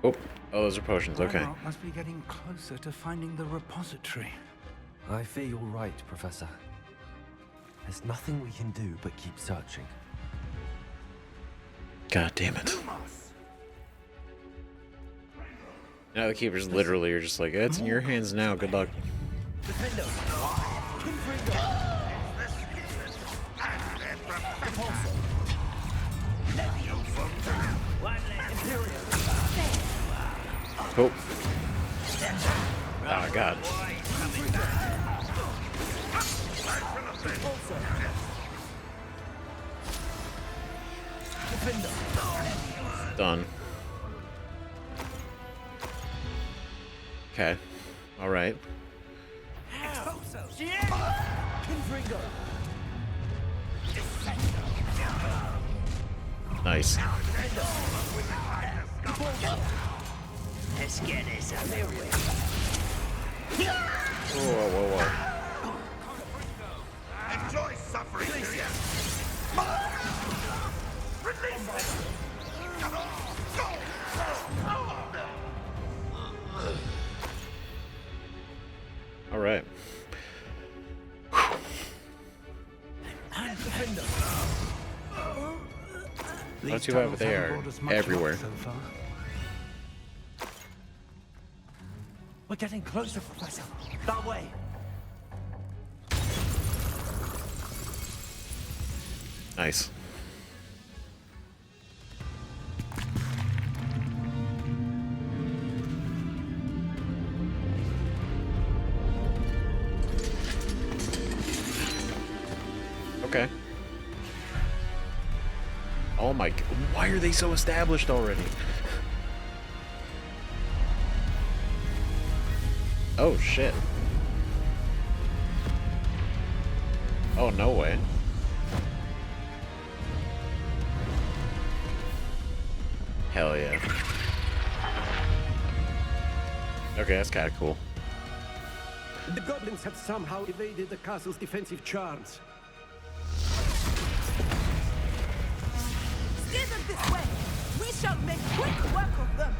Oh, those are potions. Okay. Ranrok must be getting closer to finding the repository. I fear you're right, Professor. There's nothing we can do but keep searching. God damn it. Now the keepers literally are just like, it's in your hands now. Good luck. Oh. Oh, God. Done. Okay. All right. Nice. Let's get this over with. Whoa, whoa, whoa. Enjoy suffering, do you? Release it! All right. What you have there? Everywhere. We're getting closer, Professor. That way. Nice. Okay. Oh my, why are they so established already? Oh shit. Oh, no way. Hell yeah. Okay, that's kind of cool. The goblins have somehow evaded the castle's defensive charms. Steer them this way. We shall make quick work of them.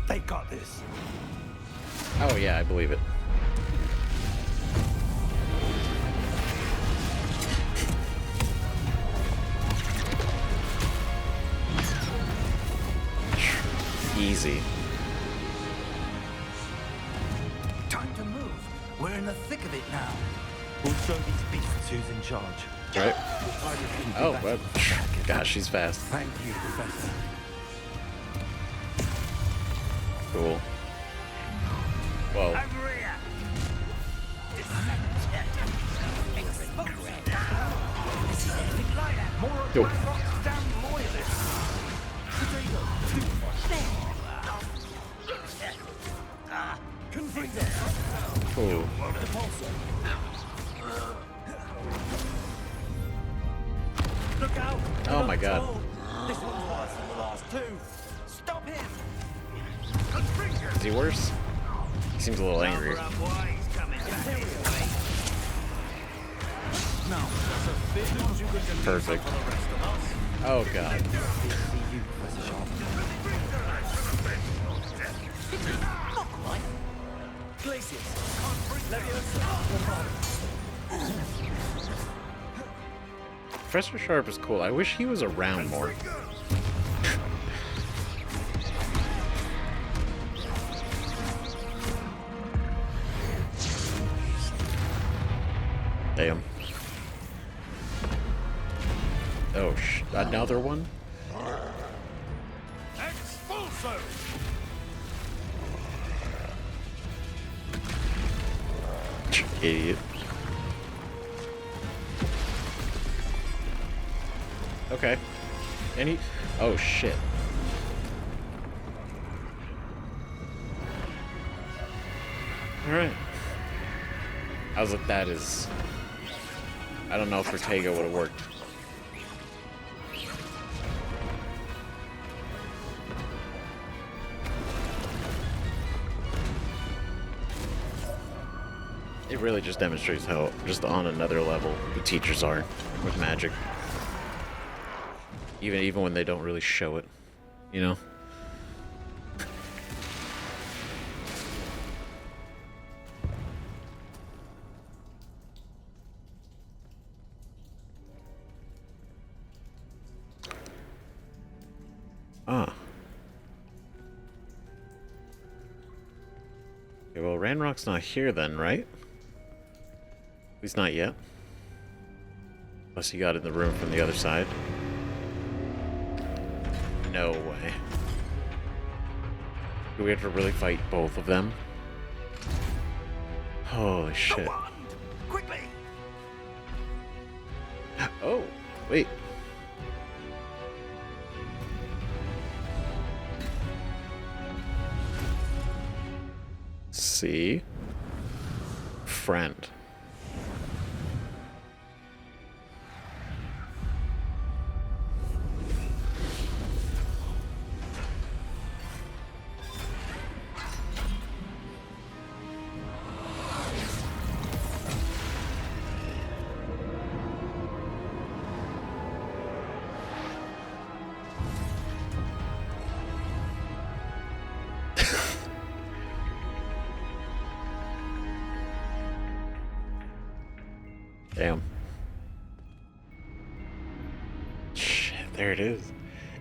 They got this. Oh yeah, I believe it. Easy. Time to move. We're in the thick of it now. We'll show these beasts who's in charge. Right? Oh, well, gosh, she's fast. Thank you, Professor. Cool. Whoa. Over here. Yo. Cool. Look out! Oh my god. This one's worse than the last two. Stop him! Is he worse? He seems a little angry. Perfect. Oh god. Professor Sharp is cool. I wish he was around more. Damn. Oh, another one? Expulso! Idiot. Okay. And he... Oh, shit. Alright. I was like, that is... I don't know if Ortega would have worked. It really just demonstrates how, just on another level, the teachers are with magic. Even when they don't really show it, you know? Ah. Okay, well, Ranrock's not here then, right? At least not yet. Unless he got in the room from the other side. No way. Do we have to really fight both of them? Holy shit. Quickly! Oh, wait. See? Friend. Damn. Shit, there it is.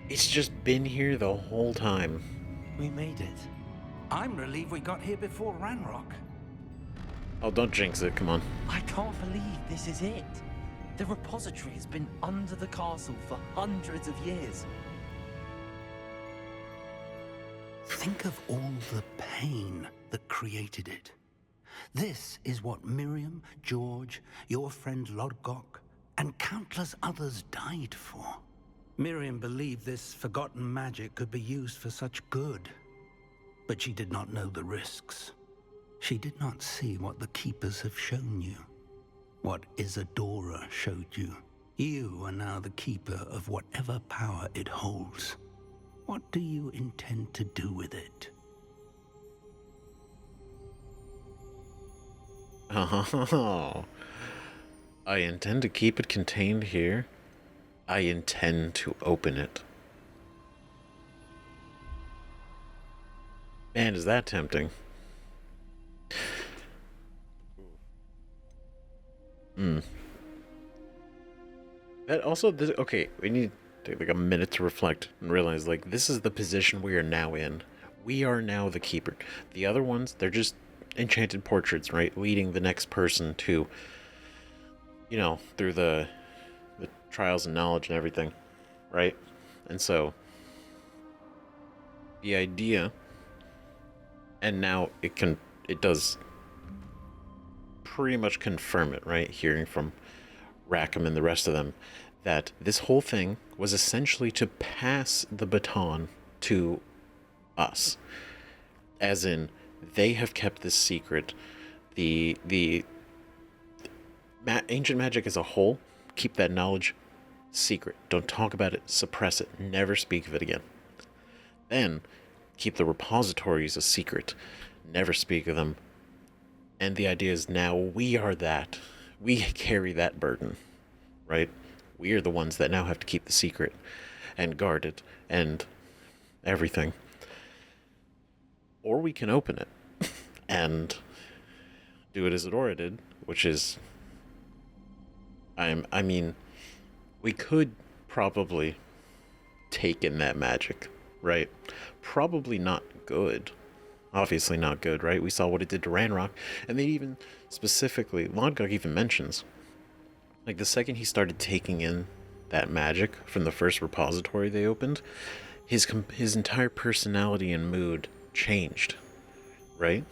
It's just been here the whole time. We made it. I'm relieved we got here before Ranrok. Oh, don't jinx it, come on. I can't believe this is it. The repository has been under the castle for hundreds of years. Think of all the pain that created it. This is what Miriam, George, your friend Lodgok, and countless others died for. Miriam believed this forgotten magic could be used for such good, but she did not know the risks. She did not see what the Keepers have shown you, what Isadora showed you. You are now the Keeper of whatever power it holds. What do you intend to do with it? Oh, I intend to keep it contained here. I intend to open it. Man, is that tempting. That also, okay, we need to take like a minute to reflect and realize, like, this is the position we are now in. We are now the Keeper. The other ones, they're just enchanted portraits, right? Leading the next person to, you know, through the trials and knowledge and everything, right? And so the idea, and now it does pretty much confirm it, right? Hearing from Rackham and the rest of them, that this whole thing was essentially to pass the baton to us, as in, they have kept this secret. The ancient magic as a whole, keep that knowledge secret. Don't talk about it, suppress it, never speak of it again. Then, keep the repositories a secret, never speak of them. And the idea is now we are that. We carry that burden, right? We are the ones that now have to keep the secret and guard it and everything. Or we can open it and do it as Adora did, which is, I mean, we could probably take in that magic, right? Probably not good. Obviously not good, right? We saw what it did to Ranrok, and they even specifically, Lodgok even mentions Like, the second he started taking in that magic from the first repository they opened, his entire personality and mood changed, right?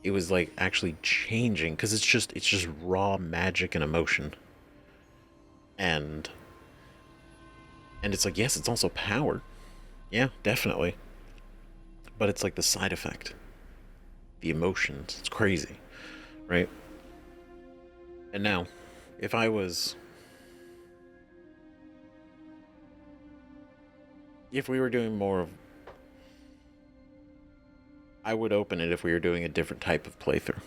It was like actually changing, because it's just raw magic and emotion. And it's like, yes, it's also power. Yeah, definitely. But it's like the side effect. The emotions. It's crazy. Right? And now, if we were doing more of... I would open it if we were doing a different type of playthrough.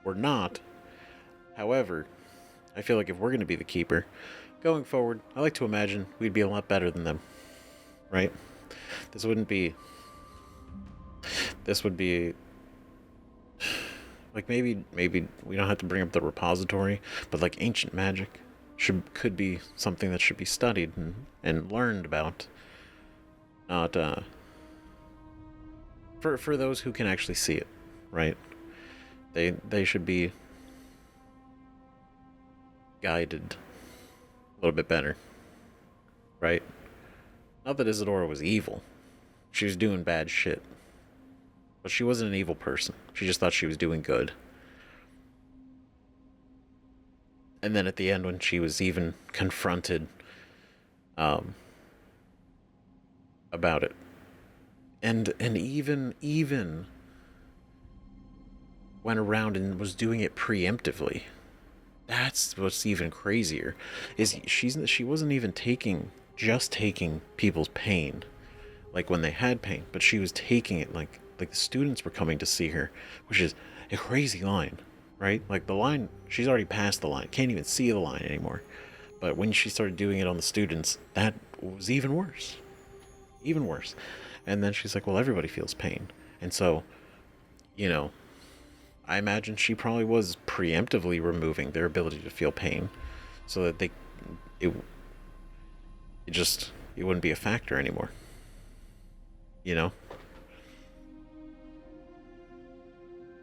We're not. However, I feel like if we're going to be the keeper, going forward, I like to imagine we'd be a lot better than them. Right? This would be... Like, maybe we don't have to bring up the repository, but like ancient magic could be something that should be studied and learned about. Not, for those who can actually see it, right? They should be guided a little bit better, right? Not that Isadora was evil. She was doing bad shit. But she wasn't an evil person. She just thought she was doing good. And then at the end, when she was even confronted about it, and even went around and was doing it preemptively. That's what's even crazier. Is she wasn't even taking people's pain, like when they had pain, but she was taking it like the students were coming to see her, which is a crazy line, right? Like, the line, she's already past the line, can't even see the line anymore. But when she started doing it on the students, that was even worse. Even worse. And then she's like, well, everybody feels pain. And so, I imagine she probably was preemptively removing their ability to feel pain so that it wouldn't be a factor anymore.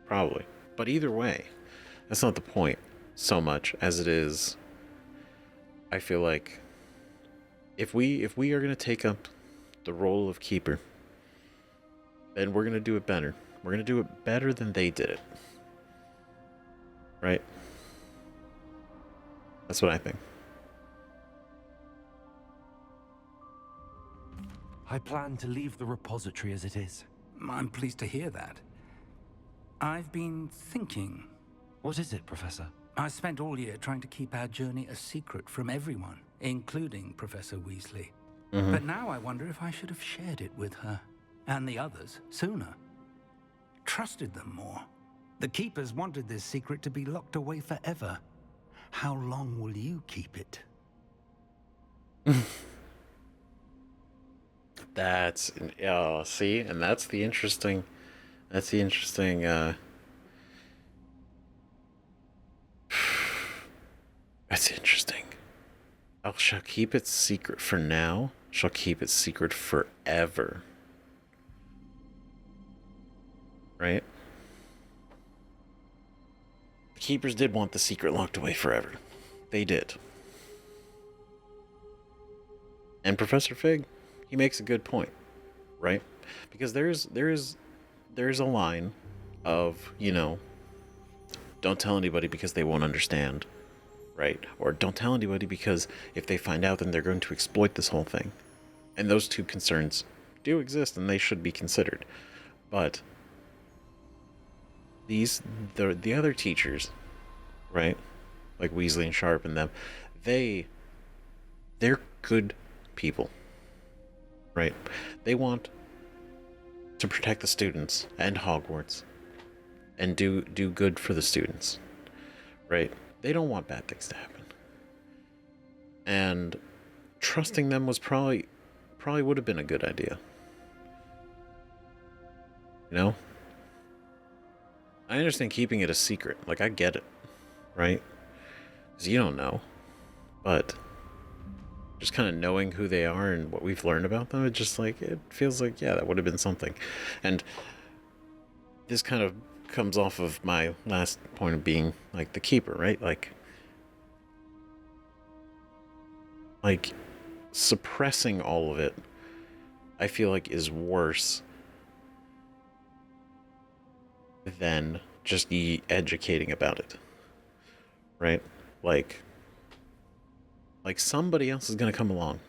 Probably. But either way, that's not the point so much as it is, I feel like, if we are going to take up the role of keeper, then we're going to do it better. We're going to do it better than they did it. Right? That's what I think. I plan to leave the repository as it is. I'm pleased to hear that. I've been thinking. What is it, Professor? I spent all year trying to keep our journey a secret from everyone, including Professor Weasley. Mm-hmm. But now I wonder if I should have shared it with her, and the others, sooner. Trusted them more. The Keepers wanted this secret to be locked away forever. How long will you keep it? That's... see? And that's the interesting... That's interesting, Shall keep it secret for now, shall keep it secret forever. Right? The Keepers did want the secret locked away forever. They did. And Professor Fig, he makes a good point, right? Because there's a line of, don't tell anybody because they won't understand, right? Or don't tell anybody because if they find out, then they're going to exploit this whole thing. And those two concerns do exist, and they should be considered. But the other teachers, right? Like Weasley and Sharp and them, they're good people, right? They want to protect the students and Hogwarts and do good for the students, right? They don't want bad things to happen. And trusting them was probably would have been a good idea. I understand keeping it a secret. Like, I get it, right? Because you don't know. But just kind of knowing who they are and what we've learned about them, it feels like, yeah, that would have been something. And this kind of comes off of my last point of being, like, the keeper, right? Like, Like, suppressing all of it, I feel like is worse than just educating about it. Right? Like somebody else is going to come along.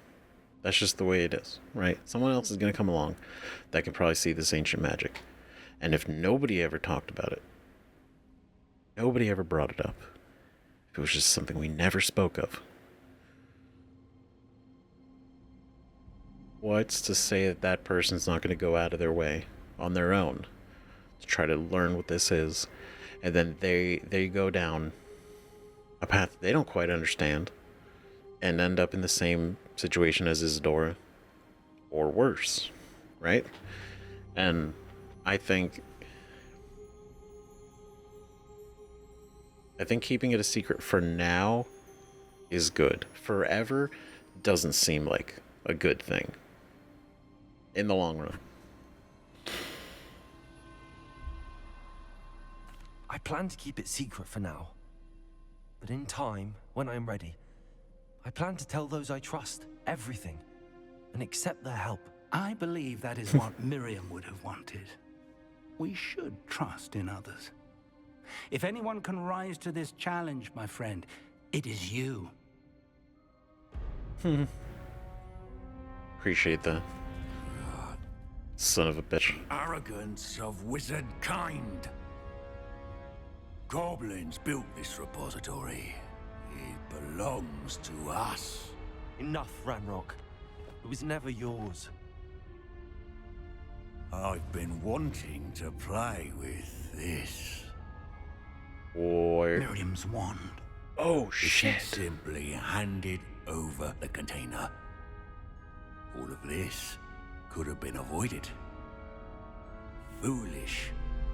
That's just the way it is, right? Someone else is going to come along that can probably see this ancient magic. And if nobody ever talked about it, nobody ever brought it up, if it was just something we never spoke of, what's to say that that person's not going to go out of their way on their own to try to learn what this is, and then they go down a path they don't quite understand and end up in the same situation as Isadora, or worse, right? And I think keeping it a secret for now is good. Forever doesn't seem like a good thing in the long run. I plan to keep it secret for now. But in time, when I'm ready, I plan to tell those I trust everything and accept their help. I believe that is what Miriam would have wanted. We should trust in others. If anyone can rise to this challenge, my friend, it is you. Appreciate that. Son of a bitch. Arrogance of wizard kind. Goblins built this repository. It belongs to us. Enough, Ranrok. It was never yours. I've been wanting to play with this. Or Miriam's wand. Oh She shit. simply handed over the container. All of this could have been avoided. Foolish,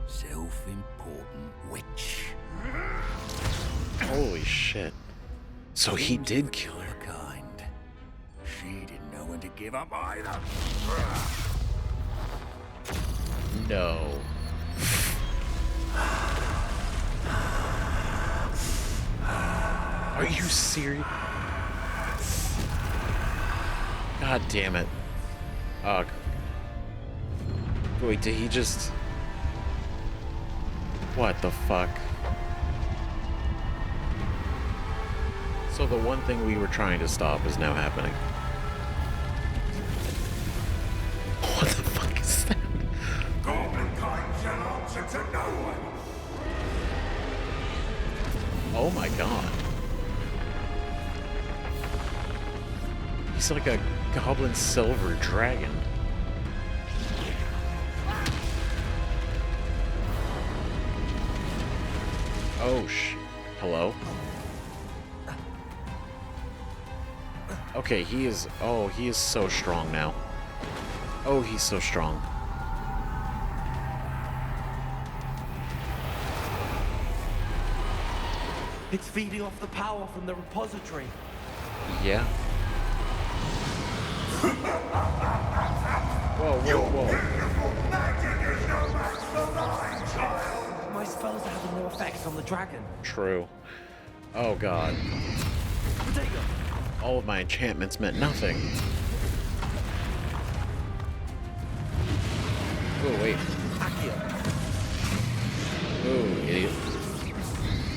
self-important witch. Holy shit. So he did kill her. Kind. She didn't know when to give up either. No. Are you serious? God damn it. Oh. Wait, did he just... What the fuck? So the one thing we were trying to stop is now happening. What the fuck is that? Goblin kind shall answer to no one. Oh my god. He's like a goblin silver dragon. Oh hello? Okay, he is so strong now. Oh, he's so strong. It's feeding off the power from the repository. Yeah. Whoa. Magic is no match for mine, child. My spells are having no effect on the dragon. True. Oh god. All of my enchantments meant nothing. Oh, wait. Oh, idiot.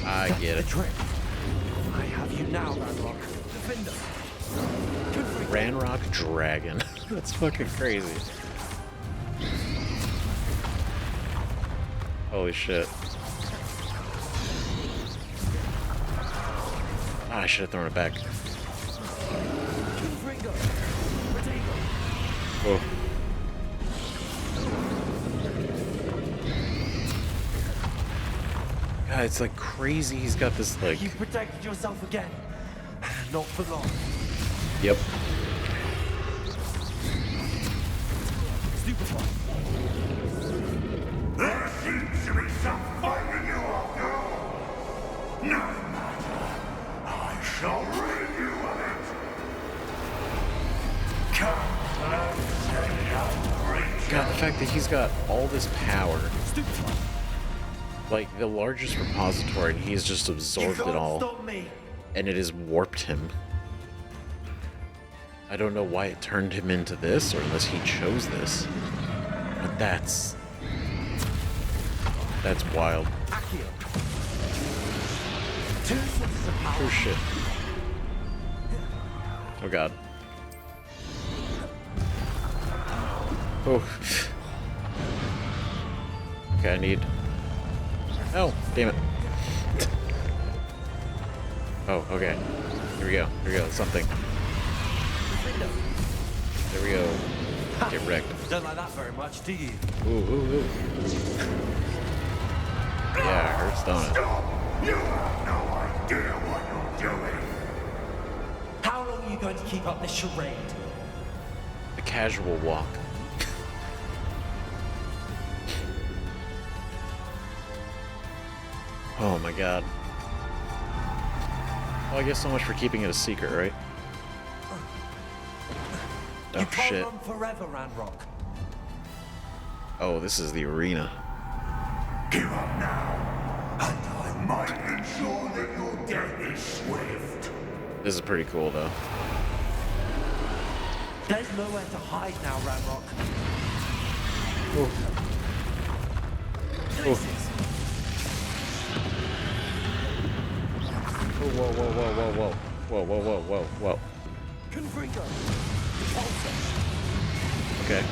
I get it. I have you now, Ranrok. Defender. Ranrok Dragon. That's fucking crazy. Holy shit. Ah, I should have thrown it back. Whoa. God, it's like crazy. He's got this like... You protected yourself again. Not for long. Yep. There seems to be some fight in you after all. No matter. I shall rid you of it. Come close. God, the fact that he's got all this power. Like, the largest repository, and he's just absorbed it all. Stop me. And it has warped him. I don't know why it turned him into this, or unless he chose this. But that's wild. Oh shit. Oh god. Oh. Okay, I need... Oh, damn it. Oh, okay. Here we go. Here we go. Something. There we go. Get wrecked. Don't like that very much, do you? Ooh, ooh, ooh. Yeah, it hurts, don't it? You have no idea what you're doing. How long are you going to keep up this charade? A casual walk. Oh my god. Well, I guess so much for keeping it a secret, right? You Oh can't shit. run forever, Ranrok. Oh, this is the arena. Give up now, and I might ensure that your death is swift. This is pretty cool, though. There's nowhere to hide now, Ranrok. Oh. Oh, whoa, whoa, whoa, whoa, whoa. Whoa, whoa, whoa, whoa, whoa. Confringo. Okay.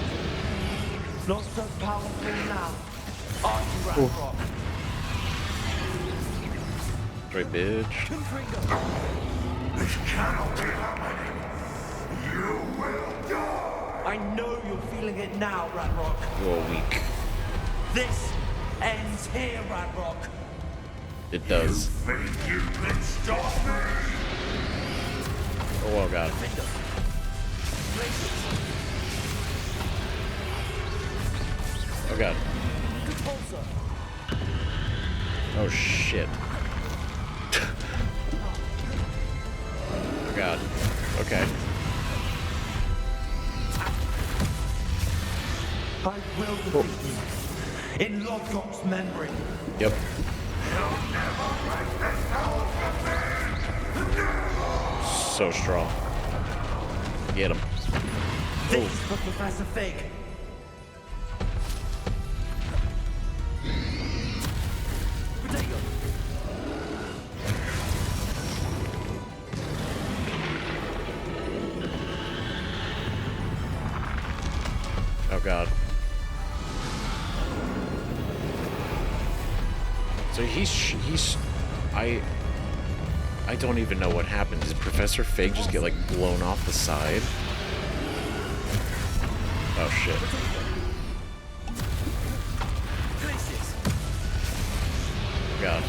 Not so powerful now. Are you, Ranrok? Right, bitch. This cannot be happening. You will die. I know you're feeling it now, Ranrok. You're weak. This ends here, Ranrok. It does. Think you can stop me? Oh, god. Oh god. Oh shit. Oh god. Okay. I will defeat you. In Lodgok's memory. Yep. So strong. Get him. This is for Professor Fig. Potato. Oh god. So he's I don't even know what happened. Did Professor Fig just get like blown off the side? Oh shit. God.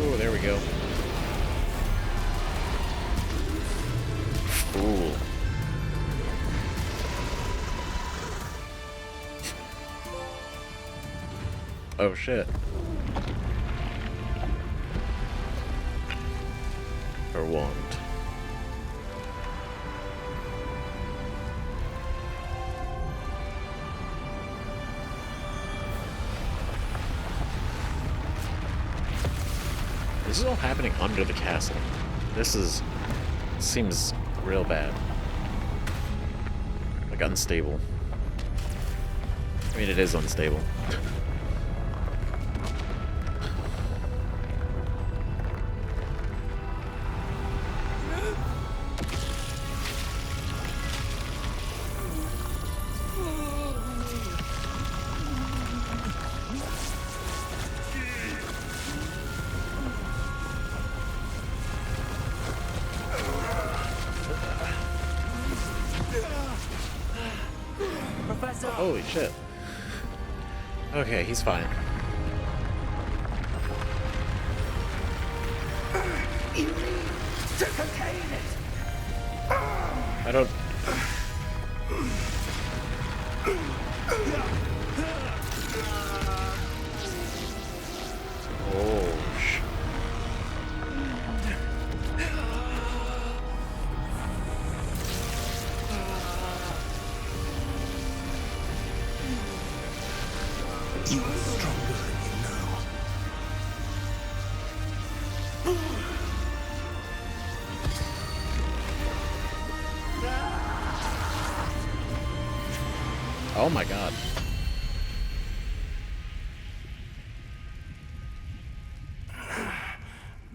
Oh, there we go. Fool. Oh shit. Her wand. This is all happening under the castle. This seems real bad. Like unstable. I mean, it is unstable. Professor! Holy shit. Okay, he's fine. You need to contain it. I don't... Oh, sh... You are stronger than you know. Oh my god.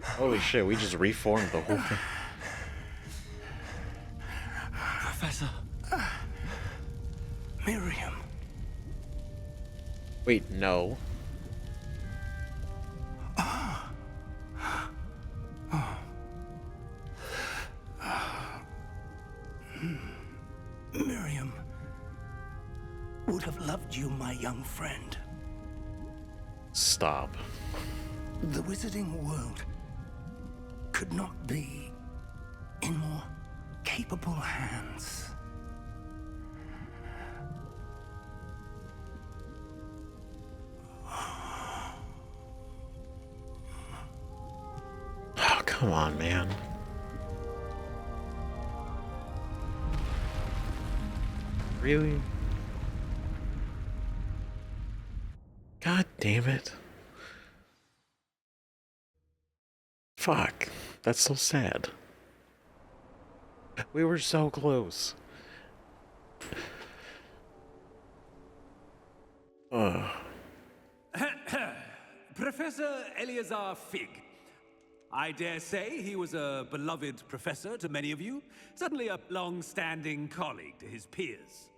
Holy shit, we just reformed the whole thing. Professor. Miriam. Wait, no. Miriam would have loved you, my young friend. Stop. The wizarding world could not be in more capable hands. Oh, come on, man. Really? God damn it. Fuck. That's so sad. We were so close. Ugh. Professor Eleazar Fig. I dare say he was a beloved professor to many of you, certainly a long-standing colleague to his peers.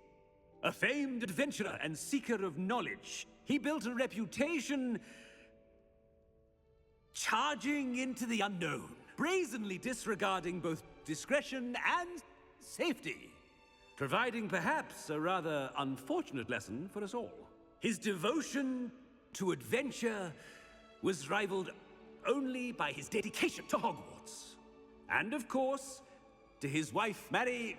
A famed adventurer and seeker of knowledge, he built a reputation charging into the unknown, brazenly disregarding both discretion and safety, providing perhaps a rather unfortunate lesson for us all. His devotion to adventure was rivaled only by his dedication to Hogwarts. And of course, to his wife, Midi,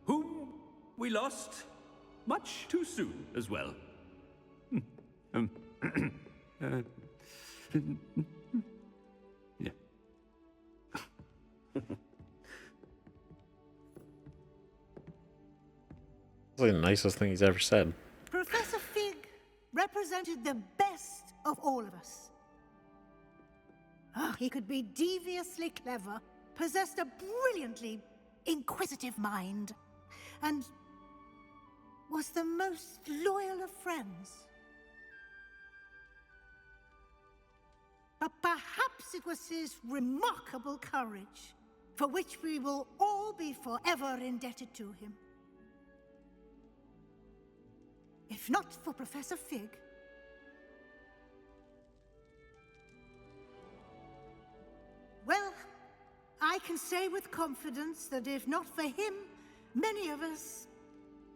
whom we lost much too soon as well. Yeah. That's like the nicest thing he's ever said. Professor Fig represented the best of all of us. He could be deviously clever, possessed a brilliantly inquisitive mind, and was the most loyal of friends. But perhaps it was his remarkable courage, for which we will all be forever indebted to him. If not for Professor Fig, well, I can say with confidence that if not for him, many of us,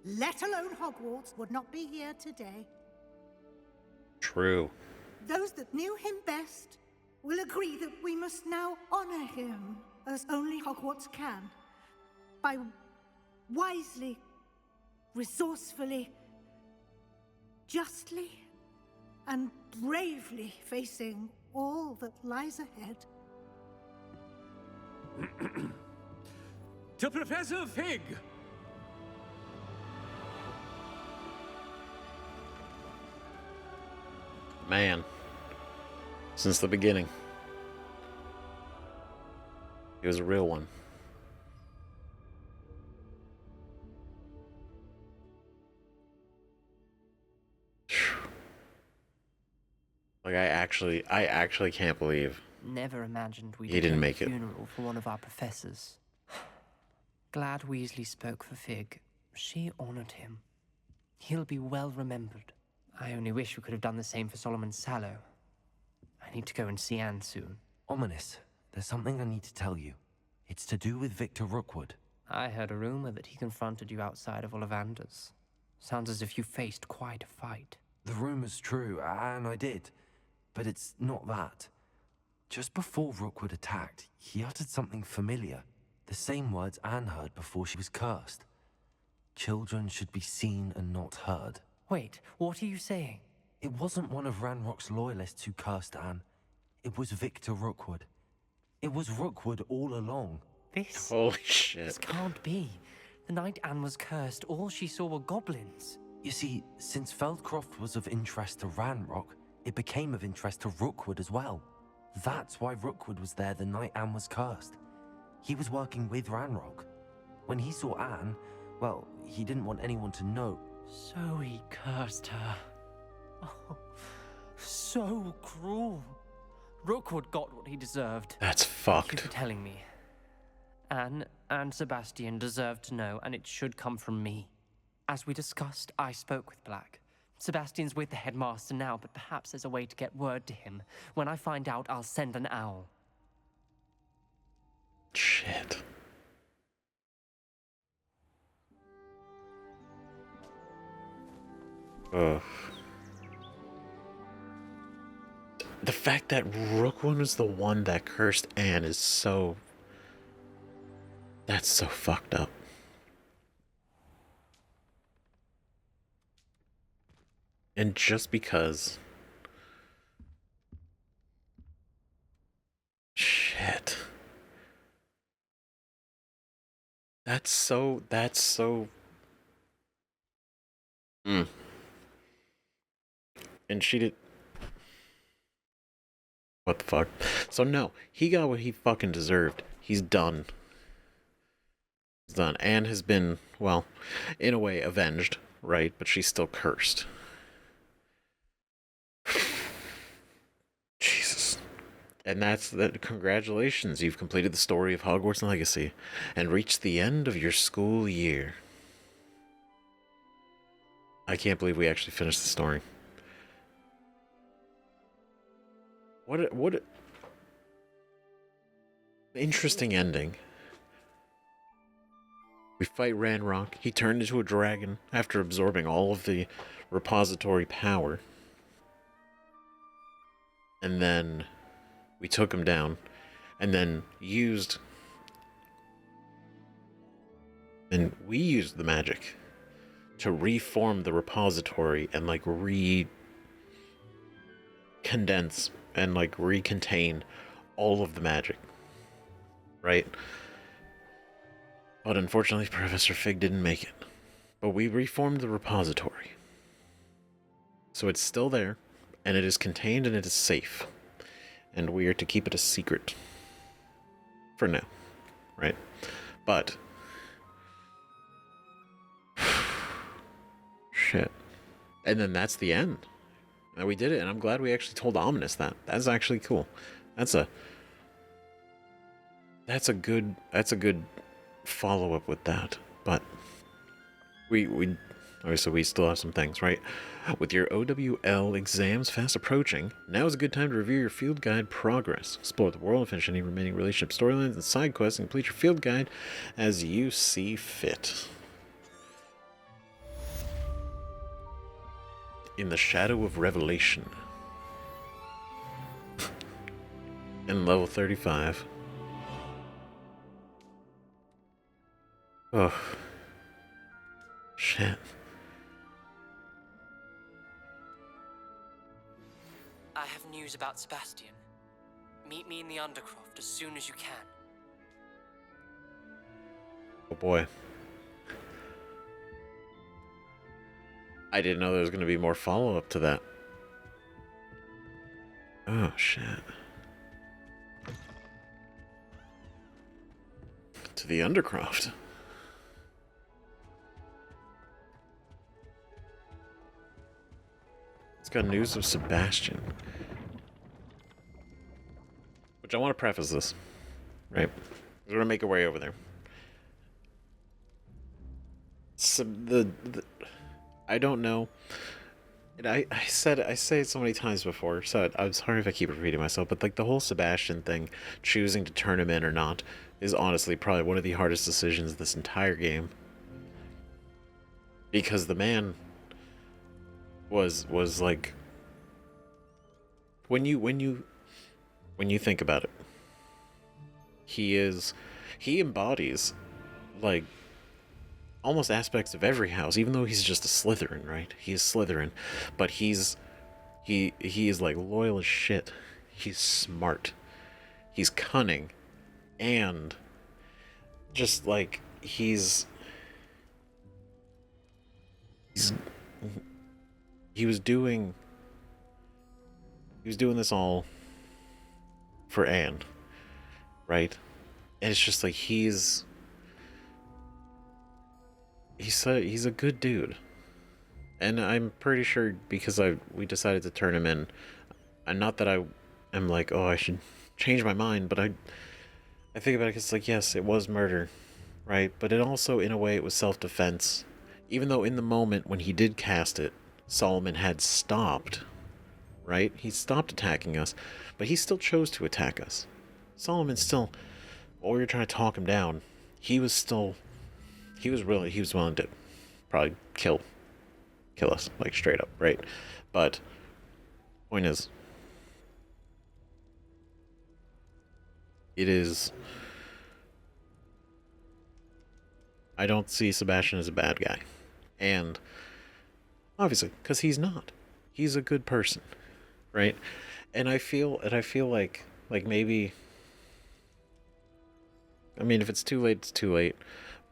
let alone Hogwarts, would not be here today. True. Those that knew him best will agree that we must now honor him as only Hogwarts can, by wisely, resourcefully, justly, and bravely facing all that lies ahead. To Professor Fig! Man. Since the beginning. He was a real one. Like, I actually can't believe Never imagined we'd he didn't have a make it. funeral for one of our professors. Glad Weasley spoke for Fig. She honored him. He'll be well remembered. I only wish we could have done the same for Solomon Sallow. I need to go and see Anne soon. Ominous, there's something I need to tell you. It's to do with Victor Rookwood. I heard a rumor that he confronted you outside of Ollivander's. Sounds as if you faced quite a fight. The rumor's true, and I did. But it's not that. Just before Rookwood attacked, he uttered something familiar. The same words Anne heard before she was cursed. Children should be seen and not heard. Wait, what are you saying? It wasn't one of Ranrock's loyalists who cursed Anne. It was Victor Rookwood. It was Rookwood all along. This? Holy shit. This can't be. The night Anne was cursed, all she saw were goblins. You see, since Feldcroft was of interest to Ranrock, it became of interest to Rookwood as well. That's why Rookwood was there the night Anne was cursed. He was working with Ranrock. When he saw Anne, well, he didn't want anyone to know. So he cursed her. Oh, so cruel. Rookwood got what he deserved. That's Thank you fucked. for telling me. Anne and Sebastian deserve to know, and it should come from me. As we discussed, I spoke with Black. Sebastian's with the headmaster now, but perhaps there's a way to get word to him. When I find out, I'll send an owl. Shit. Ugh. The fact that Rookwood was the one that cursed Anne is so... That's so fucked up. And just because... Shit. That's so... Mm. And she did... What the fuck? So no, he got what he fucking deserved. He's done. He's done. Anne has been, well, in a way, avenged, right? But she's still cursed. Jesus. And that's that. Congratulations, you've completed the story of Hogwarts Legacy and reached the end of your school year. I can't believe we actually finished the story. What a interesting ending. We fight Ranrok. He turned into a dragon after absorbing all of the repository power. And then we took him down and then used... And we used the magic to reform the repository and like condense and like recontain all of the magic, right? But unfortunately, Professor Fig didn't make it. But we reformed the repository. So it's still there, and it is contained and it is safe. And we are to keep it a secret. For now, right? But... Shit. And then that's the end. And we did it, and I'm glad we actually told Ominous that. That's actually cool. That's a good follow-up with that. But we obviously we still have some things, right? With your OWL exams fast approaching, now is a good time to review your field guide progress. Explore the world, finish any remaining relationship storylines and side quests, and complete your field guide as you see fit. In the Shadow of Revelation. In level 35. Oh. Shit. I have news about Sebastian. Meet me in the Undercroft as soon as you can. Oh boy. I didn't know there was going to be more follow-up to that. Oh, shit. To the Undercroft. It's got news of Sebastian. Which I want to preface this, right? We're going to make our way over there. So I don't know. And I say it so many times before, so I'm sorry if I keep repeating myself, but like the whole Sebastian thing, choosing to turn him in or not, is honestly probably one of the hardest decisions this entire game. Because the man was like, when you think about it, he embodies like almost aspects of every house, even though he's just a Slytherin, right? He is Slytherin, but he is like loyal as shit. He's smart. He's cunning. And just like he was doing this all for Anne, right? And it's just like he's he's a good dude. And I'm pretty sure because we decided to turn him in, and not that I am like, oh, I should change my mind, but I think about it, it's like, yes, it was murder, right? But it also, in a way, it was self-defense. Even though in the moment when he did cast it, Solomon had stopped, right? He stopped attacking us, but he still chose to attack us. Solomon still, while we were trying to talk him down, he was willing to probably kill us, like, straight up, right? But point is, I don't see Sebastian as a bad guy. And obviously, because he's not. He's a good person, right? And I feel like maybe, I mean, if it's too late, it's too late.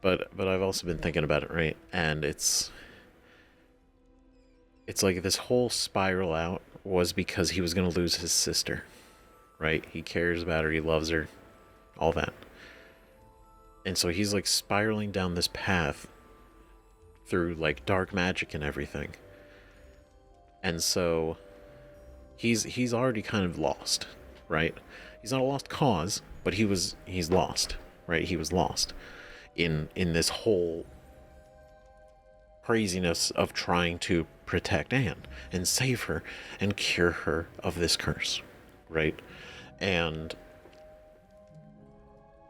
But I've also been thinking about it, right? And it's like this whole spiral out was because he was going to lose his sister, right? He cares about her, he loves her, all that. And so he's like spiraling down this path through like dark magic and everything. And so he's already kind of lost, right? He's not a lost cause, but he's lost, right? He was lost in this whole craziness of trying to protect Anne and save her and cure her of this curse, right? And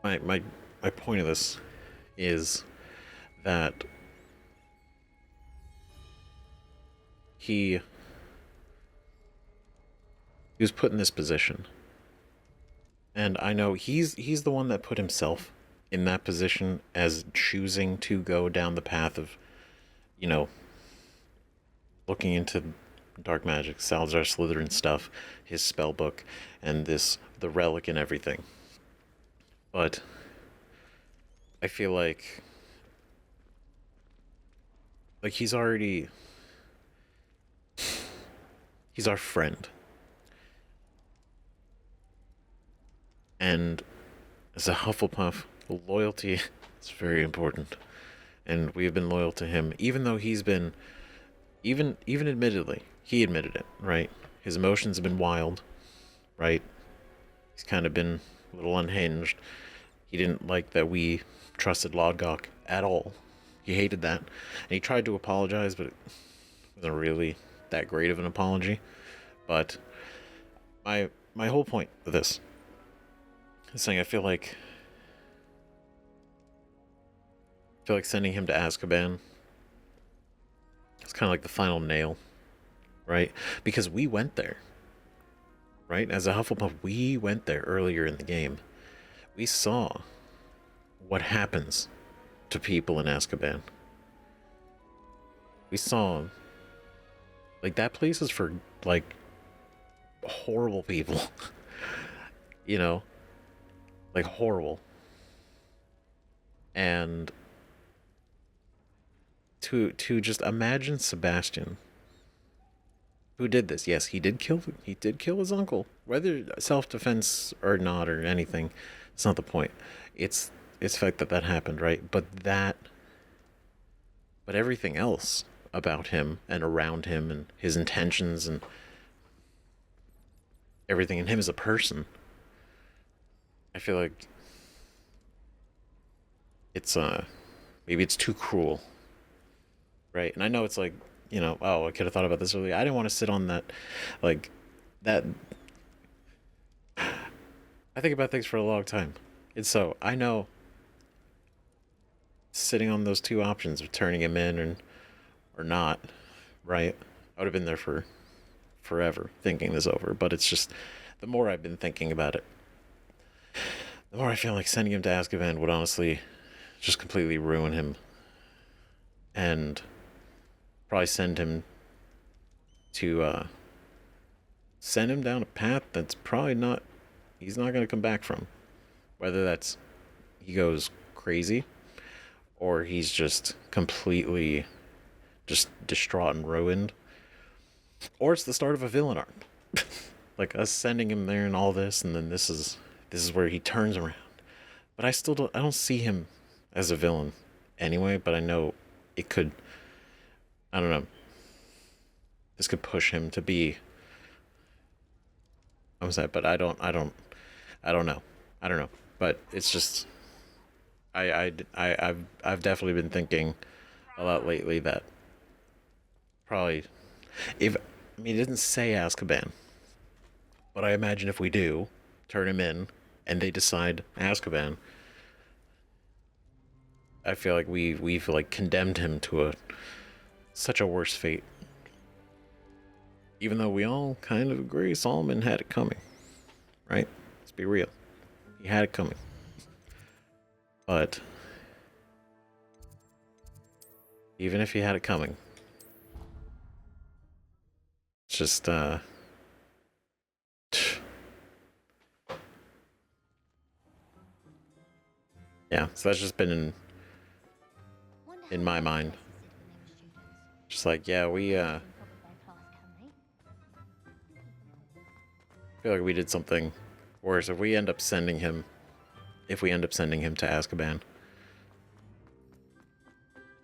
my point of this is that he was put in this position, and I know he's the one that put himself in that position as choosing to go down the path of, you know, looking into dark magic, Salazar Slytherin stuff, his spell book, and the relic and everything. But I feel like he's our friend. And as a Hufflepuff, loyalty is very important. And we have been loyal to him, even though he's been, even admittedly, he admitted it, right? His emotions have been wild, right? He's kind of been a little unhinged. He didn't like that we trusted Lodgok at all. He hated that. And he tried to apologize, but it wasn't really that great of an apology. But my whole point of this is saying I feel like sending him to Azkaban is kind of like the final nail, right? Because we went there, right? As a Hufflepuff, we went there earlier in the game. We saw what happens to people in Azkaban. We saw, like, that place is for, like, horrible people. You know? Like, horrible. And to just imagine Sebastian, who did this. Yes, he did kill his uncle. Whether self-defense or not or anything, it's not the point. It's the fact that happened, right? But everything else about him and around him and his intentions and everything in him as a person, I feel like it's maybe it's too cruel, right? And I know it's like, you know, oh, I could have thought about this earlier. I didn't want to sit on that, like, that. I think about things for a long time. And so I know sitting on those two options of turning him in or not, right? I would have been there for forever thinking this over. But it's just, the more I've been thinking about it, the more I feel like sending him to Azkaban would honestly just completely ruin him. And probably send him down a path that's probably not, he's not going to come back from. Whether that's he goes crazy or he's just completely just distraught and ruined, or it's the start of a villain arc. Like us sending him there and all this, and then this is where he turns around. But I don't see him as a villain anyway, but I know it could, I don't know, this could push him to be, I'm sad, but I don't know. I don't know. But it's just, I've definitely been thinking a lot lately that probably, if, I mean, it didn't say Azkaban, but I imagine if we do turn him in and they decide Azkaban, I feel like we've like condemned him to such a worse fate. Even though we all kind of agree Solomon had it coming, right? Let's be real. He had it coming. But even if he had it coming, it's just yeah, so that's just been in my mind. Just like, yeah, we I feel like we did something worse if we end up sending him to Azkaban.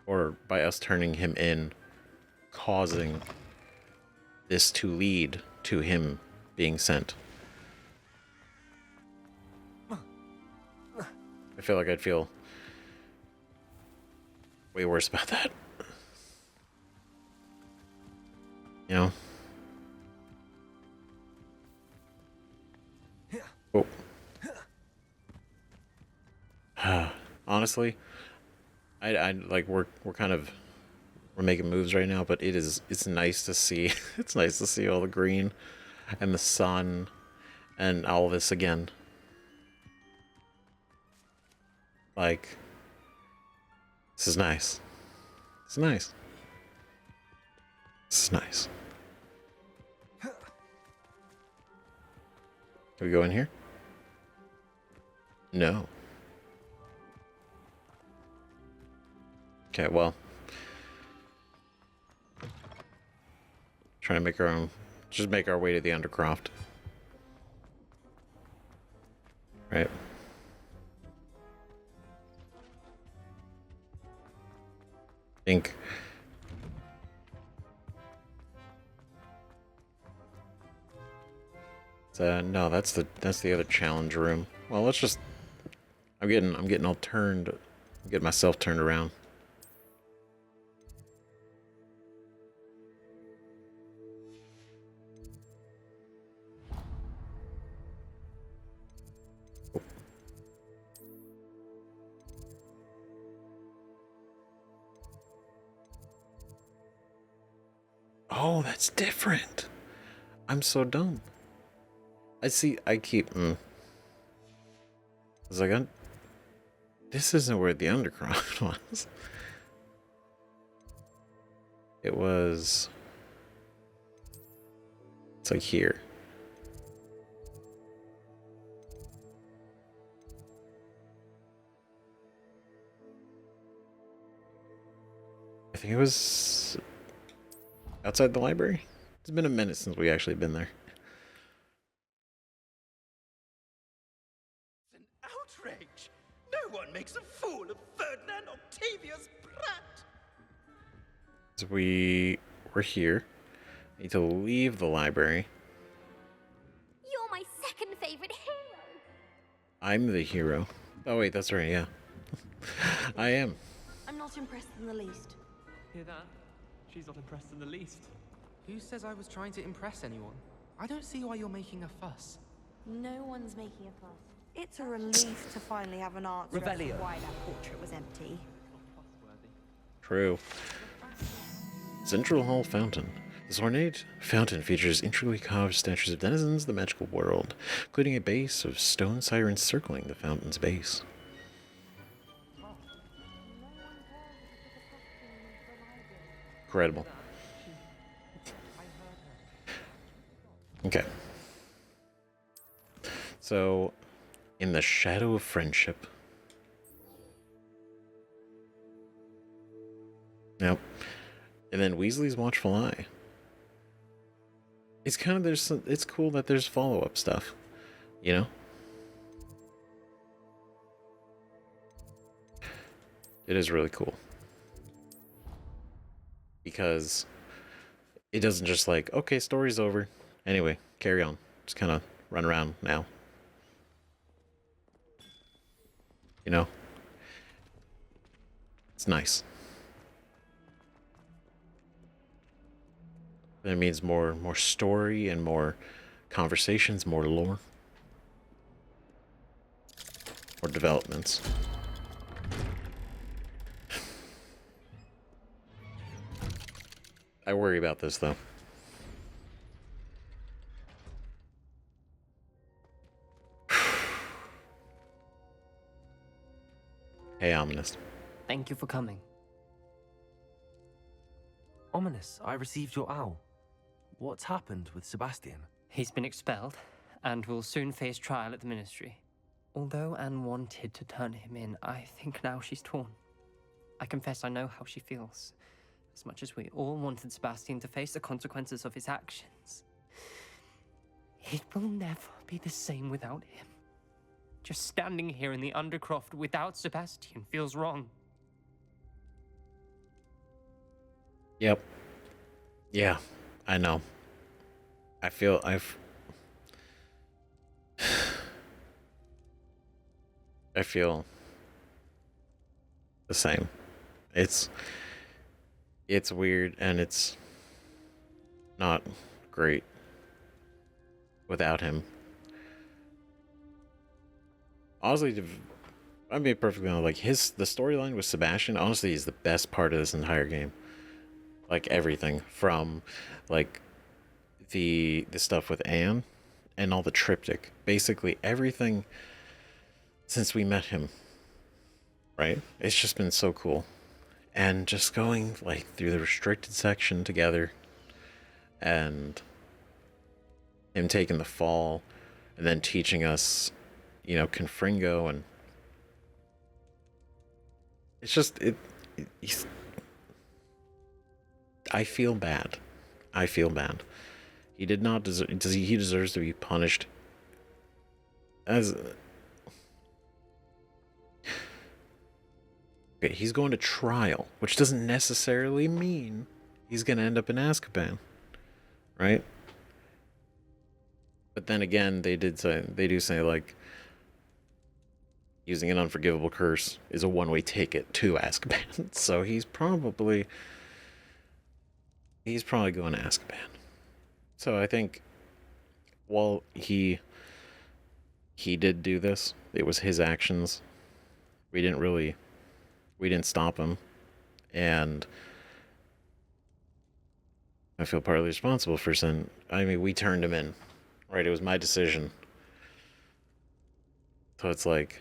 Or by us turning him in, causing this to lead to him being sent. I feel like I'd feel way worse about that. You know? Oh. Honestly, I like we're making moves right now, but it's nice to see it's nice to see all the green and the sun and all this again. Like, this is nice. It's nice. This is nice. Can we go in here? No. Okay, well. Trying to make our own. Just make our way to the Undercroft. Right. Think. No, that's the other challenge room. Well, let's just. I'm getting all turned. I'm getting myself turned around. Oh, that's different. I'm so dumb. I keep. It's like, this isn't where the Undercroft was. It was. It's like here. I think it was outside the library. It's been a minute since we actually been there. Outrage! No one makes a fool of Ferdinand Octavius Pratt! So we're here. Need to leave the library. You're my second favorite hero. I'm the hero. Oh wait, that's right, yeah. I am. I'm not impressed in the least. Hear that? She's not impressed in the least. Who says I was trying to impress anyone? I don't see why you're making a fuss. No one's making a fuss. It's a relief to finally have an answer as to why that portrait was empty. True. Central Hall Fountain. This ornate fountain features intricately carved statues of denizens of the magical world, including a base of stone sirens circling the fountain's base. Incredible. Okay. So, in the shadow of friendship. Yep. And then Weasley's watchful eye. It's kind of it's cool that there's follow-up stuff, you know? It is really cool. because it doesn't just like, okay, story's over. Anyway, carry on. Just kind of run around now. You know? It's nice. That means more story and more conversations, more lore. More developments. I worry about this though. Hey, Ominous. Thank you for coming. Ominous, I received your owl. What's happened with Sebastian? He's been expelled, and will soon face trial at the Ministry. Although Anne wanted to turn him in, I think now she's torn. I confess I know how she feels. As much as we all wanted Sebastian to face the consequences of his actions, it will never be the same without him. Just standing here in the Undercroft without Sebastian feels wrong. Yep. Yeah, I know. I feel the same. It's weird and it's not great without him. Honestly, I mean, perfectly honest, like the storyline with Sebastian, honestly, is the best part of this entire game. Like everything from like the stuff with Anne and all the triptych, basically everything since we met him. Right? It's just been so cool. And just going like through the restricted section together and him taking the fall and then teaching us, you know, Confringo, and it's just I feel bad. I feel bad. He did not deserve. He deserves to be punished. As okay, he's going to trial, which doesn't necessarily mean he's going to end up in Azkaban, right? But then again, they do say like using an unforgivable curse is a one-way ticket to Azkaban. So he's probably going to Azkaban. So I think while he did do this, it was his actions. We didn't stop him, and I feel partly responsible for sin. I mean, we turned him in, right? It was my decision. So it's like,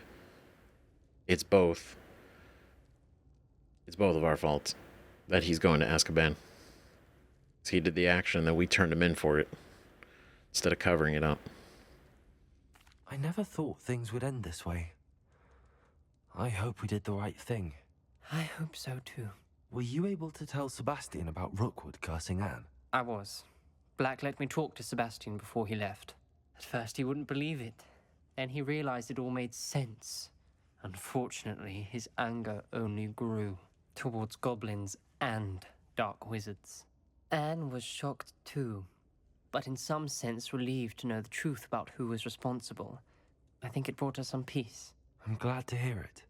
it's both of our faults that he's going to Azkaban. So he did the action, then we turned him in for it, instead of covering it up. I never thought things would end this way. I hope we did the right thing. I hope so too. Were you able to tell Sebastian about Rookwood cursing Anne? I was. Black let me talk to Sebastian before he left. At first he wouldn't believe it. Then he realized it all made sense. Unfortunately, his anger only grew towards goblins and dark wizards. Anne was shocked too, but in some sense relieved to know the truth about who was responsible. I think it brought her some peace. I'm glad to hear it.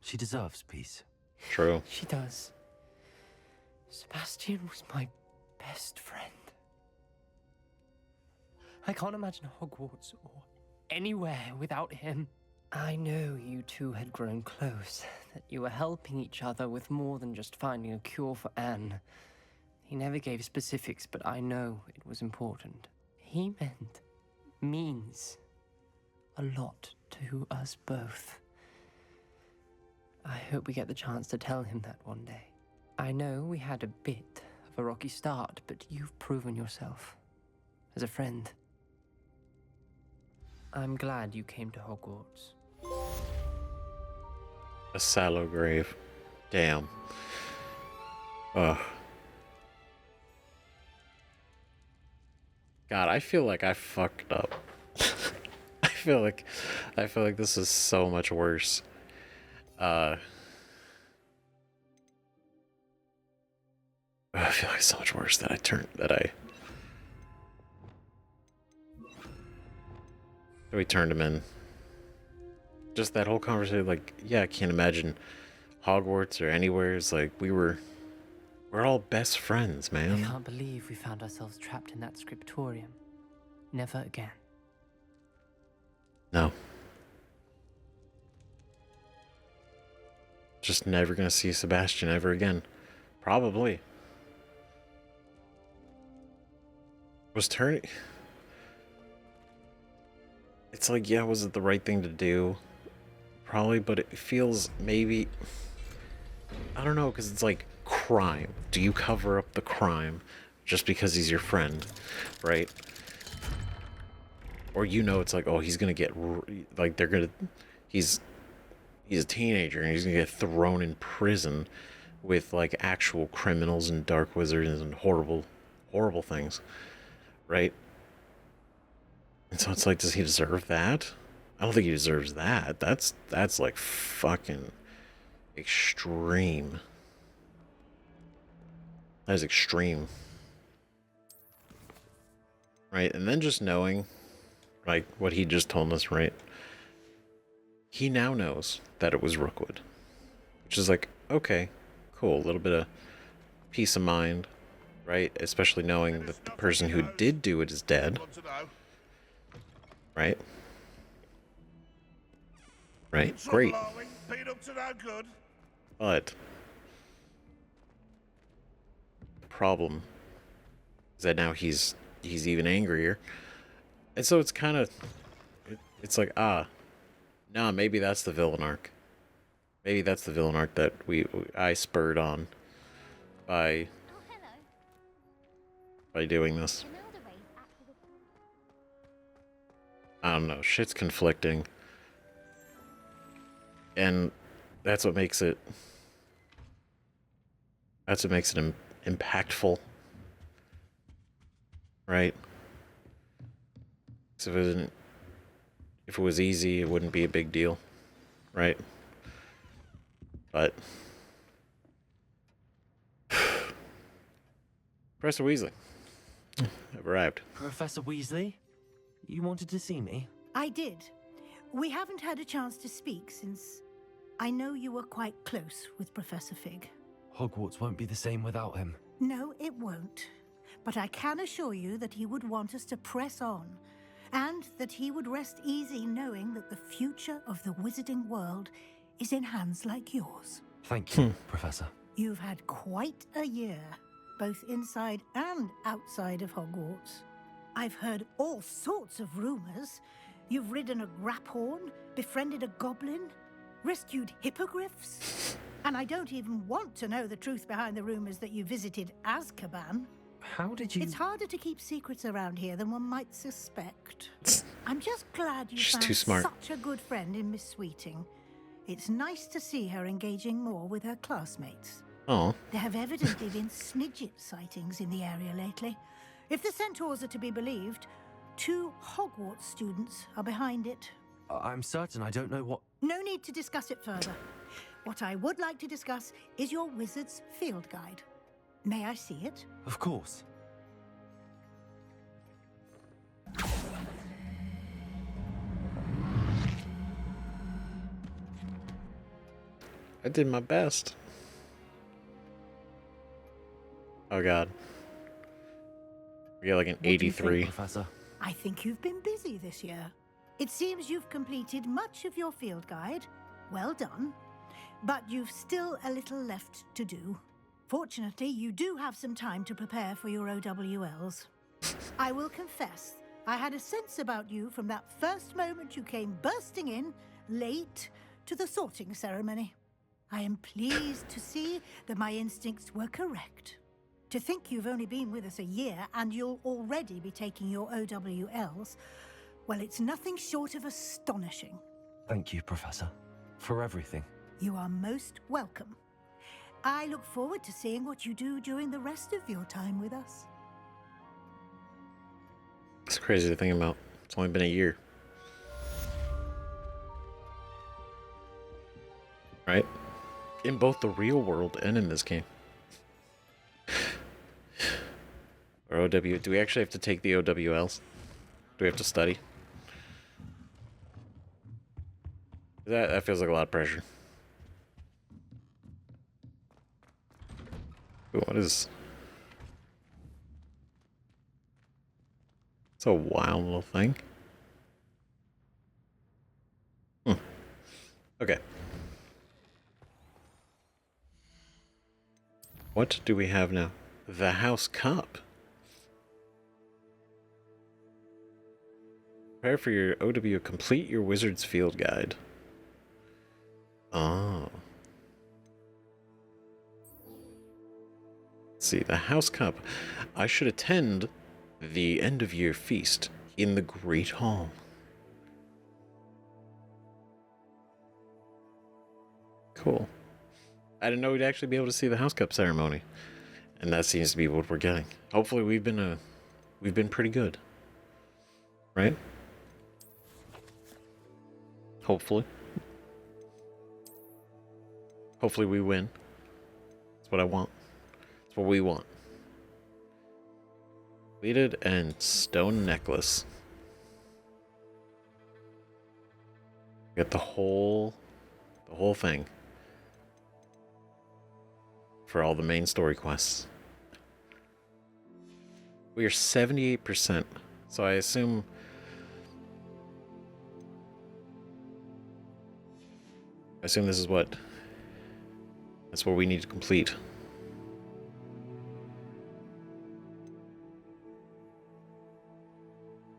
She deserves peace. True. She does. Sebastian was my best friend. I can't imagine Hogwarts or anywhere without him. I know you two had grown close, that you were helping each other with more than just finding a cure for Anne. He never gave specifics, but I know it was important. He means a lot to us both. I hope we get the chance to tell him that one day. I know we had a bit of a rocky start, but you've proven yourself as a friend. I'm glad you came to Hogwarts. A sallow grave. Damn. Ugh. God, I feel like I fucked up. I feel like this is so much worse. I feel like it's so much worse that we turned him in. Just that whole conversation, like, yeah, I can't imagine Hogwarts or anywhere. It's like we're all best friends, man. I can't believe we found ourselves trapped in that scriptorium. Never again. No. Just never gonna see Sebastian ever again. Probably. Was turning... It's like, yeah, was it the right thing to do? Probably, but it feels maybe... I don't know, because it's like crime. Do you cover up the crime just because he's your friend, right? Or you know it's like, oh, he's gonna get... Like, they're gonna... He's a teenager, and he's gonna get thrown in prison with, like, actual criminals and dark wizards and horrible, horrible things, right? And so it's like, does he deserve that? I don't think he deserves that. That's like fucking extreme. That is extreme. Right? And then just knowing, like, what he just told us, right? He now knows that it was Rookwood. Which is like, okay, cool. A little bit of peace of mind, right? Especially knowing that the person who did do it is dead. Right? Right? Great. But the problem is that now he's even angrier. And so it's kind of... It's like, nah, maybe that's the villain arc. Maybe that's the villain arc that I spurred on by doing this. I don't know, shit's conflicting. And that's what makes it... That's what makes it impactful. Right? So if it was easy, it wouldn't be a big deal. Right? But... Professor Weasley. I've arrived. Professor Weasley? You wanted to see me? I did. We haven't had a chance to speak since I know you were quite close with Professor Fig. Hogwarts won't be the same without him. No, it won't. But I can assure you that he would want us to press on, and that he would rest easy knowing that the future of the wizarding world is in hands like yours. Thank you, Professor. You've had quite a year, both inside and outside of Hogwarts. I've heard all sorts of rumors. You've ridden a graphorn, befriended a goblin, rescued hippogriffs. And I don't even want to know the truth behind the rumors that you visited Azkaban. How did you... It's harder to keep secrets around here than one might suspect. I'm just glad you She's found too smart. such a good friend in Miss Sweeting. It's nice to see her engaging more with her classmates. Oh. There have evidently been Snidget sightings in the area lately. If the Centaurs are to be believed, 2 Hogwarts students are behind it. I'm certain I don't know what... No need to discuss it further. What I would like to discuss is your wizard's field guide. May I see it? Of course. I did my best. Oh god. We got like an 83. Professor? I think you've been busy this year. It seems you've completed much of your field guide. Well done. But you've still a little left to do. Fortunately, you do have some time to prepare for your OWLs. I will confess, I had a sense about you from that first moment you came bursting in, late, to the sorting ceremony. I am pleased to see that my instincts were correct. To think you've only been with us a year and you'll already be taking your OWLs, well, it's nothing short of astonishing. Thank you, Professor, for everything. You are most welcome. I look forward to seeing what you do during the rest of your time with us. It's crazy to think about. It's only been a year. Right? In both the real world and in this game. Or OW. Do we actually have to take the OWLs? Do we have to study? That feels like a lot of pressure. Ooh, what is... It's a wild little thing. Okay. What do we have now? The House Cup. Prepare for your OW. Complete your Wizard's Field Guide. Oh. Let's see, the House Cup. I should attend the end-of-year feast in the Great Hall. Cool. I didn't know we'd actually be able to see the House Cup ceremony. And that seems to be what we're getting. Hopefully we've been pretty good. Right? Hopefully. Hopefully we win. That's what I want. That's what we want. Completed and stone necklace. Get the whole thing. For all the main story quests. We are 78%. So I assume this is what... That's what we need to complete.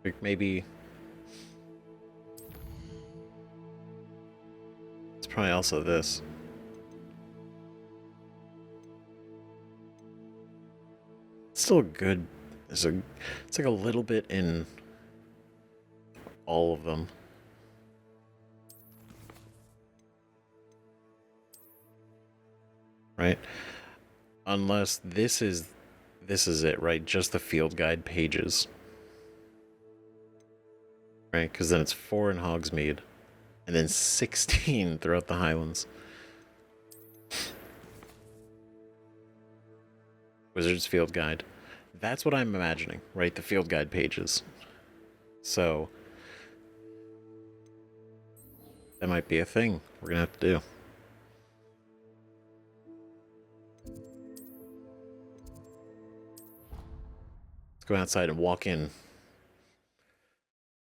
Like maybe... It's probably also this. It's still good. It's like a little bit in all of them. Right? Unless this is it, right? Just the field guide pages. Right? Because then it's 4 in Hogsmeade. And then 16 throughout the Highlands. Wizard's Field Guide. That's what I'm imagining, right? The field guide pages. So that might be a thing we're gonna have to do. Let's go outside and walk in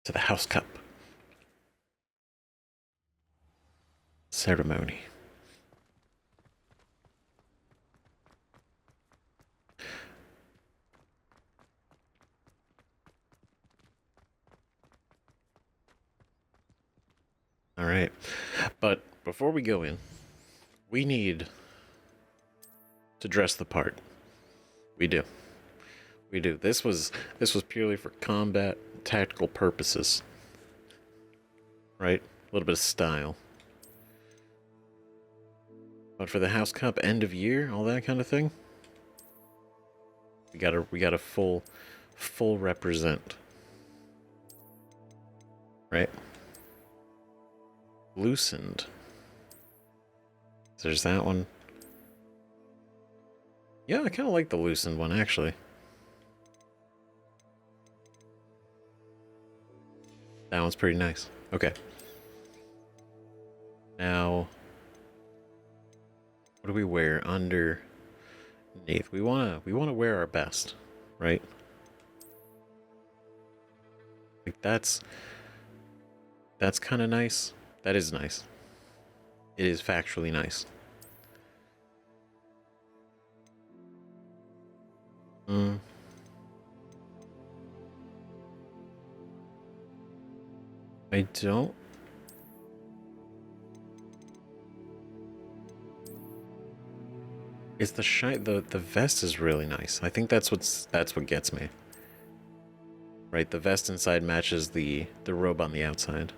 to the House Cup ceremony. All right, but before we go in, we need to dress the part. We do. We do. This was purely for combat, tactical purposes. Right? A little bit of style. But for the House Cup, end of year, all that kind of thing, we gotta full represent. Right? Loosened. So there's that one. Yeah, I kind of like the loosened one, actually. That one's pretty nice. Okay. Now, what do we wear underneath? We wanna wear our best, right? Like that's kind of nice. That is nice. It is factually nice. I don't. It's the the vest is really nice. I think that's what gets me. Right, the vest inside matches the robe on the outside.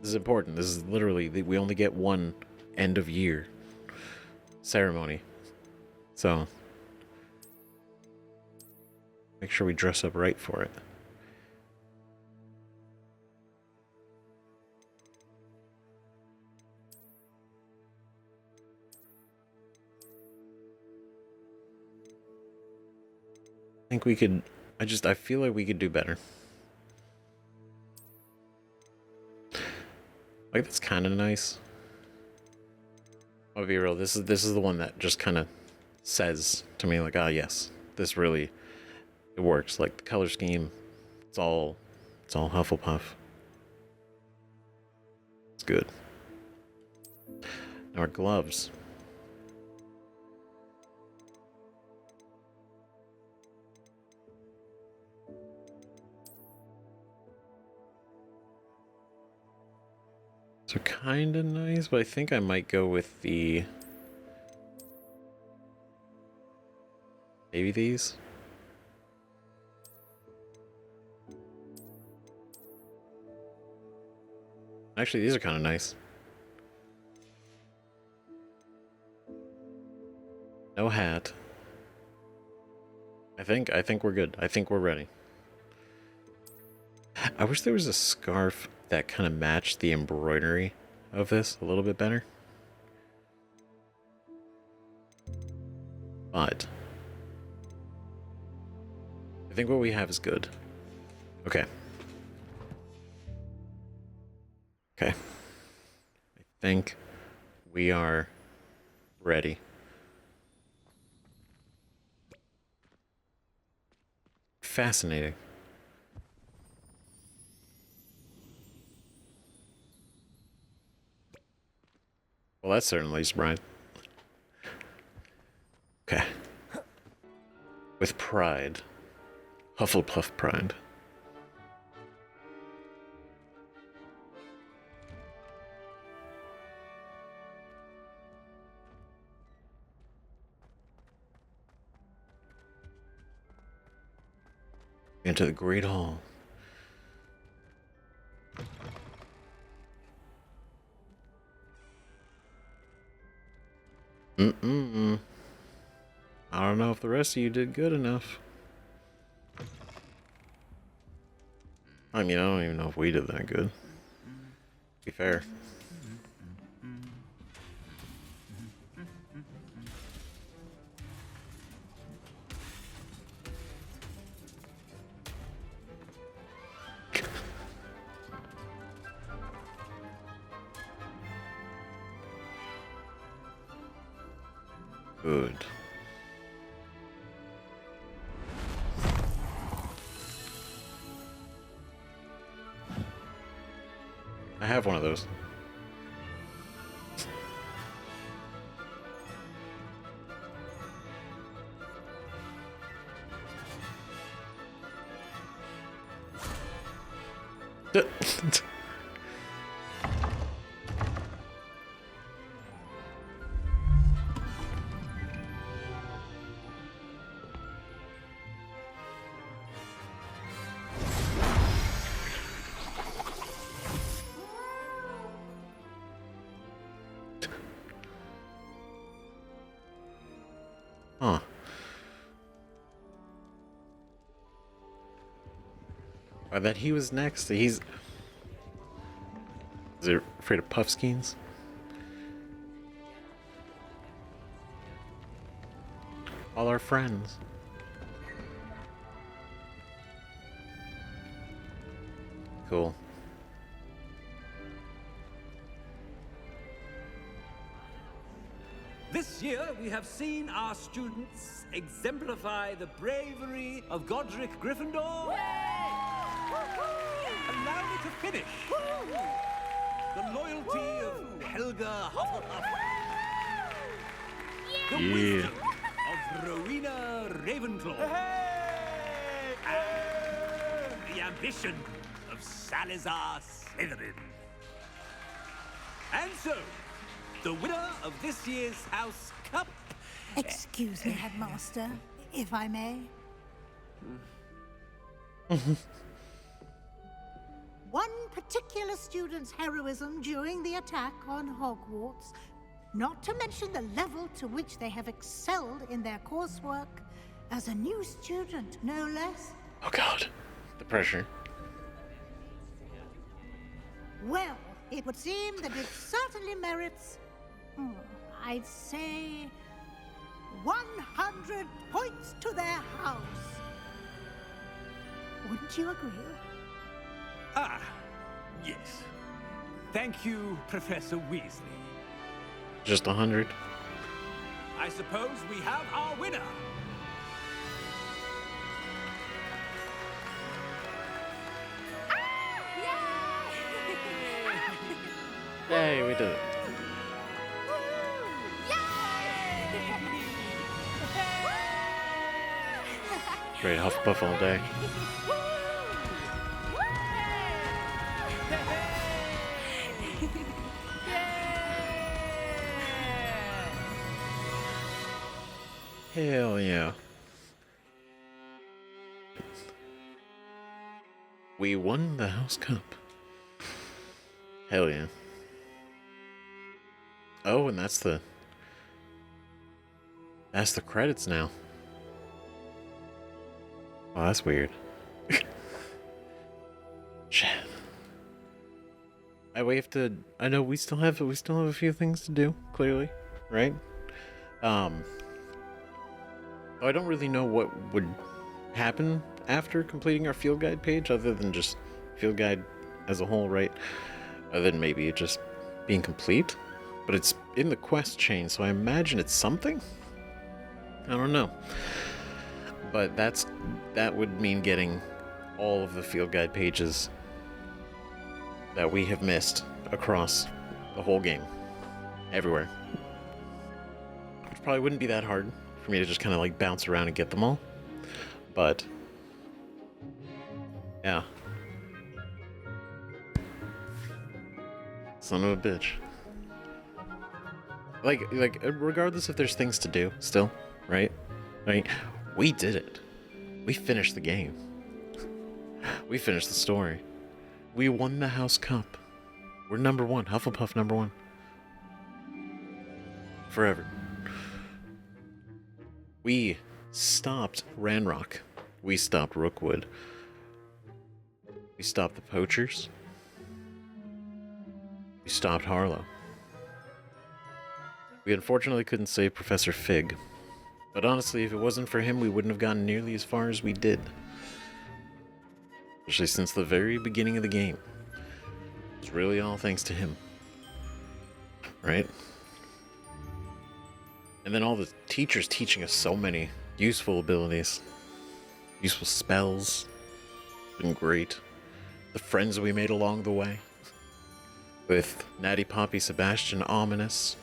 This is important. This is literally, we only get one end of year ceremony. So make sure we dress up right for it. think we could... I feel like we could do better. Like, that's kind of nice. I'll be real, this is the one that just kind of says to me, like, ah, yes, this really, it works. Like, the color scheme, it's all Hufflepuff. It's good. Now our gloves. So kind of nice, but I think I might go with the... Maybe these? Actually, these are kind of nice. No hat. I think we're good. I think we're ready. I wish there was a scarf that kind of matched the embroidery of this a little bit better. But I think what we have is good. Okay. Okay. I think we are ready. Fascinating. Well, that's certainly a surprise. Okay. With pride. Hufflepuff pride. Into the Great Hall. I don't know if the rest of you did good enough. I mean, I don't even know if we did that good. To be fair. Good. I have one of those. Huh. I bet he was next. Is he afraid of puffskeins? All our friends. Cool. This year, we have seen our students exemplify the bravery of Godric Gryffindor. Allow me to finish. The loyalty of Helga Hufflepuff. The wisdom of Rowena Ravenclaw. And the ambition of Salazar Slytherin. And so, the winner of this year's House Cup... Excuse me, Headmaster, if I may. One particular student's heroism during the attack on Hogwarts, not to mention the level to which they have excelled in their coursework, as a new student, no less. Oh God, the pressure. Well, it would seem that it certainly merits... I'd say 100 points to their house. Wouldn't you agree? Ah, yes. Thank you, Professor Weasley. Just 100. I suppose we have our winner. Yay, we did it. Great Hufflepuff all day. Hell yeah. We won the House Cup. Hell yeah. Oh, and that's the credits now. Oh, that's weird. Shit. I know we still have a few things to do, clearly, right? I don't really know what would happen after completing our field guide page, other than just field guide as a whole, right? Other than maybe it just being complete. But it's in the quest chain, so I imagine it's something? I don't know. But that would mean getting all of the field guide pages that we have missed across the whole game. Everywhere. Which probably wouldn't be that hard for me to just kind of like bounce around and get them all. But yeah. Son of a bitch. Like regardless if there's things to do still, right? Right? We did it. We finished the game. We finished the story. We won the House Cup. We're number one. Hufflepuff number one. Forever. We stopped Ranrok. We stopped Rookwood. We stopped the Poachers. We stopped Harlow. We unfortunately couldn't save Professor Fig. But honestly, if it wasn't for him, we wouldn't have gotten nearly as far as we did. Especially since the very beginning of the game. It's really all thanks to him. Right? And then all the teachers teaching us so many useful abilities. Useful spells. It's been great. The friends we made along the way. With Natty Poppy, Sebastian, Ominous.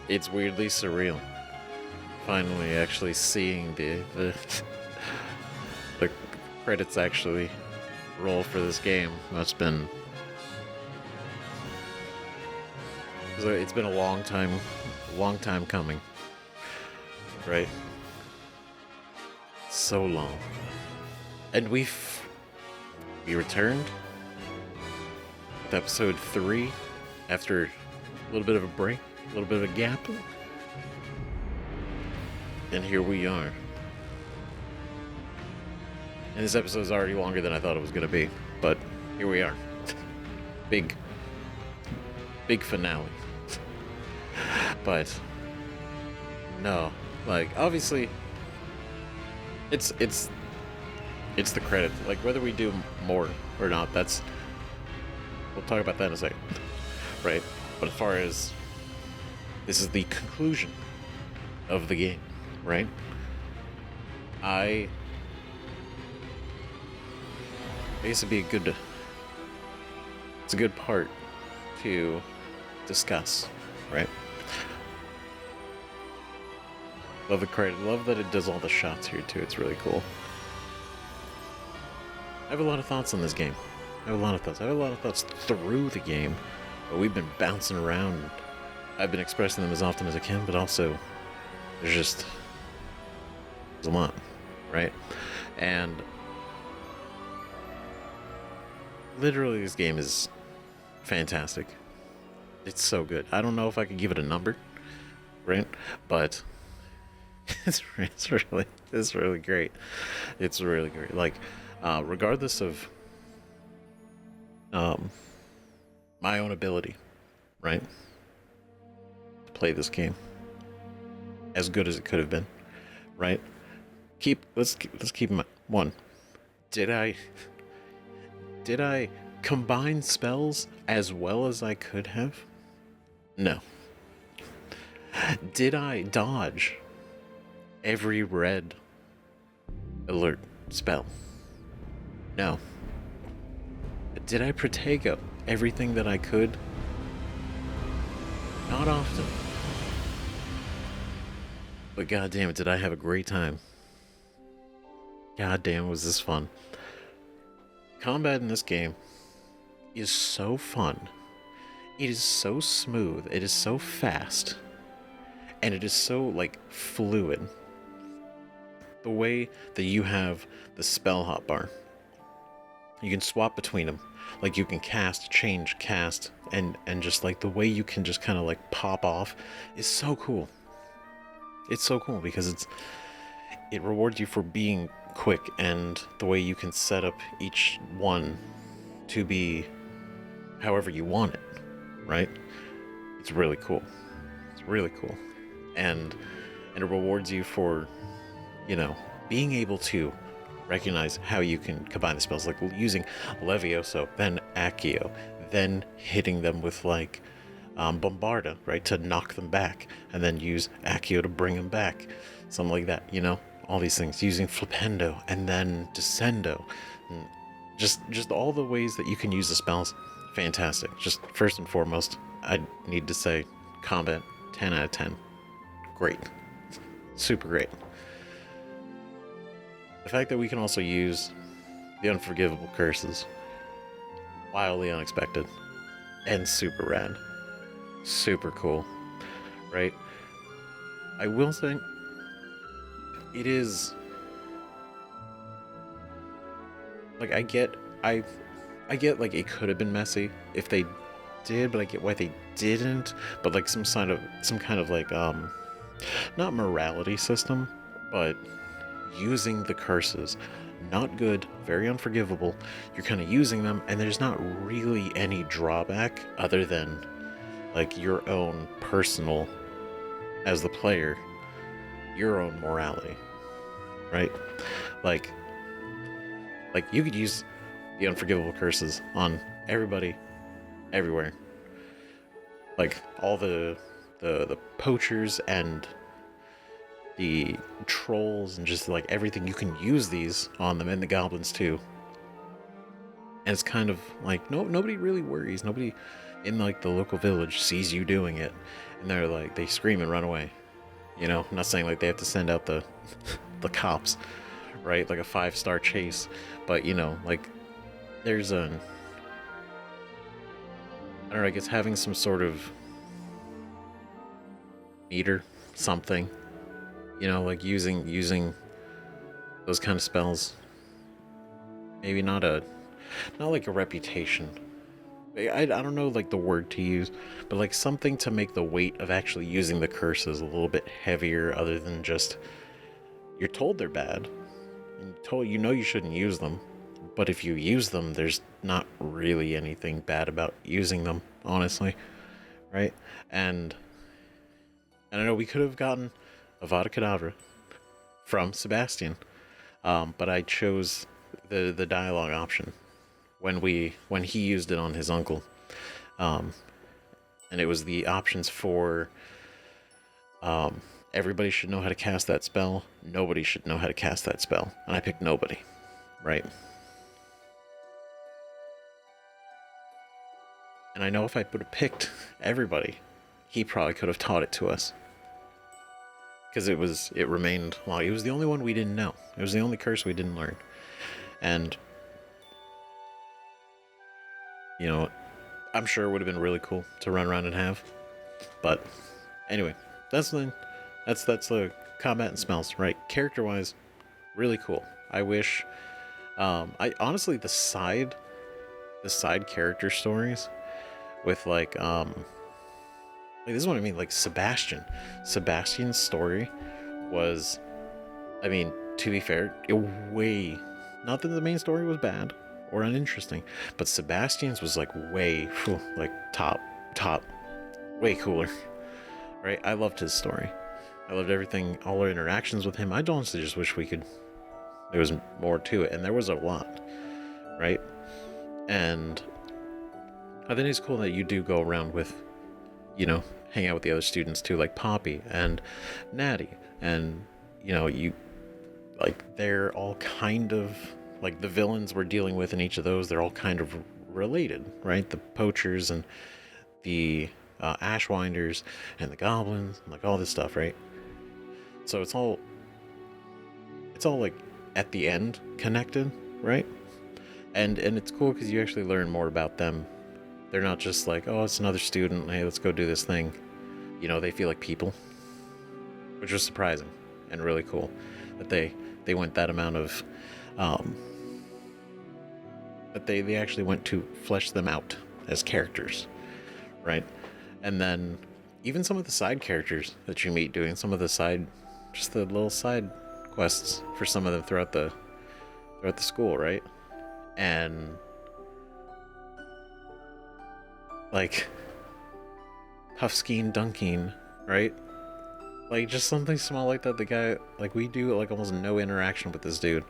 It's weirdly surreal. Finally, actually seeing the credits actually roll for this game. It's been a long time coming. Right? So long. And we returned with episode 3 after a little bit of a break, a little bit of a gap. And here we are. And this episode is already longer than I thought it was going to be, but here we are. Big finale. But no, like obviously it's the credit. Like whether we do more or not, we'll talk about that in a second. Right? But as far as this is the conclusion of the game, right? I guess it'd be it's a good part to discuss, right? Love the credit. Love that it does all the shots here too. It's really cool. I have a lot of thoughts on this game. I have a lot of thoughts through the game, but we've been bouncing around. I've been expressing them as often as I can, but also there's a lot, right? And literally this game is fantastic. It's so good. I don't know if I could give it a number, right? But it's really great. It's really great. Like, regardless of my own ability, right? To play this game. As good as it could have been, right? Let's keep in mind. One, did I combine spells as well as I could have? No. Did I dodge every red alert spell? No. Did I Protego everything that I could? Not often. But goddamn it, did I have a great time. Goddamn, was this fun. Combat in this game is so fun. It is so smooth. It is so fast. And it is so, like, fluid. The way that you have the spell hotbar. You can swap between them. Like, you can cast, change, cast, and just, like, the way you can just kind of, like, pop off is so cool. It's so cool because it rewards you for being quick, and the way you can set up each one to be however you want it, right? It's really cool. It's really cool. And it rewards you for, you know, being able to recognize how you can combine the spells, like using Levioso, then Accio, then hitting them with, like, Bombarda, right, to knock them back, and then use Accio to bring them back, something like that, you know, all these things, using Flipendo, and then Descendo, and just all the ways that you can use the spells, fantastic. Just first and foremost, I need to say, combat, 10 out of 10, great, super great. The fact that we can also use the unforgivable curses, wildly unexpected, and super rad. Super cool, right? I will say, it is, like, I get like it could have been messy if they did, but I get why they didn't. But like some kind of like not morality system, but using the curses, not good, very unforgivable. You're kind of using them, and there's not really any drawback other than, like, your own personal, as the player, your own morality, right? Like you could use the unforgivable curses on everybody, everywhere. Like all the poachers and the trolls and just like everything, you can use these on them, and the goblins too. And it's kind of like nobody really worries. Nobody in like the local village sees you doing it, and they're like, they scream and run away. You know, I'm not saying like they have to send out the the cops, right? Like a 5-star chase, but you know, like there's I don't know, I guess having some sort of meter, something, you know, like using those kind of spells. Maybe not like a reputation. I don't know like the word to use, but like something to make the weight of actually using the curses a little bit heavier, other than just, you're told they're bad, and you know you shouldn't use them, but if you use them, there's not really anything bad about using them, honestly, right? And I know we could have gotten Avada Kedavra from Sebastian, but I chose the dialogue option when he used it on his uncle, and it was the options for everybody should know how to cast that spell, nobody should know how to cast that spell, and I picked nobody, right? And I know if I would have picked everybody, he probably could have taught it to us, because it remained long. It was the only one we didn't know. It was the only curse we didn't learn. And you know, I'm sure it would have been really cool to run around and have. But anyway, that's the combat and smells, right? Character-wise, really cool. I wish, I honestly, the side character stories with like this is what I mean, like Sebastian's story was, I mean, to be fair, not that the main story was bad or uninteresting, but Sebastian's was like way, like top way cooler, right? I loved his story. I loved everything, all our interactions with him. I honestly just wish there was more to it, and there was a lot, right? And I think it's cool that you do go around with, hang out with the other students too, like Poppy and Natty, and, they're all kind of, like, the villains we're dealing with in each of those, they're all kind of related, right? The poachers and the Ashwinders and the goblins, and, like, all this stuff, right? So it's all like at the end connected, right? And it's cool because you actually learn more about them. They're not just like, oh, it's another student, hey, let's go do this thing. They feel like people, which was surprising and really cool that they went that amount of that they actually went to flesh them out as characters, right? And then even some of the side characters that you meet doing some of the little side quests for some of them throughout the school, right? And like Huffskeen Dunkeen, right? Like just something small like that. The guy, like, we do like almost no interaction with this dude.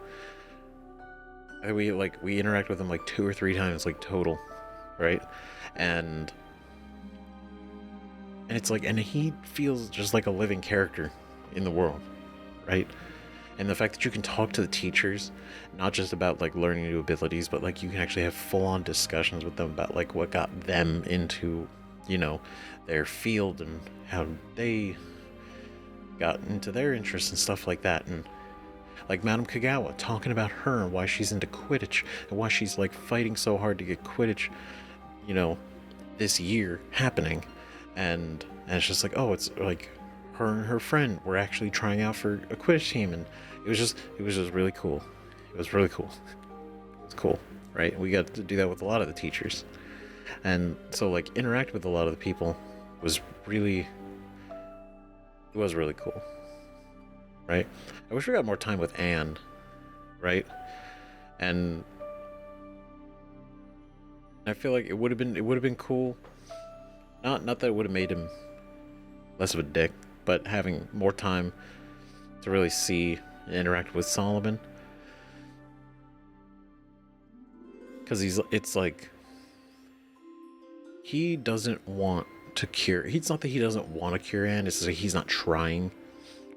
We interact with him like 2 or 3 times, like, total, right? And it's like, and he feels just like a living character in the world, right? And the fact that you can talk to the teachers, not just about like learning new abilities, but like you can actually have full-on discussions with them about like what got them into, their field and how they got into their interests and stuff like that. And like Madame Kagawa, talking about her and why she's into Quidditch and why she's like fighting so hard to get Quidditch, this year happening. And it's just like, oh, it's like her and her friend were actually trying out for a Quidditch team, and it was just really cool. It was really cool. It's cool, right? We got to do that with a lot of the teachers, and so like interact with a lot of the people was really cool, right? I wish we got more time with Anne, right? And I feel like it would have been cool. Not that it would have made him less of a dick, but having more time to really see and interact with Solomon. Because it's like, he doesn't want to cure. It's not that he doesn't want to cure Anne, it's like he's not trying,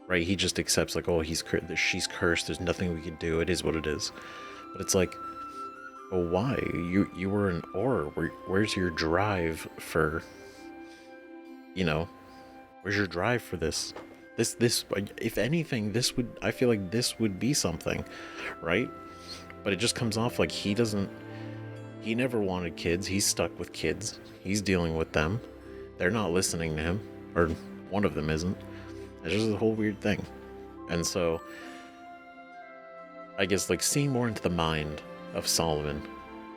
right? He just accepts like, oh, she's cursed, there's nothing we can do, it is what it is. But it's like, well, why? You were an Auror. Where's your drive for, where's your drive for this? This, if anything, I feel like this would be something, right? But it just comes off like he never wanted kids. He's stuck with kids. He's dealing with them. They're not listening to him, or one of them isn't. It's just a whole weird thing. And so, I guess like seeing more into the mind of Solomon,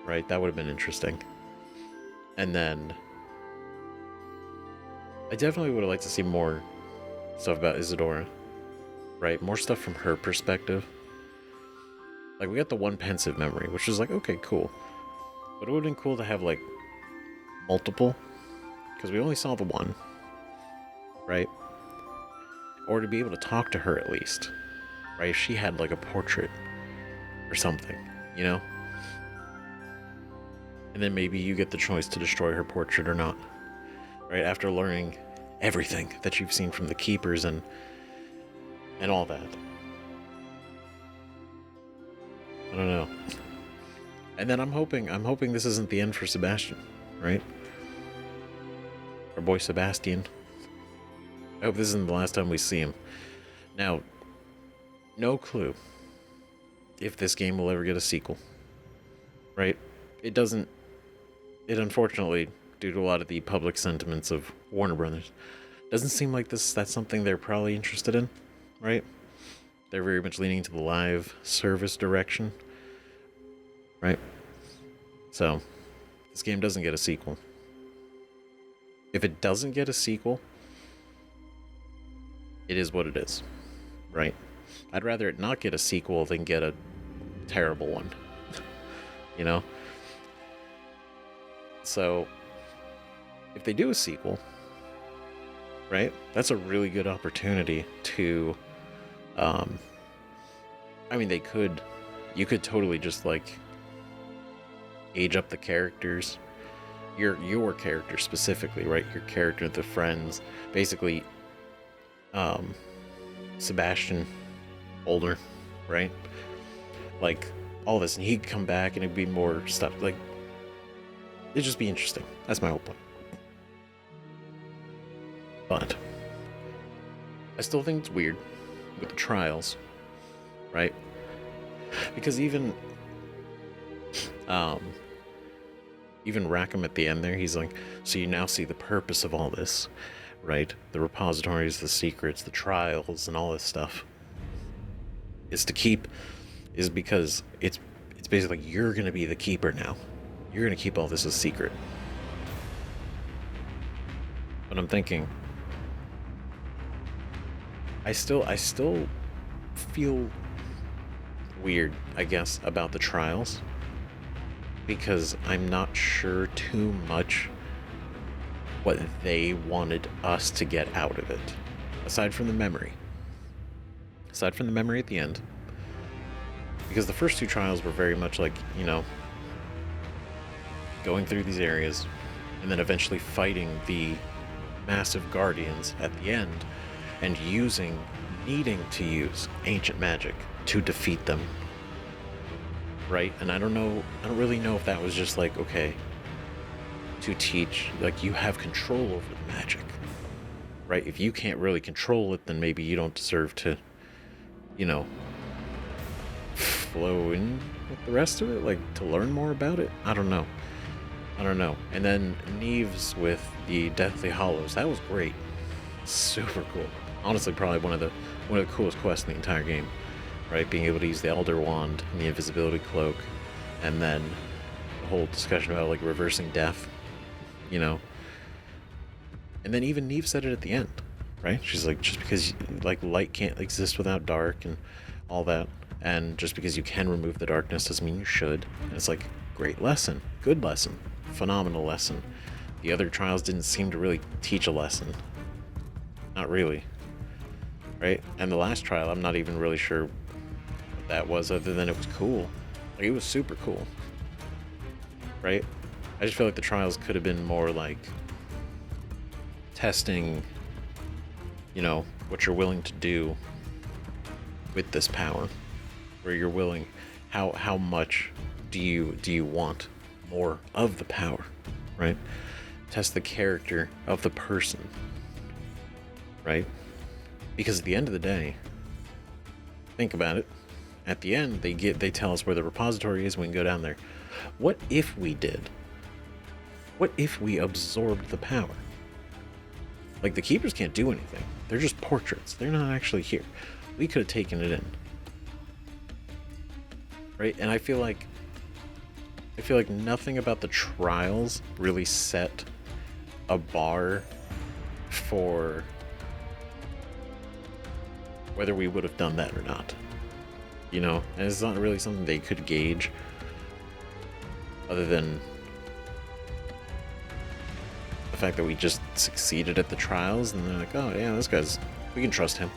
right? That would have been interesting. And then I definitely would have liked to see more stuff about Isadora, right? More stuff from her perspective. Like, we got the one pensive memory, which is like, okay, cool. But it would have been cool to have like multiple, because we only saw the one, right? Or to be able to talk to her at least, right? If she had like a portrait or something, And then maybe you get the choice to destroy her portrait or not, right? After learning everything that you've seen from the Keepers and all that. I don't know. And then I'm hoping this isn't the end for Sebastian, right? Our boy Sebastian. I hope this isn't the last time we see him. Now, no clue if this game will ever get a sequel, right? It doesn't. It unfortunately, due to a lot of the public sentiments of Warner Brothers, doesn't seem like that's something they're probably interested in, right? They're very much leaning to the live service direction, right? So, this game doesn't get a sequel. If it doesn't get a sequel, it is what it is, right? I'd rather it not get a sequel than get a terrible one, So, if they do a sequel, right? That's a really good opportunity to, I mean, you could totally just like age up the characters, your character specifically, right? Your character, the friends, basically, Sebastian, older, right? Like all this, and he'd come back and it'd be more stuff. Like, it'd just be interesting. That's my whole point. But I still think it's weird with the trials, right? Because even Rackham at the end there, he's like, so you now see the purpose of all this, right? The repositories, the secrets, the trials, and all this stuff is because it's basically you're gonna be the keeper now. You're gonna keep all this a secret. But I'm thinking, I still feel weird, I guess, about the trials, because I'm not sure too much what they wanted us to get out of it, aside from the memory at the end, because the first two trials were very much like, you know, going through these areas and then eventually fighting the massive guardians at the end and needing to use ancient magic to defeat them, right? And I don't really know if that was just like, okay, to teach, like, you have control over the magic, right? If you can't really control it, then maybe you don't deserve to, you know, flow in with the rest of it, like, to learn more about it. I don't know. And then Neves with the Deathly Hollows, that was great. Super cool. Honestly, probably one of the coolest quests in the entire game, right? Being able to use the Elder Wand and the Invisibility Cloak, and then the whole discussion about, like, reversing death, you know. And then even Neve said it at the end, right? She's like, just because, like, light can't exist without dark and all that, and just because you can remove the darkness doesn't mean you should. And it's like, great lesson, good lesson, phenomenal lesson. The other trials didn't seem to really teach a lesson. Not really. Right? And the last trial, I'm not even really sure what that was, other than it was cool. Like, it was super cool. Right? I just feel like the trials could have been more like testing, you know, what you're willing to do with this power. Where you're willing, how much do you want more of the power, right? Test the character of the person, right? Because at the end of the day, think about it. At the end, they tell us where the repository is. We can go down there. What if we did? What if we absorbed the power? Like, the keepers can't do anything. They're just portraits. They're not actually here. We could have taken it in, right? And I feel like nothing about the trials really set a bar for whether we would have done that or not, you know. And it's not really something they could gauge, other than the fact that we just succeeded at the trials, and they're like, oh yeah, this guy's, we can trust him,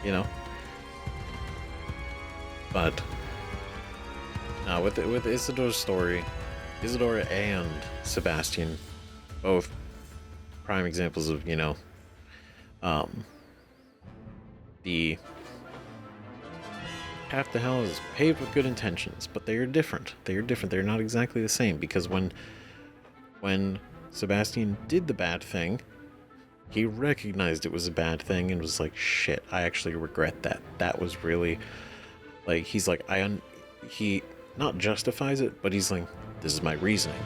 you know. But with Isidore's story, Isidore and Sebastian, both prime examples of, you know, the half the hell is paved with good intentions, but they are different. They're not exactly the same, because when Sebastian did the bad thing, he recognized it was a bad thing and was like, shit, I actually regret that. That was really, like, he's like, he not justifies it, but he's like, this is my reasoning.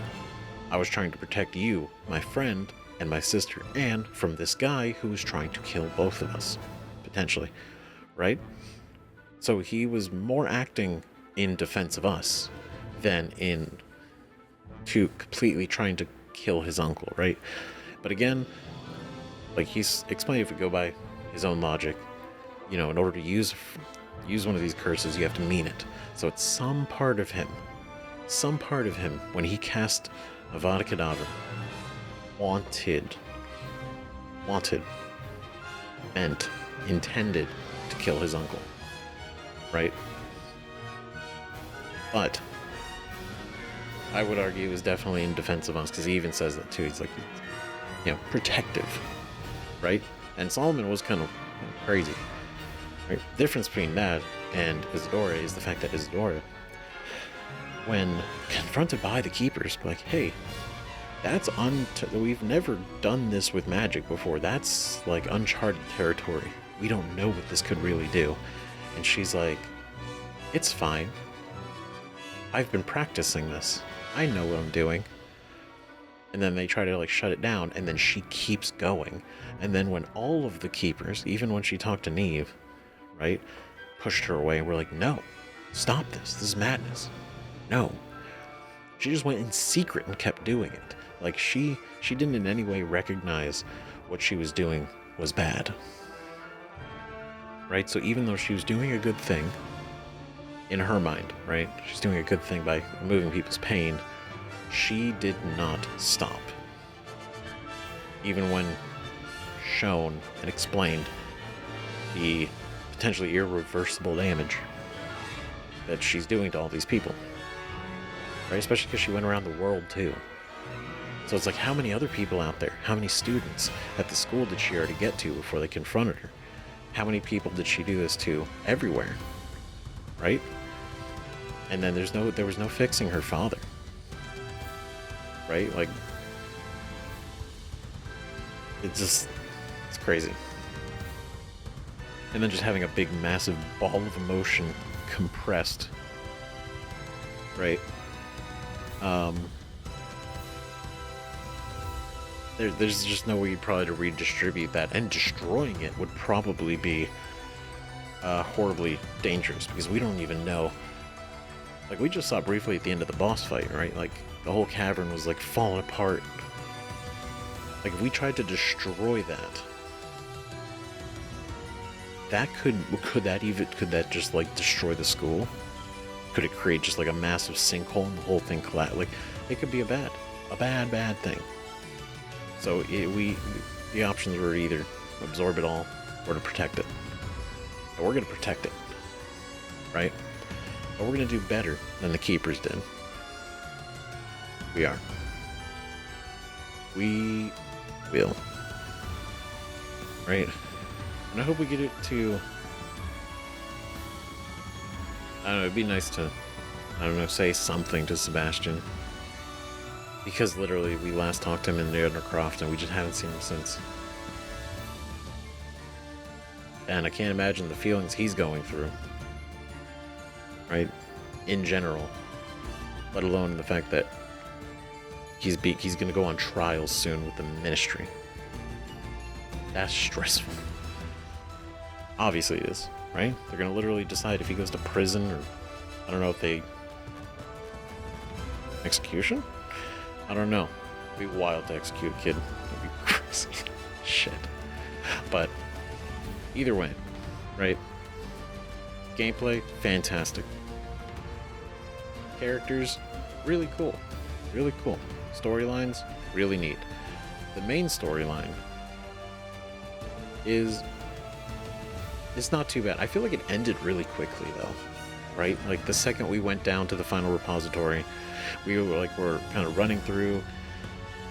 I was trying to protect you, my friend, and my sister, and from this guy who was trying to kill both of us, potentially, right? So he was more acting in defense of us than to completely trying to kill his uncle, right? But again, like he's explained, if we go by his own logic, you know, in order to use one of these curses, you have to mean it. So it's some part of him, when he cast Avada Kedavra, wanted wanted, meant, intended to kill his uncle, right? But I would argue it was definitely in defense of us, because he even says that too. He's like, you know, protective, right? And Solomon was kind of crazy, right? The difference between that and Isadora is the fact that Isadora, when confronted by the Keepers, like, hey, that's we've never done this with magic before. That's like uncharted territory. We don't know what this could really do. And she's like, it's fine. I've been practicing this. I know what I'm doing. And then they try to like shut it down, and then she keeps going. And then when all of the Keepers, even when she talked to Neve, right, pushed her away, and we're like, no, stop this. This is madness. No. She just went in secret and kept doing it. Like she didn't in any way recognize what she was doing was bad. Right? So even though she was doing a good thing in her mind, right? She's doing a good thing by removing people's pain. She did not stop. Even when shown and explained the potentially irreversible damage that she's doing to all these people. Right? Especially because she went around the world too. So it's like, how many other people out there, how many students at the school did she already get to before they confronted her? How many people did she do this to everywhere? Right? And then there was no fixing her father. Right? Like, it's crazy. And then just having a big, massive ball of emotion compressed. Right? There's just no way probably to redistribute that, and destroying it would probably be horribly dangerous, because we don't even know. Like, we just saw briefly at the end of the boss fight, right? Like, the whole cavern was like falling apart. Like, if we tried to destroy that, could that just like destroy the school? Could it create just like a massive sinkhole and the whole thing collapse? Like, it could be a bad thing. So the options were either absorb it all or to protect it. And we're going to protect it, right? But we're going to do better than the Keepers did. We are. We will. Right? And I hope we get it to... I don't know, it'd be nice to, I don't know, say something to Sebastian. Because literally, we last talked to him in the Undercroft, and we just haven't seen him since. And I can't imagine the feelings he's going through. Right? In general. Let alone the fact that he's going to go on trial soon with the Ministry. That's stressful. Obviously it is, right? They're going to literally decide if he goes to prison, or I don't know if they... execution? I don't know. It'd be wild to execute a kid. It'd be crazy. Shit. But either way, right? Gameplay, fantastic. Characters, really cool. Really cool. Storylines, really neat. The main storyline is... it's not too bad. I feel like it ended really quickly, though. Right? Like, the second we went down to the final repository, we were kind of running through.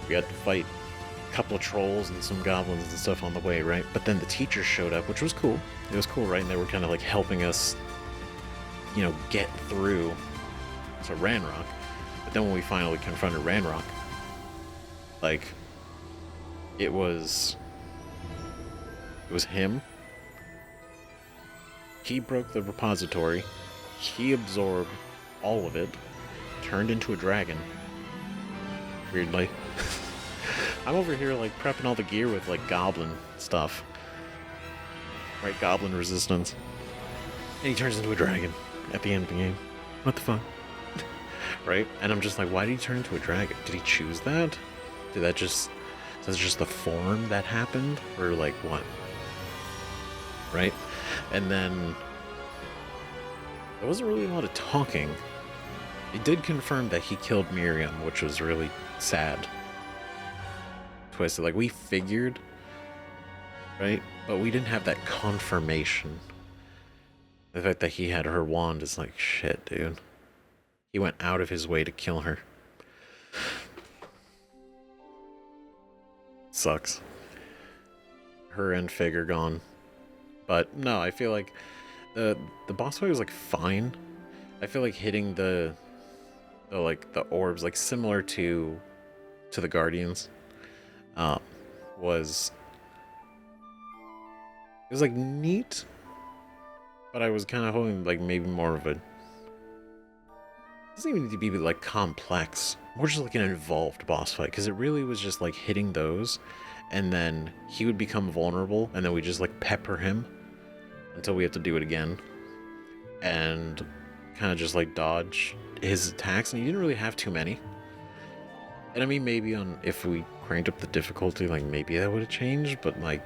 We had to fight a couple of trolls and some goblins and stuff on the way, right? But then the teachers showed up, which was cool. It was cool, right? And they were kind of like helping us, you know, get through to Ranrok. But then when we finally confronted Ranrok, like, it was him. He broke the repository. He absorbed all of it. Turned into a dragon. Weirdly. I'm over here like prepping all the gear with like goblin stuff. Right, goblin resistance. And he turns into a dragon at the end of the game. What the fuck? Right? And I'm just like, why did he turn into a dragon? Did he choose that? Is that just the form that happened? Or like what? Right? And then there wasn't really a lot of talking. It did confirm that he killed Miriam, which was really sad. Twisted. Like, we figured right? But we didn't have that confirmation. The fact that he had her wand is like, shit, dude. He went out of his way to kill her. Sucks. Her and Fig are gone. But no, I feel like the boss fight was like fine. I feel like hitting the orbs, like similar to the Guardians, was like neat, but I was kind of hoping like maybe more of a, it doesn't even need to be like complex, more just like an involved boss fight, because it really was just like hitting those, and then he would become vulnerable, and then we just like pepper him until we have to do it again, and kind of just like dodge his attacks, and he didn't really have too many. And I mean, maybe if we cranked up the difficulty, like maybe that would have changed, but like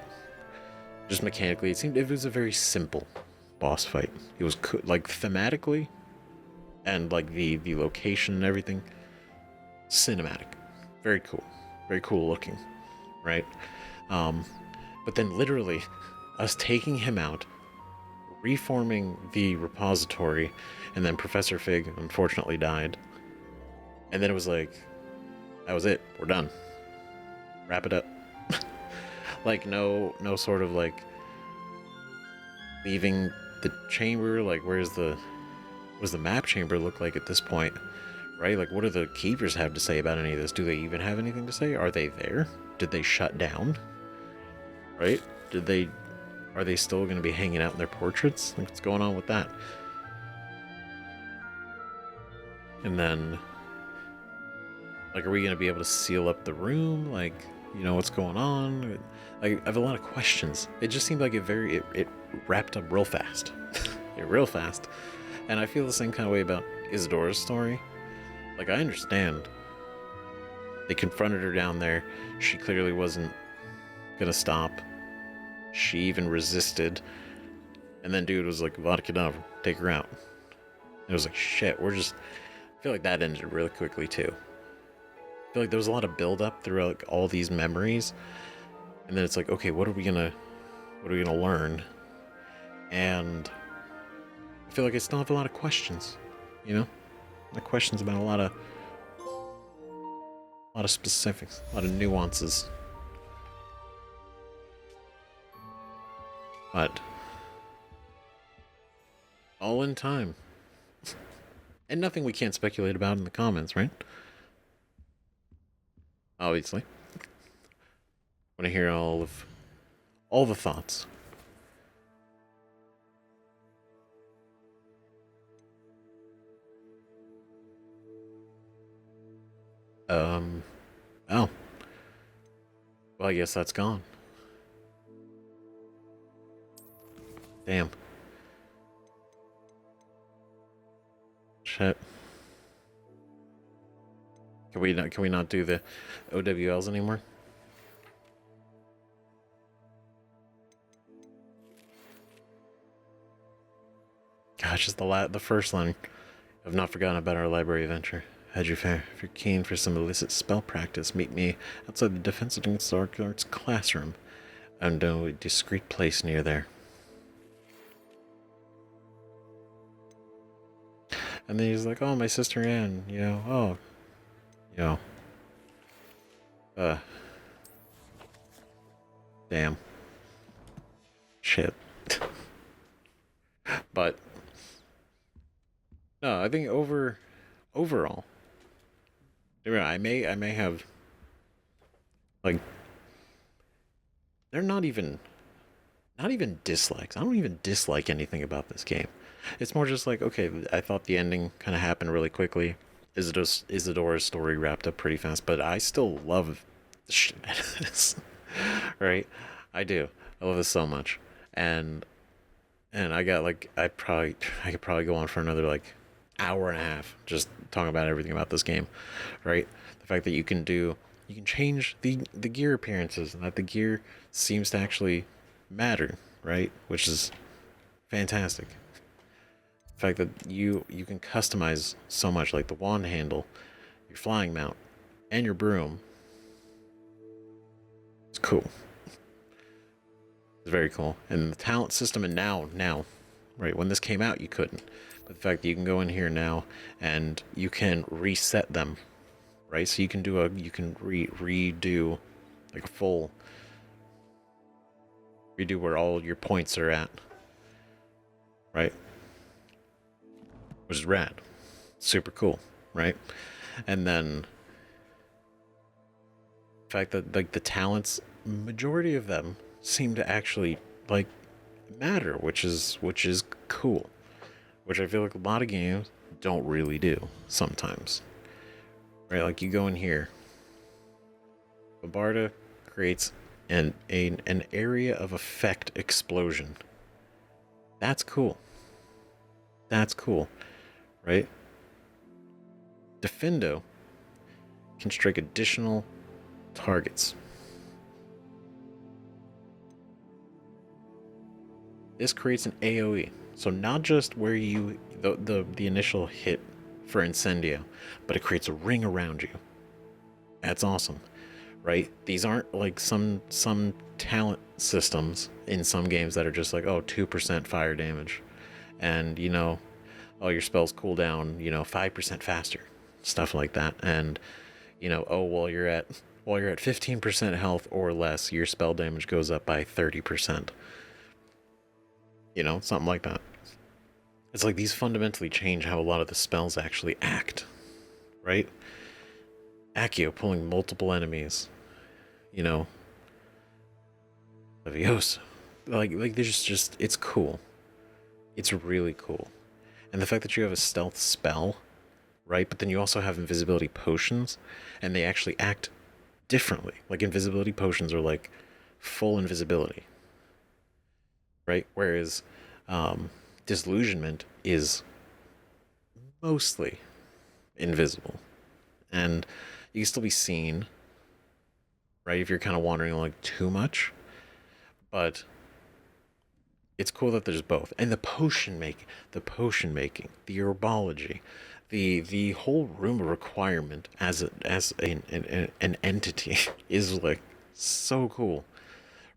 just mechanically, it was a very simple boss fight. It was like thematically, and like the location and everything, cinematic, very cool looking, right? But then literally, us taking him out, reforming the repository, and then Professor Fig unfortunately died, and then it was like, that was it, we're done, wrap it up. Like no sort of like leaving the chamber, like what does the map chamber look like at this point, right? Like what do the keepers have to say about any of this? Do they even have anything to say? Are they there? Did they shut down? Right? Are they still going to be hanging out in their portraits? Like what's going on with that? And then like, are we going to be able to seal up the room? Like, you know, what's going on? Like, I have a lot of questions. It just seemed like it wrapped up real fast. Real fast. And I feel the same kind of way about Isadora's story. Like, I understand. They confronted her down there. She clearly wasn't gonna stop. She even resisted. And then dude was like, Vada Kedavra, take her out. It was like, shit, I feel like that ended really quickly too. I feel like there was a lot of build up throughout like, all these memories, and then it's like, okay, what are we gonna learn? And I feel like I still have a lot of questions, you know, like questions about a lot of specifics, a lot of nuances. But all in time, and nothing we can't speculate about in the comments, right? Obviously. I want to hear all the thoughts. Oh. Well, I guess that's gone. Damn. Shit. Can we not do the OWLs anymore? Gosh, just the first line. I've not forgotten about our library adventure. Had you fare? If you're keen for some illicit spell practice, meet me outside the Defense Against Dark Arts classroom. I know a discreet place near there. And then he's like, oh, my sister Anne, you know, oh, you know, damn. Shit. But, no, I think overall, I may have, like, they're not even dislikes. I don't even dislike anything about this game. It's more just like, okay, I thought the ending kind of happened really quickly. Isadora's story wrapped up pretty fast, but I still love the shit out of this. Right? I do. I love this so much. And I got like, I could probably go on for another like hour and a half just talking about everything about this game. Right? The fact that you can change the gear appearances, and that the gear seems to actually matter, right? Which is fantastic. The fact that you can customize so much, like the wand handle, your flying mount, and your broom. It's cool. It's very cool. And the talent system, and now, right, when this came out, you couldn't. But the fact that you can go in here now and you can reset them, right? So you can redo like a full redo where all your points are at, right? Which is rad. Super cool, right? And then the fact that like the talents, majority of them seem to actually like matter, which is cool. Which I feel like a lot of games don't really do sometimes. Right? Like you go in here. Bombarda creates an area of effect explosion. That's cool. That's cool. Right? Defendo can strike additional targets. This creates an AoE. So not just where you the initial hit for Incendio, but it creates a ring around you. That's awesome. Right? These aren't like some talent systems in some games that are just like, oh, 2% fire damage. And you know, oh, your spells cool down, you know, 5% faster. Stuff like that. And you know, oh, while you're at 15% health or less, your spell damage goes up by 30%. You know, something like that. It's like these fundamentally change how a lot of the spells actually act. Right? Accio pulling multiple enemies. You know. Leviosa. Like there's just it's cool. It's really cool. And the fact that you have a stealth spell, right? But then you also have invisibility potions, and they actually act differently. Like invisibility potions are like full invisibility. Right? Whereas disillusionment is mostly invisible. And you can still be seen, right, if you're kind of wandering like too much. But it's cool that there's both. And the potion making, the herbology, the whole room requirement as an entity is like so cool.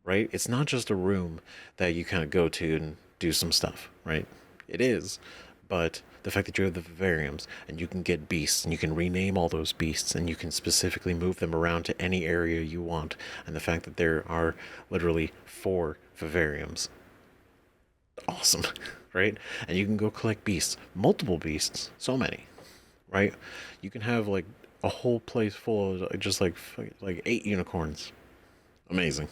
Right? It's not just a room that you kind of go to and do some stuff, right? It is, but the fact that you have the vivariums and you can get beasts and you can rename all those beasts and you can specifically move them around to any area you want, and the fact that there are literally 4 vivariums, awesome, right? And you can go collect beasts, multiple beasts, so many, right? You can have like a whole place full of just like 8 unicorns, amazing.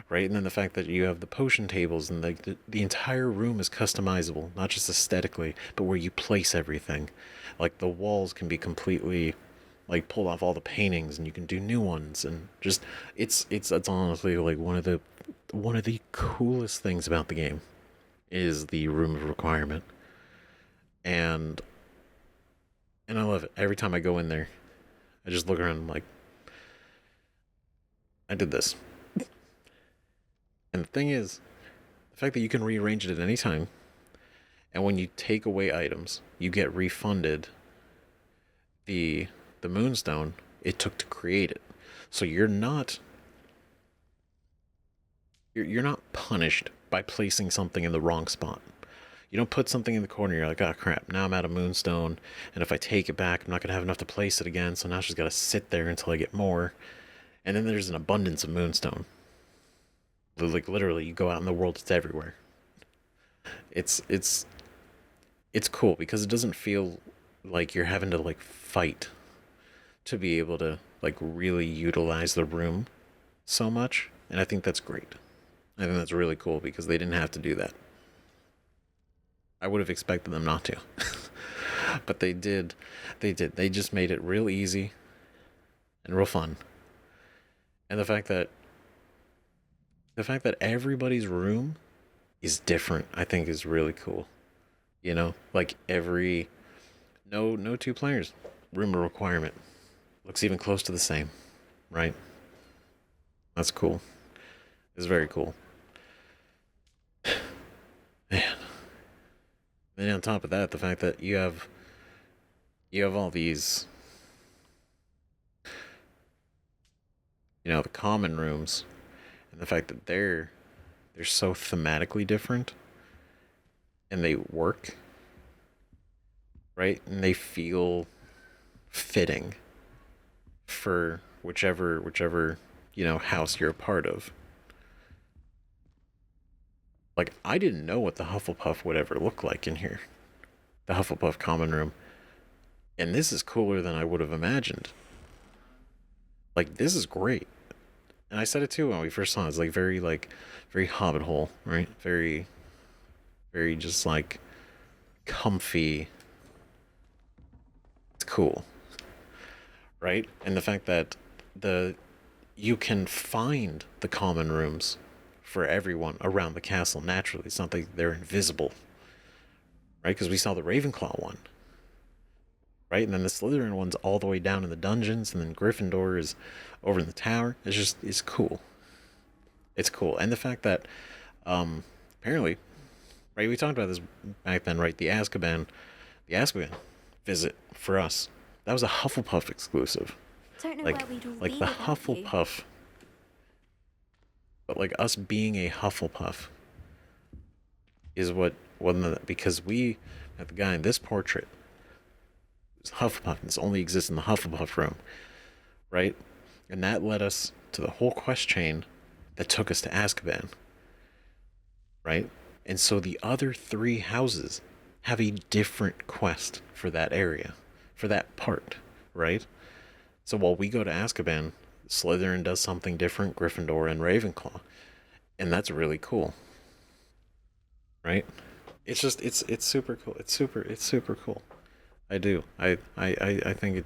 Right? And then the fact that you have the potion tables and the entire room is customizable, not just aesthetically, but where you place everything. Like the walls can be completely like pulled off all the paintings and you can do new ones, and just it's honestly like one of the coolest things about the game is the room of requirement. And I love it. Every time I go in there, I just look around and I'm like, I did this. And the thing is, the fact that you can rearrange it at any time, and when you take away items, you get refunded the moonstone it took to create it. So you're not punished by placing something in the wrong spot. You don't put something in the corner, you're like, oh crap, now I'm out of moonstone, and if I take it back, I'm not gonna have enough to place it again, so now I just gotta sit there until I get more. And then there's an abundance of moonstone. Like literally, you go out in the world, it's everywhere. It's cool because it doesn't feel like you're having to like fight to be able to like really utilize the room so much, and I think that's great. I think that's really cool because they didn't have to do that. I would have expected them not to. But they did. They just made it real easy and real fun. And the fact that everybody's room is different, I think is really cool. You know, like no 2 players room requirement looks even close to the same, right? That's cool. It's very cool. Man. And on top of that, the fact that you have all these, you know, the common rooms, and the fact that they're they're so thematically different, and they work, right? And they feel fitting for whichever house you're a part of. Like, I didn't know what the Hufflepuff would ever look like in here. The Hufflepuff common room. And this is cooler than I would have imagined. Like, this is great. And I said it too when we first saw it. It's very Hobbit hole, right? Very just like comfy. It's cool. Right? And the fact that you can find the common rooms for everyone around the castle naturally. It's not like they're invisible. Right? Because we saw the Ravenclaw one. Right? And then the Slytherin one's all the way down in the dungeons, and then Gryffindor is over in the tower. It's cool. It's cool. And the fact that apparently, right, we talked about this back then, right? The Azkaban visit for us. That was a Hufflepuff exclusive. Don't know Like where we'd all like be the without you. Hufflepuff. But like us being a Hufflepuff is because we had the guy in this portrait was Hufflepuff, and this only exists in the Hufflepuff room, right? And that led us to the whole quest chain that took us to Azkaban, right? And so the other 3 houses have a different quest for that area, for that part, right? So while we go to Azkaban, Slytherin does something different, Gryffindor and Ravenclaw, and that's really cool, right? It's super cool. It's super cool. I do. I think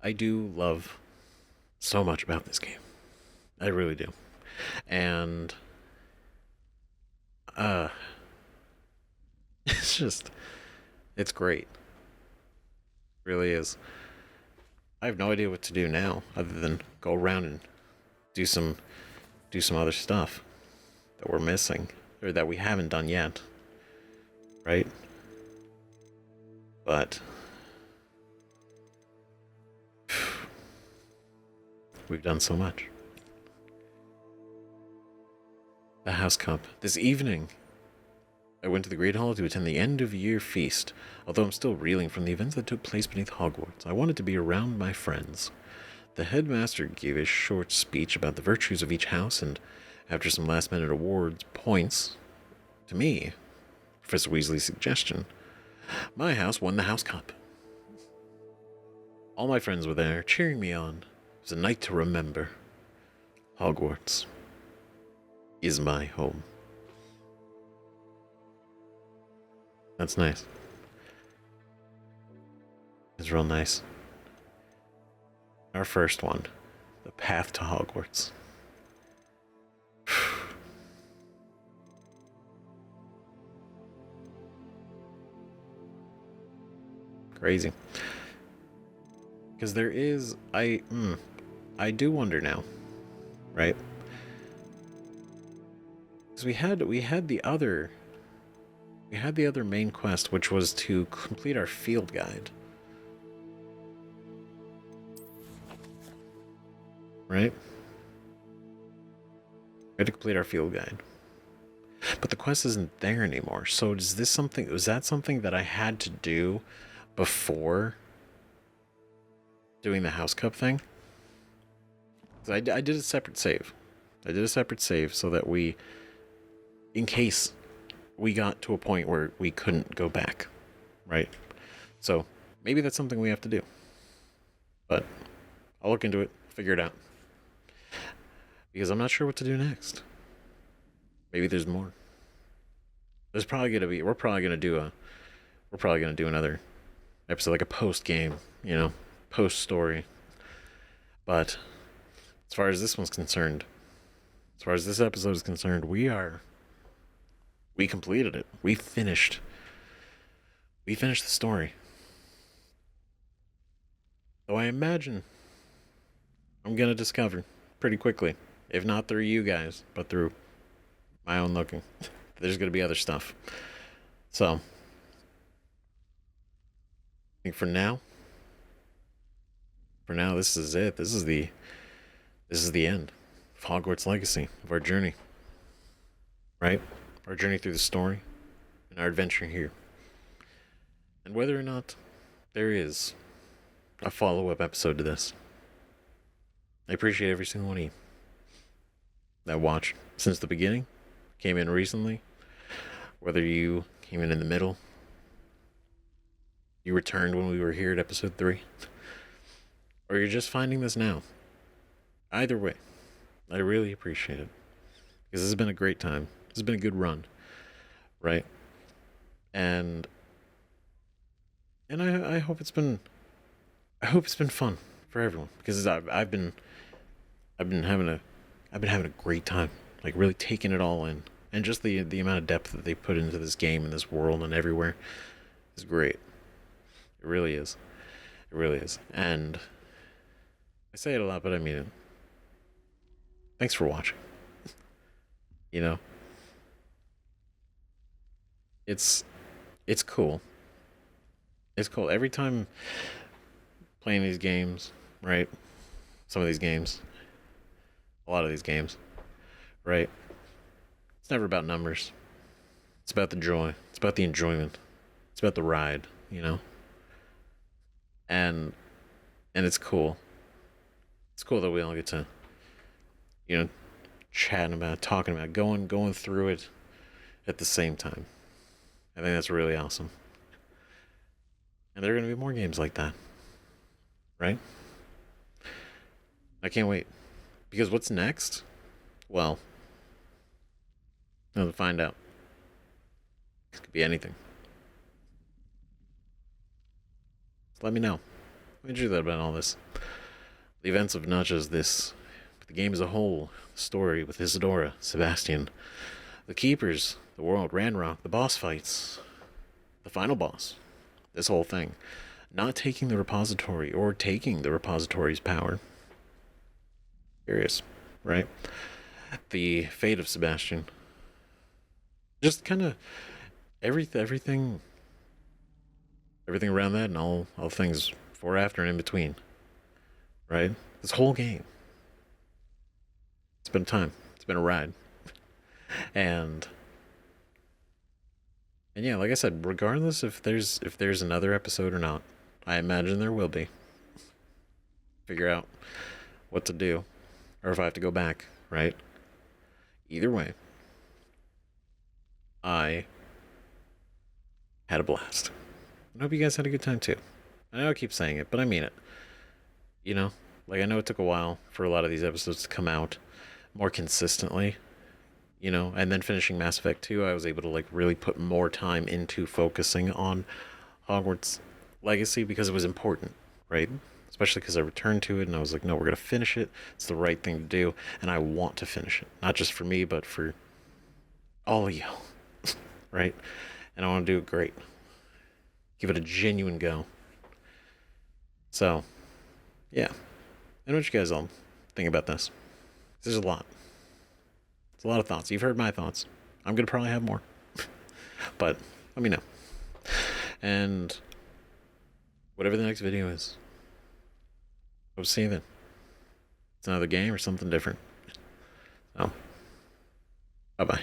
I do love so much about this game. I really do. And it's great. It really is. I have no idea what to do now other than go around and do some other stuff that we're missing or that we haven't done yet. Right? But we've done so much. The House Cup. This evening, I went to the Great Hall to attend the end-of-year feast. Although I'm still reeling from the events that took place beneath Hogwarts, I wanted to be around my friends. The headmaster gave a short speech about the virtues of each house, and after some last-minute awards points to me, Professor Weasley's suggestion, my house won the House Cup. All my friends were there, cheering me on. It was a night to remember. Hogwarts is my home. That's nice. It's real nice. Our first one, the path to Hogwarts. Crazy. Because there is, I do wonder now, right? Because we had the other main quest, which was to complete our field guide. Right? We had to complete our field guide. But the quest isn't there anymore. So was that something that I had to do before doing the House Cup thing? 'Cause I did a separate save. So that in case we got to a point where we couldn't go back, right? So maybe that's something we have to do. But I'll look into it, figure it out. Because I'm not sure what to do next. Maybe there's more. We're probably gonna do another episode, like a post-game, post-story. But as far as this one's concerned, as far as this episode is concerned, we completed it. We finished the story. Though I imagine I'm gonna discover pretty quickly, if not through you guys, but through my own looking, there's gonna be other stuff. So I think for now, this is it. This is the end of Hogwarts Legacy, of our journey. right? Our journey through the story and our adventure here. And whether or not there is a follow-up episode to this, I appreciate every single one of you that watched since the beginning, came in recently, whether you came in the middle, you returned when we were here at episode 3, or you're just finding this now. Either way, I really appreciate it, because this has been a great time. This has been a good run, right? And I hope it's been fun for everyone, because I've been having a great time, like really taking it all in, and just the amount of depth that they put into this game and this world and everywhere is great. It really is. It really is. And I say it a lot, but I mean it. Thanks for watching. You know, it's cool. It's cool every time playing these games, right? Some of these games, a lot of these games, right? It's never about numbers. It's about the joy. It's about the enjoyment. It's about the ride, you know? And it's cool. It's cool that we all get to, you know, chatting about, talking about, going through it at the same time. I think that's really awesome. And there are going to be more games like that, right? I can't wait. Because what's next? Well, we'll find out. It could be anything. So let me know. What did you think about all this? The events of not just this, but the game as a whole. The story with Isadora, Sebastian, the Keepers, the world, Ranrok, the boss fights, the final boss. This whole thing. Not taking the repository or taking the repository's power. Curious, right? The fate of Sebastian. Just kind of everything around that, and all things before, after, and in between. Right? This whole game. It's been time. It's been a ride. And yeah, like I said, regardless if there's another episode or not, I imagine there will be. Figure out what to do, or if I have to go back, right? Either way, I had a blast. I hope you guys had a good time too. I know I keep saying it, but I mean it. You know, like I know it took a while for a lot of these episodes to come out more consistently. You know, and then finishing Mass Effect 2, I was able to like really put more time into focusing on Hogwarts Legacy because it was important, right? Especially because I returned to it and I was like, no, we're going to finish it. It's the right thing to do. And I want to finish it. Not just for me, but for all of you, right? And I want to do it great. Give it a genuine go. So, yeah. I know what you guys all think about this. There's a lot. It's a lot of thoughts. You've heard my thoughts. I'm going to probably have more. But let me know. And whatever the next video is, hope to see you then. It's another game or something different. So, bye-bye.